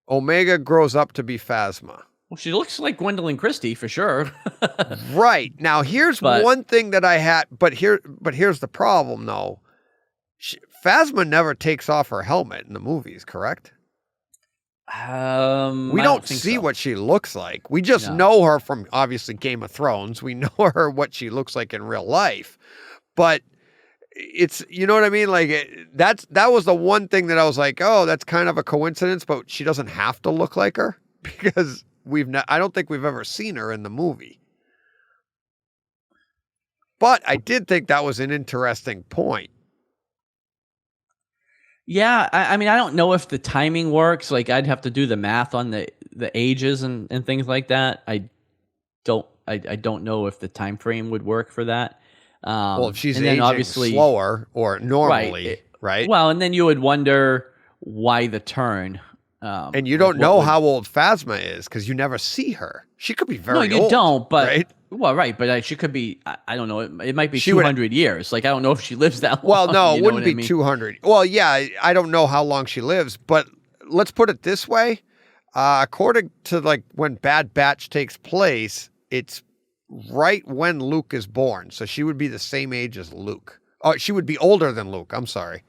Omega grows up to be Phasma. Well, she looks like Gwendolyn Christie for sure. Right. Now here's one thing that I had, but here's the problem though. Phasma never takes off her helmet in the movies, correct? We don't see what she looks like. We just know her from obviously Game of Thrones. We know her what she looks like in real life, but it's, you know what I mean? Like that was the one thing that I was like, oh, that's kind of a coincidence, but she doesn't have to look like her because I don't think we've ever seen her in the movie. But I did think that was an interesting point. Yeah, I mean, I don't know if the timing works. Like, I'd have to do the math on the ages and things like that. I don't know if the time frame would work for that. Well, if she's aging obviously slower or normally, right? Well, and then you would wonder why the turn. And you don't know how old Phasma is because you never see her. She could be very old. No, you don't, but... Right? Well, right, but she could be, I don't know, it might be 200 years. Like, I don't know if she lives that long. Well, no, it wouldn't be 200. Well, yeah, I don't know how long she lives, but let's put it this way. According to, like, when Bad Batch takes place, it's right when Luke is born. So she would be the same age as Luke. Oh, she would be older than Luke. I'm sorry.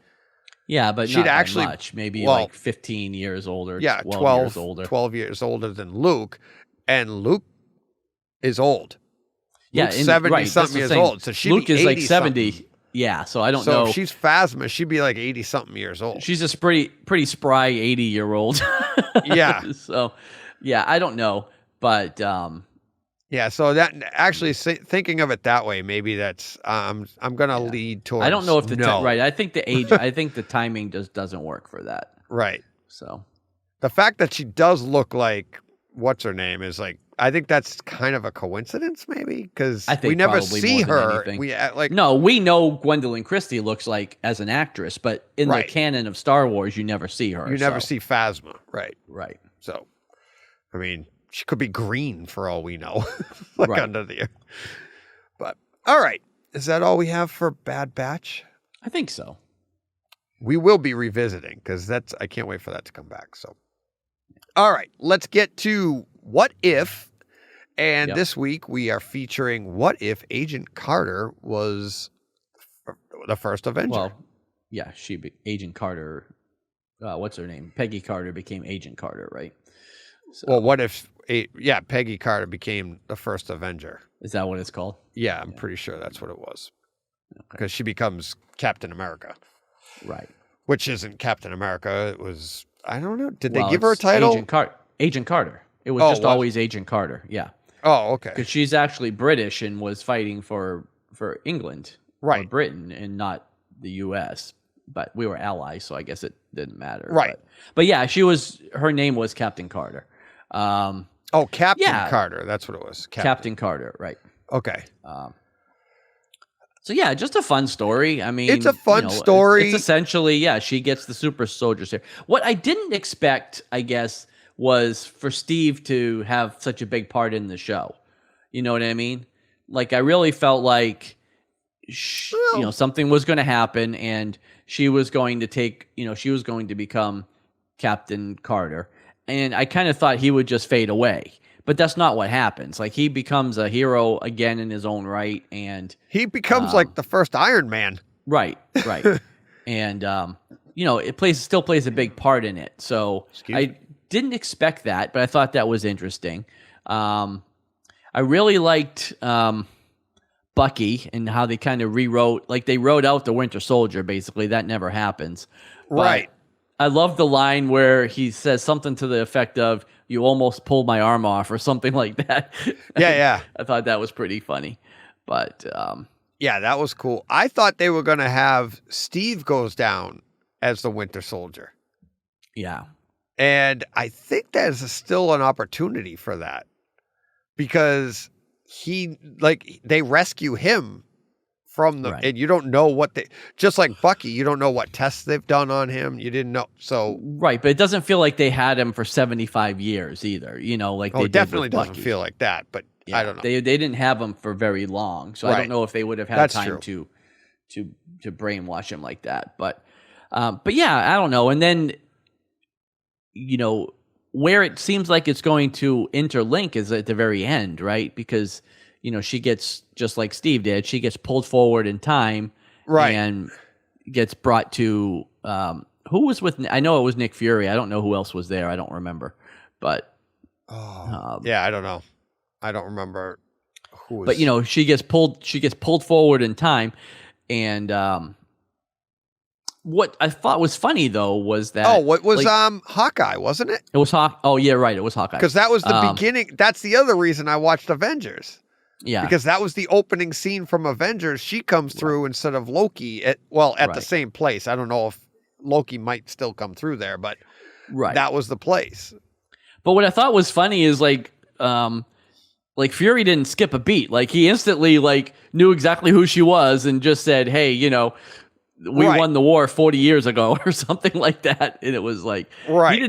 Yeah, but she'd actually much. Maybe like 15 years older. Yeah, 12 years older. 12 years older than Luke. And Luke is old. Yeah, Luke's 70-something years old. So Luke is like 70. Yeah, so I don't know. So if she's Phasma, she'd be like 80-something years old. She's a pretty spry 80-year-old. Yeah. So, yeah, I don't know. But... yeah, so that actually thinking of it that way, maybe that's I'm gonna lead towards. I don't know if right. I think the age. I think the timing just doesn't work for that. Right. So the fact that she does look like what's her name is like I think that's kind of a coincidence, maybe, because I think we never probably see more than her. anything. We we know Gwendolyn Christie looks like as an actress, but in the canon of Star Wars, you never see her. You never see Phasma, right? Right. So, I mean, she could be green for all we know, like under the earth. But all right, is that all we have for Bad Batch? I think so. We will be revisiting because I can't wait for that to come back. So, all right, let's get to What If. And this week we are featuring What If Agent Carter was the first Avenger. Well, yeah, Agent Carter. What's her name? Peggy Carter became Agent Carter, right? So, well, what if Peggy Carter became the first Avenger? Is that what it's called? Yeah, I'm pretty sure that's what it was. Because she becomes Captain America. Right. Which isn't Captain America. It was, I don't know. Did they give her a title? Agent Carter. It was always Agent Carter. Yeah. Oh, okay. Because she's actually British and was fighting for England or Britain and not the U.S. But we were allies, so I guess it didn't matter. Right. But yeah, her name was Captain Carter. Captain Carter. That's what it was. Captain Carter, right. Okay. So yeah, just a fun story. I mean, it's a fun story. It's essentially, she gets the super soldiers here. What I didn't expect, I guess, was for Steve to have such a big part in the show. You know what I mean? Like, I really felt like, something was going to happen and she was going to become Captain Carter. And I kind of thought he would just fade away. But that's not what happens. Like, he becomes a hero again in his own right. And he becomes like the first Iron Man. Right. And, it still plays a big part in it. So I didn't expect that, but I thought that was interesting. I really liked Bucky and how they kind of rewrote, like they wrote out the Winter Soldier, basically. That never happens. Right. But I love the line where he says something to the effect of, "You almost pulled my arm off," or something like that. Yeah. I thought that was pretty funny. But yeah, that was cool. I thought they were going to have Steve goes down as the Winter Soldier. Yeah. And I think there's still an opportunity for that because they rescue him from and you don't know just like Bucky, you don't know what tests they've done on him. You didn't know. So, right. But it doesn't feel like they had him for 75 years either, like they definitely did with doesn't Bucky. feel like that, but I don't know. They didn't have him for very long. So I don't know if they would have had time to brainwash him like that. But yeah, I don't know. And then, where it seems like it's going to interlink is at the very end, right? Because, she gets, just like Steve did, she gets pulled forward in time, and gets brought to, who was with, I know it was Nick Fury. I don't know who else was there. I don't remember, but. I don't know. I don't remember who was. But, she gets pulled forward in time, and, what I thought was funny though was that what was Hawkeye, wasn't it? It was Hawkeye. Oh yeah, right. It was Hawkeye. Because that was the beginning. That's the other reason I watched Avengers. Yeah. Because that was the opening scene from Avengers. She comes through instead of Loki at the same place. I don't know if Loki might still come through there, but that was the place. But what I thought was funny is like Fury didn't skip a beat. Like he instantly knew exactly who she was and just said, "Hey, we won the war 40 years ago," or something like that. And it was like, it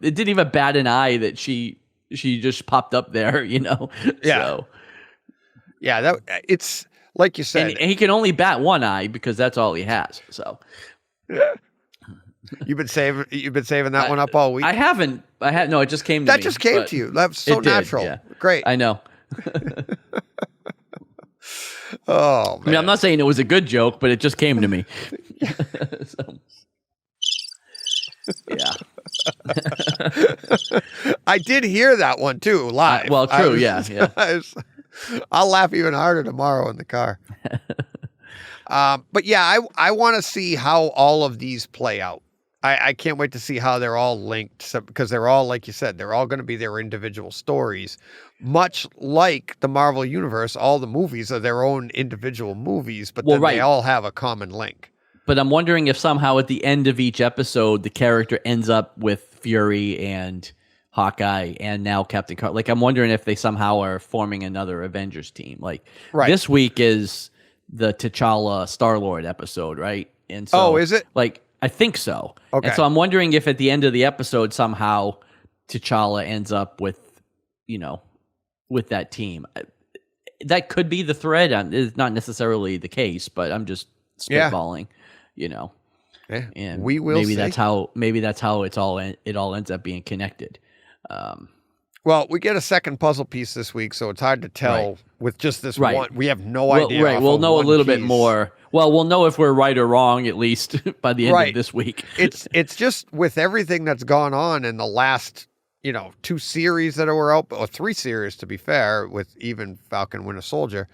didn't even bat an eye that she just popped up there, Yeah. So, yeah, it's like you said. And he can only bat one eye because that's all he has. So you've been saving that one up all week. I haven't. No, it just came to me. That just came to you. That's so natural. Yeah. Great. I know. Oh, man. I mean, I'm not saying it was a good joke, but it just came to me. So, yeah. I did hear that one too, live. Well, true, yeah. I'll laugh even harder tomorrow in the car. But yeah, I want to see how all of these play out. I can't wait to see how they're all linked because they're all, like you said, they're all going to be their individual stories. Much like the Marvel Universe, all the movies are their own individual movies, but they all have a common link. But I'm wondering if somehow at the end of each episode, the character ends up with Fury and Hawkeye and now Captain Carter. Like, I'm wondering if they somehow are forming another Avengers team. Like, this week is the T'Challa Star-Lord episode, right? And so, is it? Like, I think so. Okay. And so I'm wondering if at the end of the episode somehow T'Challa ends up with, with that team. That could be the thread. It's not necessarily the case, but I'm just spitballing, Yeah, and we will maybe see. that's how it all ends up being connected. Well, we get a second puzzle piece this week, so it's hard to tell with just this one. We have no idea. Right, we'll know a little bit more. Well, we'll know if we're right or wrong at least by the end of this week. It's just with everything that's gone on in the last 2 series that were out, or 3 series to be fair, with even Falcon Winter Soldier,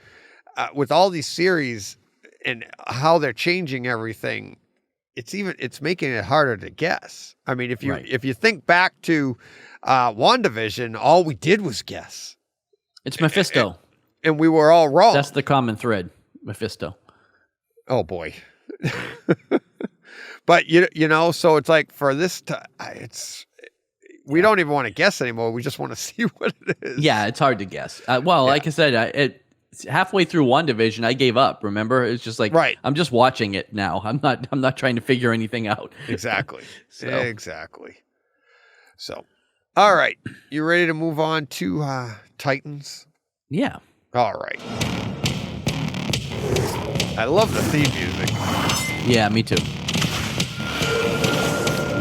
with all these series and how they're changing everything, it's making it harder to guess. I mean, if you think back to WandaVision, all we did was guess. It's Mephisto. And we were all wrong. That's the common thread, Mephisto. Oh boy. But so it's like for this we don't even want to guess anymore. We just want to see what it is. Yeah, it's hard to guess. Like I said, halfway through WandaVision, I gave up. Remember, it's just like I'm just watching it now. I'm not trying to figure anything out. Exactly. Exactly. So, all right, you ready to move on to Titans? Yeah. All right. I love the theme music. Yeah, me too.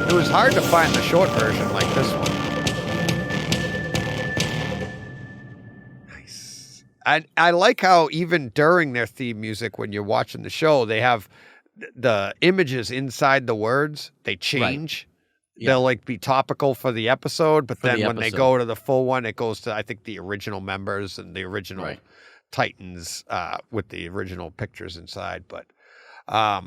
It was hard to find the short version like this one. Nice. I like how even during their theme music, when you're watching the show, they have the images inside the words. They change. Yeah. They'll like be topical for the episode, but then when they go to the full one, it goes to, I think, the original members and the original Titans with the original pictures inside. But all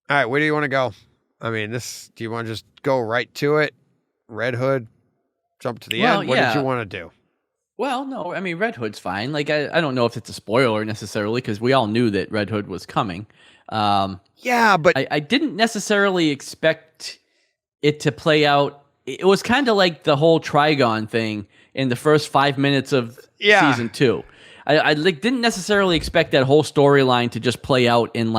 right, where do you want to go? I mean, do you want to just go right to it? Red Hood, jump to the end? What did you want to do? Well, no, I mean, Red Hood's fine. Like, I don't know if it's a spoiler necessarily, because we all knew that Red Hood was coming. Yeah, but I didn't necessarily expect it to play out. It was kind of like the whole Trigon thing in the first 5 minutes of season 2. I didn't necessarily expect that whole storyline to just play out in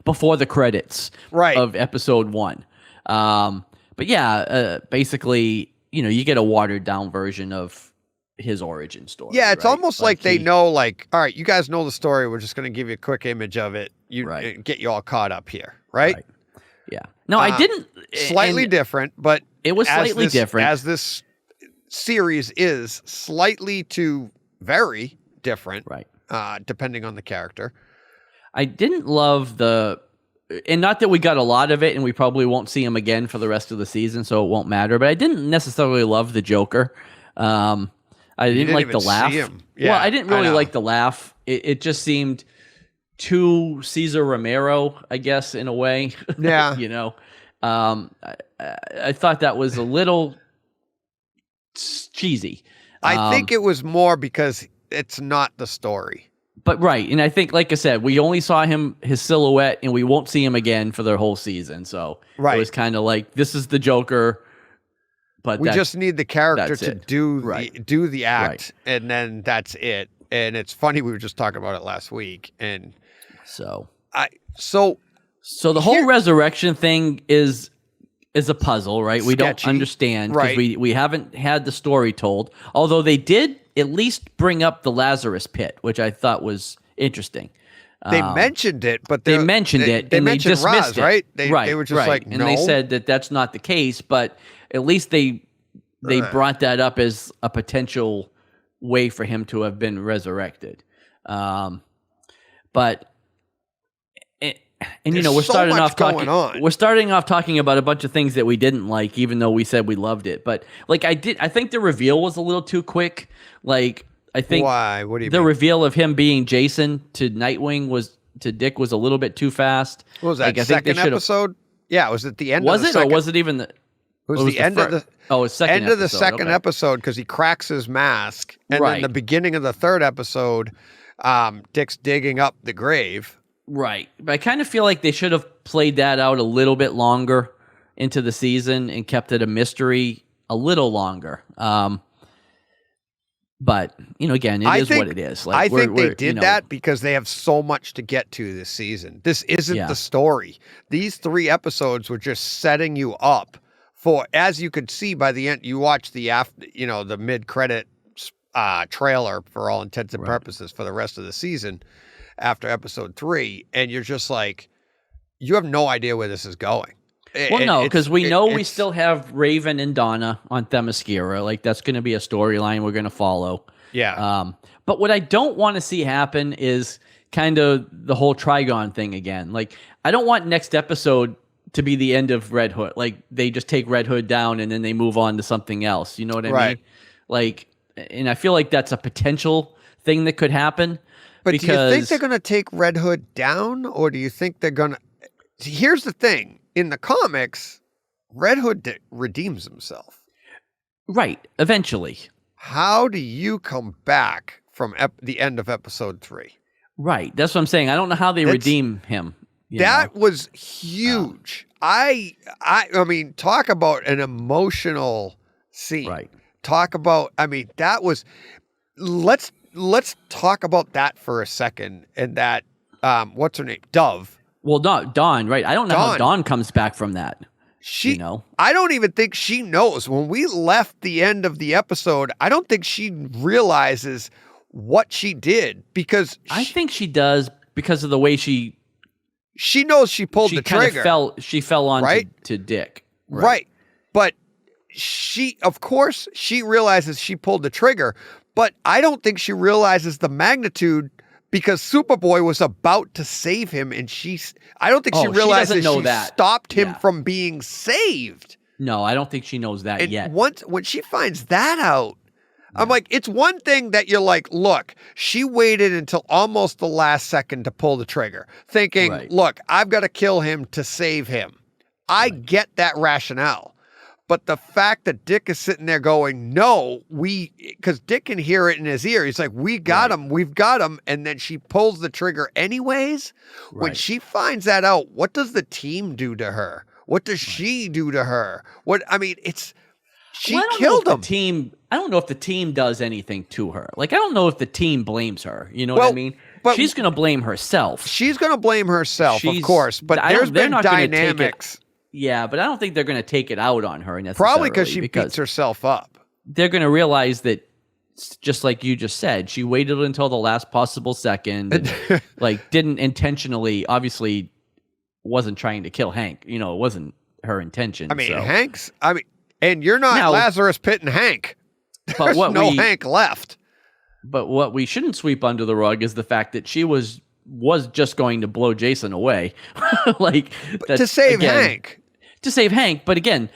before the credits of episode 1. But yeah, basically, you get a watered down version of his origin story. Yeah, it's almost like they know, all right, you guys know the story. We're just going to give you a quick image of it. Get you all caught up here, right? Yeah. No, I didn't. Slightly different, but it was slightly different. As this series is slightly to very different, depending on the character. I didn't love and not that we got a lot of it, and we probably won't see him again for the rest of the season, so it won't matter. But I didn't necessarily love the Joker. I didn't like the laugh. Yeah, well, I didn't really like the laugh. It just seemed too Cesar Romero, I guess, in a way. Yeah. I thought that was a little cheesy. I think it was more because it's not the story. But and I think, like I said, we only saw his silhouette, and we won't see him again for the whole season. So it was kind of like, this is the Joker, but we just need the character to do the act, and then that's it. And it's funny, we were just talking about it last week, and so the whole resurrection thing is a puzzle, right? Sketchy, we don't understand because we haven't had the story told. Although they did at least bring up the Lazarus pit, which I thought was interesting. They mentioned it, but they mentioned it and they dismissed Roz, it. Right? They were just like, and they said that that's not the case, but at least they brought that up as a potential way for him to have been resurrected. But we're starting off talking about a bunch of things that we didn't like, even though we said we loved it. But I think the reveal was a little too quick. I think why? What do you the mean? reveal of him being Jason to Nightwing to Dick was a little bit too fast. What was that? Second episode? Yeah, it was at the end. Was it, or was it even the? It was the end of the. Oh, it's second end of the second episode, because he cracks his mask, and then the beginning of the third episode, Dick's digging up the grave. Right, but I kind of feel like they should have played that out a little bit longer into the season and kept it a mystery a little longer. But again, it is what it is. Like, I think they did that because they have so much to get to this season. This isn't the story. These 3 episodes were just setting you up for, as you could see by the end. You watch the the mid-credit trailer for all intents and purposes for the rest of the season after episode 3, and you're just like, you have no idea where this is going. Well, no, because we still have Raven and Donna on Themyscira. Like, that's going to be a storyline we're going to follow. Yeah. But what I don't want to see happen is kind of the whole Trigon thing again. Like, I don't want next episode to be the end of Red Hood. Like, they just take Red Hood down and then they move on to something else. You know what I mean? Like, and I feel like that's a potential thing that could happen. But do you think they're going to take Red Hood down, or do you think they're going to... Here's the thing. In the comics, Red Hood redeems himself. Right, eventually. How do you come back from the end of episode 3? Right, that's what I'm saying. I don't know how they redeem him. That was huge. I mean, talk about an emotional scene. Right. Talk about, that was... Let's talk about that for a second. And that, what's her name? Dove. Well, Dawn, right? I don't know how Dawn comes back from that. I don't even think she knows. When we left the end of the episode, I don't think she realizes what she did, because I think she does, because of the way she knows she pulled the trigger. She fell on to Dick. Right. But of course, she realizes she pulled the trigger, but I don't think she realizes the magnitude, because Superboy was about to save him, and I don't think she realizes she stopped him from being saved. No, I don't think she knows that yet. When she finds that out, I'm like, it's one thing that you're like, look, she waited until almost the last second to pull the trigger, thinking, look, I've got to kill him to save him. I get that rationale. But the fact that Dick is sitting there going, no, because Dick can hear it in his ear. He's like, we've got him. And then she pulls the trigger anyways. Right. When she finds that out, what does the team do to her? What does she do to her? She killed him. I don't know if the team does anything to her. Like, I don't know if the team blames her. You know what I mean? But she's going to blame herself. She's going to blame herself, of course. But there's been dynamics. Yeah, but I don't think they're going to take it out on her necessarily. Probably because she beats herself up. They're going to realize that, just like you just said, she waited until the last possible second, and, didn't intentionally, obviously, wasn't trying to kill Hank. It wasn't her intention. And you're not Lazarus Pitt and Hank. There's no Hank left. But what we shouldn't sweep under the rug is the fact that she was just going to blow Jason away, to save Hank. To save Hank, but again,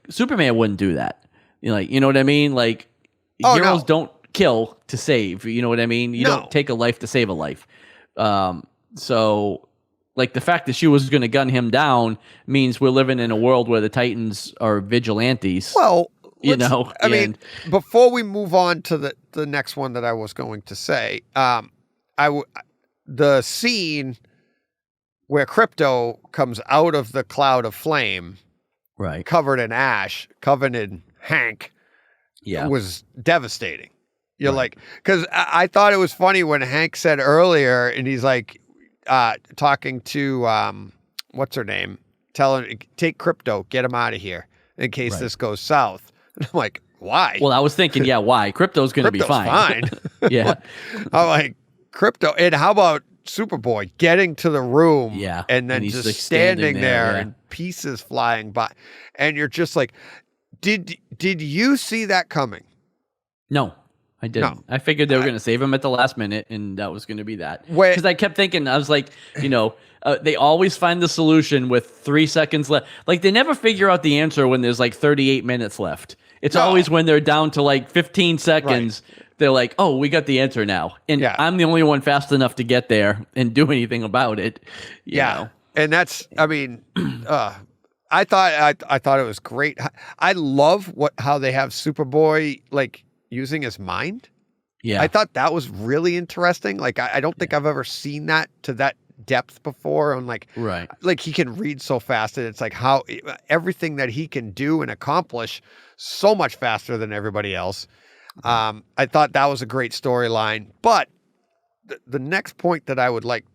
Superman wouldn't do that. You know what I mean? Heroes don't kill to save. You know what I mean? You don't take a life to save a life. So, the fact that she was going to gun him down means we're living in a world where the Titans are vigilantes. Well, before we move on to the next one that I was going to say, the scene where Krypto comes out of the cloud of flame, covered in ash, covered in Hank, was devastating. You're because I thought it was funny when Hank said earlier, and he's talking to what's her name, telling take Krypto, get him out of here in case this goes south. And I'm like, why? Well, I was thinking, why? Krypto's going to be fine. Yeah, I'm like, Krypto, and how about Superboy getting to the room and then just standing there and pieces flying by, and you're just like, did you see that coming? No, I didn't. No. I figured they were going to save him at the last minute, and that was going to be that. Because I kept thinking, I was like, they always find the solution with 3 seconds left. They never figure out the answer when there's 38 minutes left. It's always when they're down to 15 seconds. Right. They're like, oh, we got the answer now. And I'm the only one fast enough to get there and do anything about it. You know? And that's, I thought it was great. I love how they have Superboy using his mind. Yeah. I thought that was really interesting. I don't think I've ever seen that to that depth before on like he can read so fast, and it's like how everything that he can do and accomplish so much faster than everybody else. I thought that was a great storyline, but the next point that I would like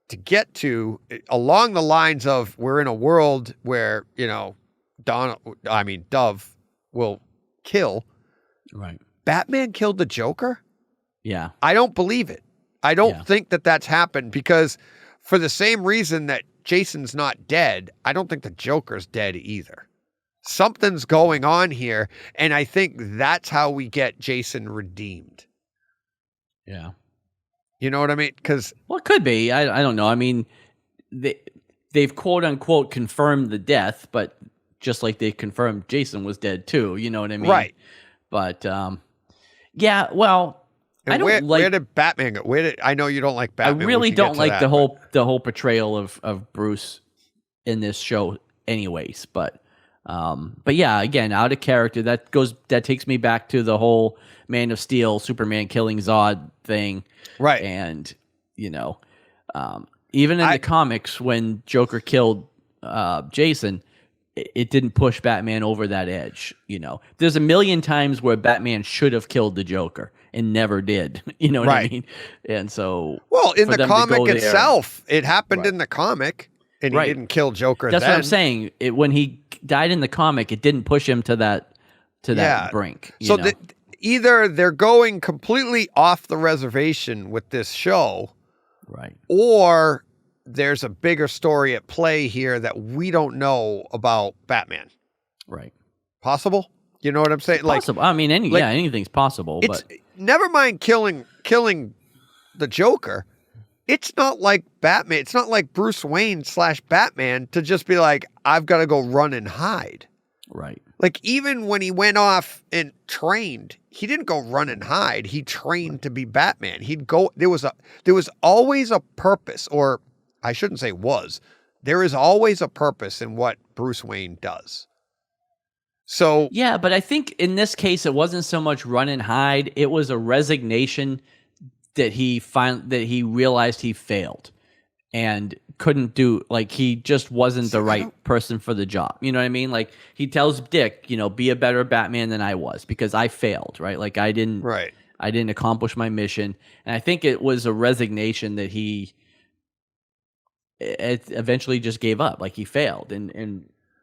to get to, along the lines of we're in a world where, you know, Dove will kill. Right. Batman killed the Joker? Yeah. I don't believe it. I don't think that that's happened, because for the same reason that Jason's not dead, I don't think the Joker's dead either. Something's going on here, and I think that's how we get Jason redeemed. Yeah. You know what I mean? Well, it could be. I don't know. I mean, they've quote unquote confirmed the death, but just like they confirmed Jason was dead too. You know what I mean? Right. But yeah. Well, and where did Batman go? I know you don't like Batman. I really don't like the whole portrayal of Bruce in this show, anyways. But yeah, again, out of character. That takes me back to the whole Man of Steel, Superman killing Zod thing. Right. And, you know, even in the comics, when Joker killed Jason, it didn't push Batman over that edge. You know, there's a million times where Batman should have killed the Joker and never did. You know what I mean? And so, well, in the comic itself, it happened in the comic, and he didn't kill Joker. That's what I'm saying. When he died in the comic, it didn't push him to that brink. So either they're going completely off the reservation with this show, right, or there's a bigger story at play here that we don't know about Batman. Right. Possible? You know what I'm saying? Possible. I mean, anything's possible. But never mind killing the Joker. It's not like Batman. It's not like Bruce Wayne / Batman to just be like, I've got to go run and hide. Right. Like, even when he went off and trained, he didn't go run and hide. He trained to be Batman. He'd go. There was always a purpose, or I shouldn't say was. There is always a purpose in what Bruce Wayne does. So yeah, but I think in this case, it wasn't so much run and hide. It was a resignation that he realized he failed and couldn't do, like, he just wasn't the right person for the job. You know what I mean? Like, he tells Dick, you know, be a better Batman than I was because I failed, right? Like, I didn't accomplish my mission. And I think it was a resignation that he eventually just gave up. Like, he failed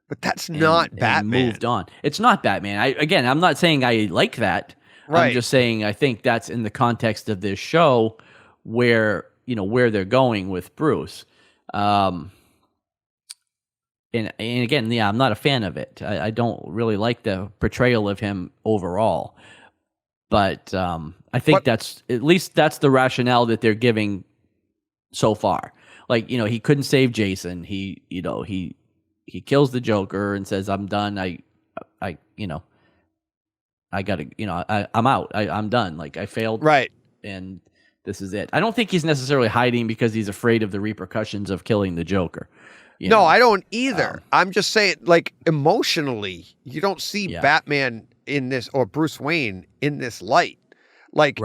but that's not Batman. And moved on. It's not Batman. I'm not saying I like that. Right. I'm just saying I think that's in the context of this show where they're going with Bruce. And again, yeah, I'm not a fan of it. I don't really like the portrayal of him overall. But I think that's the rationale that they're giving so far. Like, you know, he couldn't save Jason. He kills the Joker and says, "I'm done. I gotta, I'm out. I'm done. Like, I failed. Right. And this is it." I don't think he's necessarily hiding because he's afraid of the repercussions of killing the Joker. No, I don't either. I'm just saying, like, emotionally, you don't see Batman in this, or Bruce Wayne in this light. Like,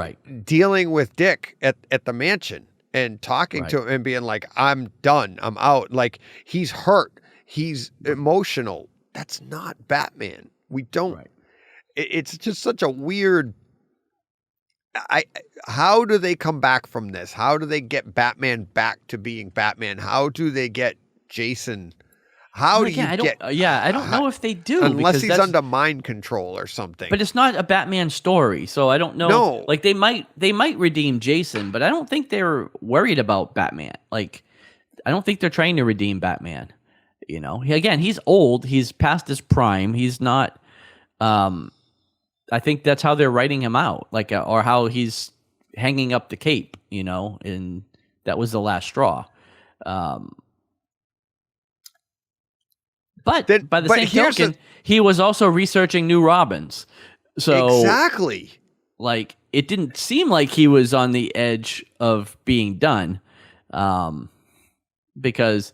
dealing with Dick at the mansion and talking to him and being like, "I'm done. I'm out." Like, he's hurt. He's emotional. That's not Batman. We don't. Right. It's just such a weird. How do they come back from this? How do they get Batman back to being Batman? How do they get Jason? I don't know if they do, unless he's under mind control or something. But it's not a Batman story, so I don't know. No, like they might redeem Jason, but I don't think they're worried about Batman. Like, I don't think they're trying to redeem Batman. You know, again, he's old. He's past his prime. He's not. I think that's how they're writing him out, like, or how he's hanging up the cape. You know, and that was the last straw. But by the same token, he was also researching new Robins. So exactly, like, it didn't seem like he was on the edge of being done, because,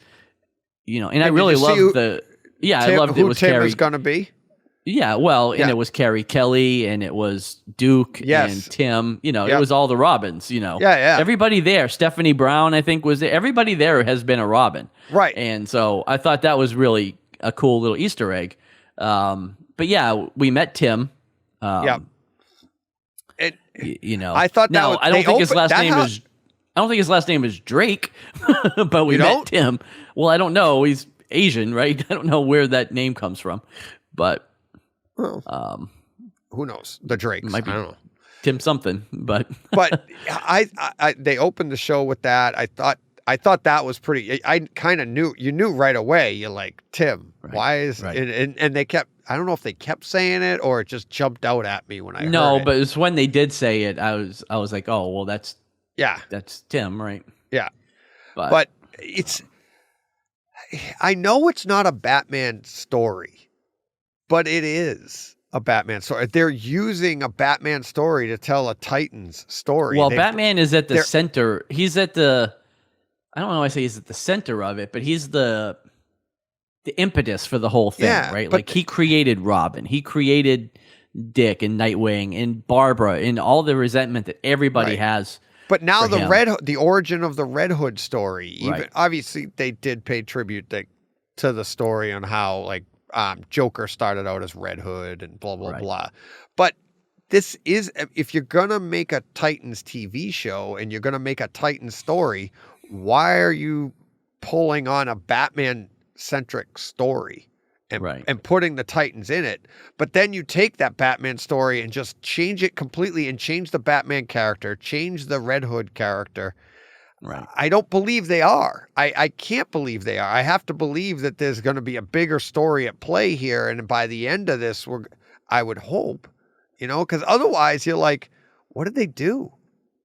you know, and I really love I loved it was Tim Carrie. is going to be. Yeah, well, and it was Carrie Kelly, and it was Duke, and Tim. You know, it was all the Robins. You know, everybody there. Stephanie Brown, I think, was there. Everybody there has been a Robin, right? And so I thought that was really a cool little Easter egg. But yeah, we met Tim. You know, I thought that. I don't think his last name is. I don't think his last name is Drake, but we met Tim. Well, I don't know. He's Asian, right? I don't know where that name comes from, but. Well, who knows? The Drakes. I don't know. Tim something, but I they opened the show with that. I thought that was pretty. I kind of knew. You knew right away. You're like, Tim. Right, why is and they kept. I don't know if they kept saying it or it just jumped out at me when I heard it. But it's when they did say it. I was like, oh well, that's Tim, right? Yeah, but it's. I know it's not a Batman story. But it is a Batman story. They're using a Batman story to tell a Titans story. Well, Batman is at the center. He's at the. I don't know. I say he's at the center of it, but he's the impetus for the whole thing, right? Like he created Robin, he created Dick and Nightwing and Barbara and all the resentment that everybody has. But now the origin of the Red Hood story. Even obviously they did pay tribute to the story on how like. Joker started out as Red Hood and blah, blah, blah. But this is, if you're going to make a Titans TV show and you're going to make a Titans story, why are you pulling on a Batman-centric story and putting the Titans in it? But then you take that Batman story and just change it completely and change the Batman character, change the Red Hood character. Right. I don't believe they are. I can't believe they are. I have to believe that there's going to be a bigger story at play here. And by the end of this, I would hope, because otherwise you're like, what did they do?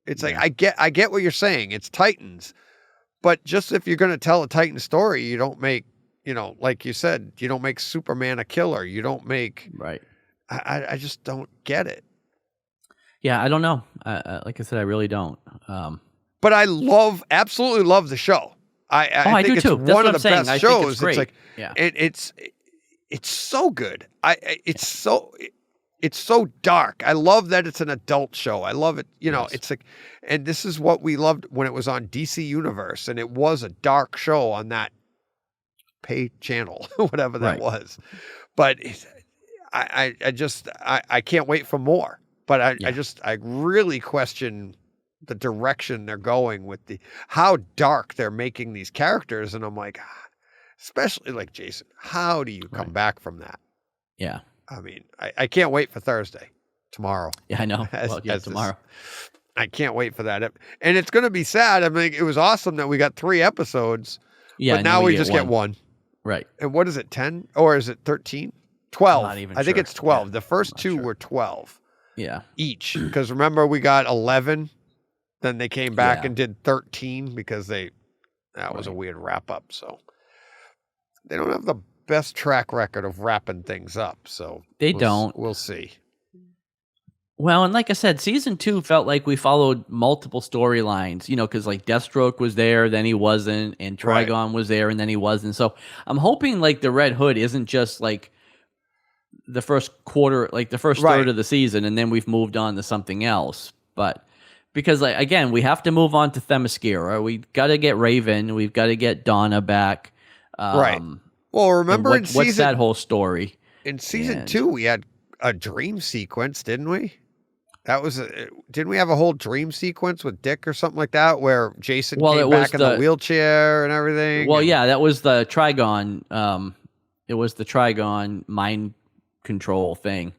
It's like, I get what you're saying. It's Titans. But just if you're going to tell a Titan story, you don't make, like you said, you don't make Superman a killer. You don't make. Right. I just don't get it. Yeah, I don't know. Like I said, I really don't. But I absolutely love the show. I think it's too. One of the best shows. It's like, it's so good. It's so dark. I love that it's an adult show. I love it. It's like, and this is what we loved when it was on DC Universe, and it was a dark show on that pay channel, whatever that was. But I can't wait for more. But I really question the direction they're going with how dark they're making these characters. And I'm like, especially like Jason, how do you come back from that? Yeah. I mean, I can't wait for Thursday, tomorrow. Yeah, I know. Tomorrow. I can't wait for that. And it's going to be sad. I mean, it was awesome that we got 3 episodes, but now we just get one. Right. And what is it, 10? Or is it 13? 12. Not even I think it's 12. Yeah, the first 2 were 12. Yeah. Each. Because remember, we got 11. Then they came back and did 13 because that was a weird wrap up. So they don't have the best track record of wrapping things up. So we'll see. Well, and like I said, season 2 felt like we followed multiple storylines, because like Deathstroke was there, then he wasn't, and Trigon was there, and then he wasn't. So I'm hoping like the Red Hood isn't just like the first quarter, like the first third of the season, and then we've moved on to something else. But because, like, again, we have to move on to Themyscira. We got to get Raven. We've got to get Donna back. Right. Well, remember what's that whole story? In season 2, we had a dream sequence, didn't we? Didn't we have a whole dream sequence with Dick or something like that, where Jason came back in the wheelchair and everything? Well, yeah, that was the Trigon. It was the Trigon mind control thing.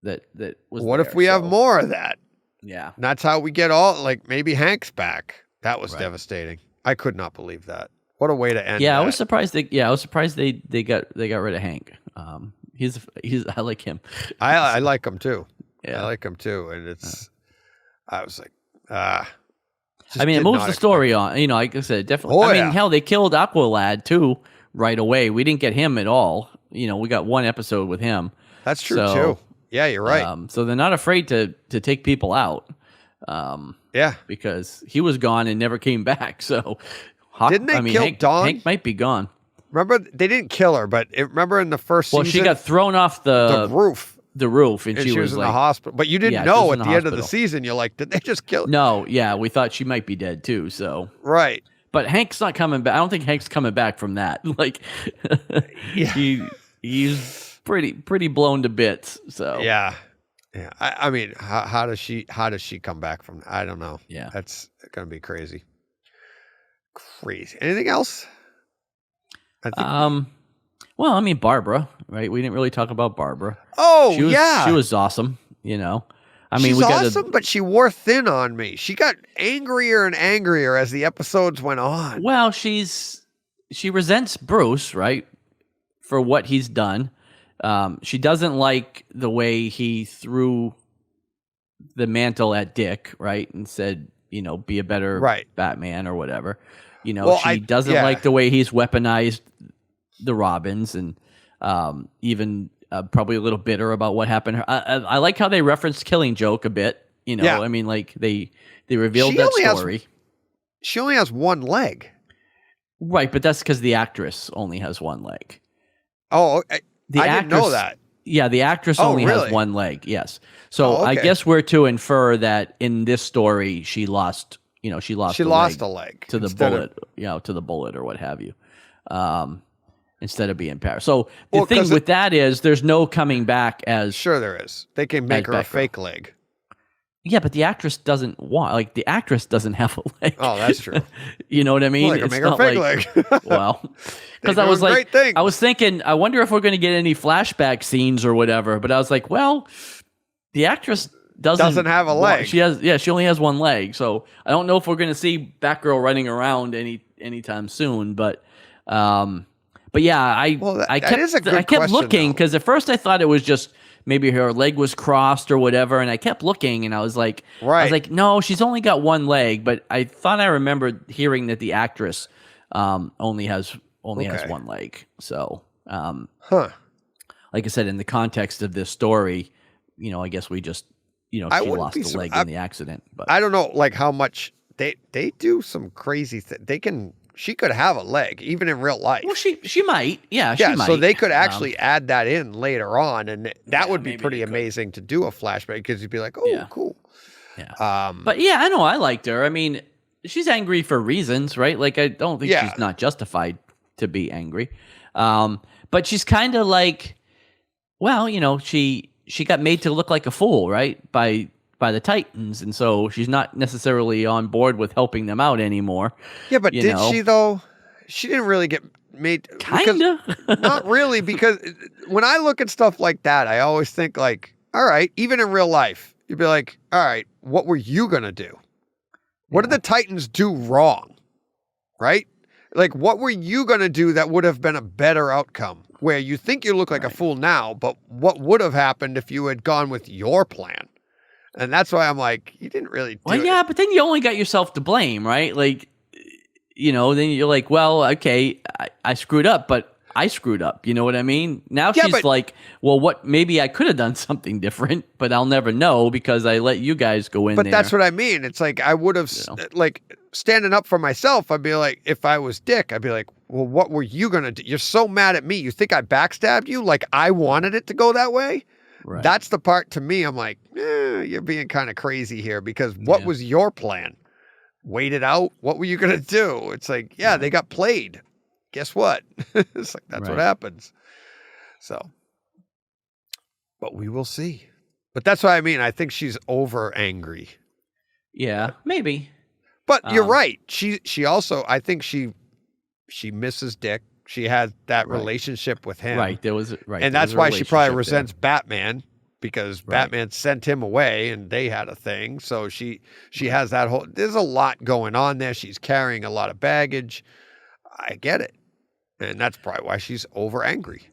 That was. What if we have more of that? Yeah. And that's how we get maybe Hank's back. That was devastating. I could not believe that. What a way to end. Yeah, I was surprised. They got rid of Hank. I like him. I like him too. Yeah. I like him too. And I was like, I mean, it moves the story on. Like I said, definitely. Hell, they killed Aqualad too right away. We didn't get him at all. We got 1 episode with him. That's true too. Yeah, you're right. So they're not afraid to take people out. Because he was gone and never came back. So didn't they kill Dawn? Hank might be gone. Remember, they didn't kill her, but remember in the first season? Well, she got thrown off the roof. The roof, and she was in like, the hospital. But you didn't know at the end of the season. You're like, did they just kill her? No, yeah, we thought she might be dead too. So right. But Hank's not coming back. I don't think Hank's coming back from that. Like, he's pretty blown to bits. So yeah. I mean, how does she come back from that? I don't know. Yeah, that's gonna be crazy. Anything else? Well, I mean, Barbara, right? We didn't really talk about Barbara. Oh, she was awesome. I mean, she's awesome, but she wore thin on me. She got angrier and angrier as the episodes went on. Well, she resents Bruce, right, for what he's done. She doesn't like the way he threw the mantle at Dick, right, and said, be a better Batman or whatever. She doesn't like the way he's weaponized the Robins, and even probably a little bitter about what happened. I like how they referenced Killing Joke a bit. I mean, like they revealed that story. She only has one leg, right? But that's because the actress only has one leg. Oh, I didn't know that. Yeah, the actress only has one leg. Yes, so okay. I guess we're to infer that in this story she lost. She lost a leg to the bullet. To the bullet or what have you. Instead of being Paris. So the thing with that is there's no coming back as... Sure there is. They can make her a fake leg. Yeah, but the actress doesn't have a leg. Oh, that's true. You know what I mean? Well, they can make her a fake leg. Well, because I was thinking, I wonder if we're going to get any flashback scenes or whatever. But I was like, well, the actress doesn't have a leg. She only has one leg. So I don't know if we're going to see Batgirl running around anytime soon. But yeah, I kept looking because at first I thought it was just maybe her leg was crossed or whatever, and I kept looking and I was like, no, she's only got one leg. But I thought I remembered hearing that the actress only has one leg. So, like I said, in the context of this story, I guess we just she lost the leg in the accident. But I don't know, like how much they do some crazy thing. She could have a leg, even in real life. Well, she might. Yeah, she might. So they could actually add that in later on, and that would be pretty amazing to do a flashback, because you'd be like, oh, cool. Yeah. But yeah, I know, I liked her. I mean, she's angry for reasons, right? Like, I don't think she's not justified to be angry. But she's kind of like, well, she got made to look like a fool, right? By the Titans, and so she's not necessarily on board with helping them out anymore. Yeah, but did she though? She didn't really get made. Kinda. Not really, because when I look at stuff like that, I always think like, all right, even in real life, you'd be like, all right, what were you gonna do? What did the Titans do wrong? Right? Like, what were you gonna do that would have been a better outcome? Where you think you look like a fool now, but what would have happened if you had gone with your plan? And that's why I'm like, you didn't really do it. Yeah, but then you only got yourself to blame, right? Like, then you're like, well, okay, I screwed up, but I screwed up. You know what I mean? Now she's like, well, maybe I could have done something different, but I'll never know because I let you guys go in there. But that's what I mean. It's like, I would have, like, standing up for myself, I'd be like, if I was Dick, I'd be like, well, what were you going to do? You're so mad at me. You think I backstabbed you? Like, I wanted it to go that way? Right. That's the part to me. I'm like, you're being kind of crazy here, because what was your plan? Wait it out? What were you going to do? It's like, they got played. Guess what? It's like, that's what happens. So, but we will see. But that's what I mean. I think she's over angry. Yeah, maybe. But you're right. She also, I think she misses Dick. She had that relationship with him. Right. And that's why she probably resents Batman, because Batman sent him away and they had a thing. So she has that whole, there's a lot going on there. She's carrying a lot of baggage. I get it. And that's probably why she's over angry.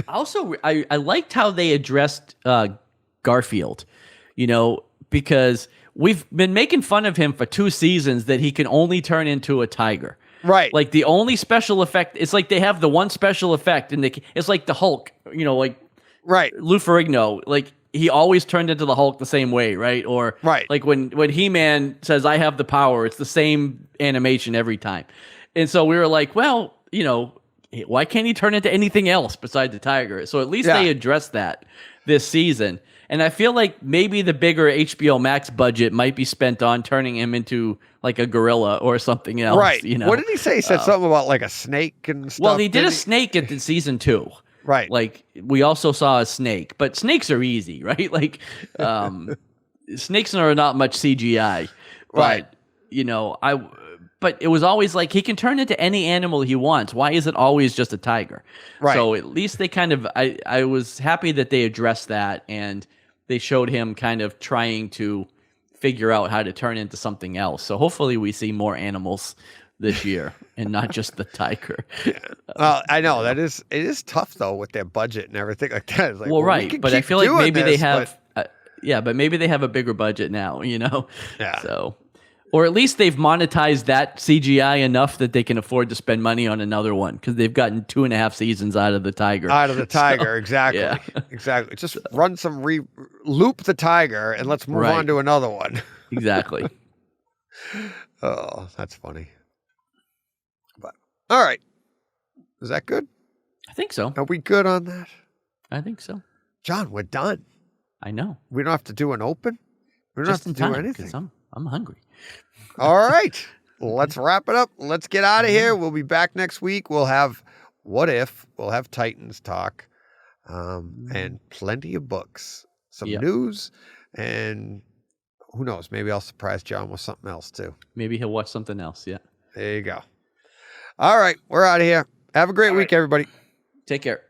Also, I liked how they addressed Garfield, because we've been making fun of him for 2 seasons that he can only turn into a tiger. Right. Like, the only special effect, it's like they have the one special effect, and it's like the Hulk, like Lou Ferrigno, like, he always turned into the Hulk the same way, right? Or like when He-Man says, I have the power, it's the same animation every time. And so we were like, well, why can't he turn into anything else besides the tiger? So at least they addressed that this season. And I feel like maybe the bigger HBO Max budget might be spent on turning him into like a gorilla or something else. Right. You know? What did he say? He said something about like a snake and stuff. Well, he did a snake at season 2. Right. Like we also saw a snake, but snakes are easy, right? Like snakes are not much CGI. But, right. You know, but it was always like he can turn into any animal he wants. Why is it always just a tiger? Right. So at least they kind of I was happy that they addressed that and they showed him kind of trying to figure out how to turn into something else. So hopefully we see more animals this year and not just the tiger. Well, I know it is tough though with their budget and everything like that. It's like, well, right. We but I feel like maybe they have but maybe they have a bigger budget now, you know? Yeah. So, or at least they've monetized that CGI enough that they can afford to spend money on another one because they've gotten 2.5 seasons out of the tiger. So, exactly. Yeah. Exactly. Just run some loop the tiger and let's move on to another one. Exactly. Oh, that's funny. But all right. Is that good? I think so. Are we good on that? I think so. John, we're done. I know. We don't have to do an open. We don't have to do anything. I'm hungry. All right. Let's wrap it up. Let's get out of here. We'll be back next week. We'll have What If. We'll have Titans talk. And plenty of books. Some news. And who knows? Maybe I'll surprise John with something else too. Maybe he'll watch something else. Yeah. There you go. All right. We're out of here. Have a great week, everybody. Take care.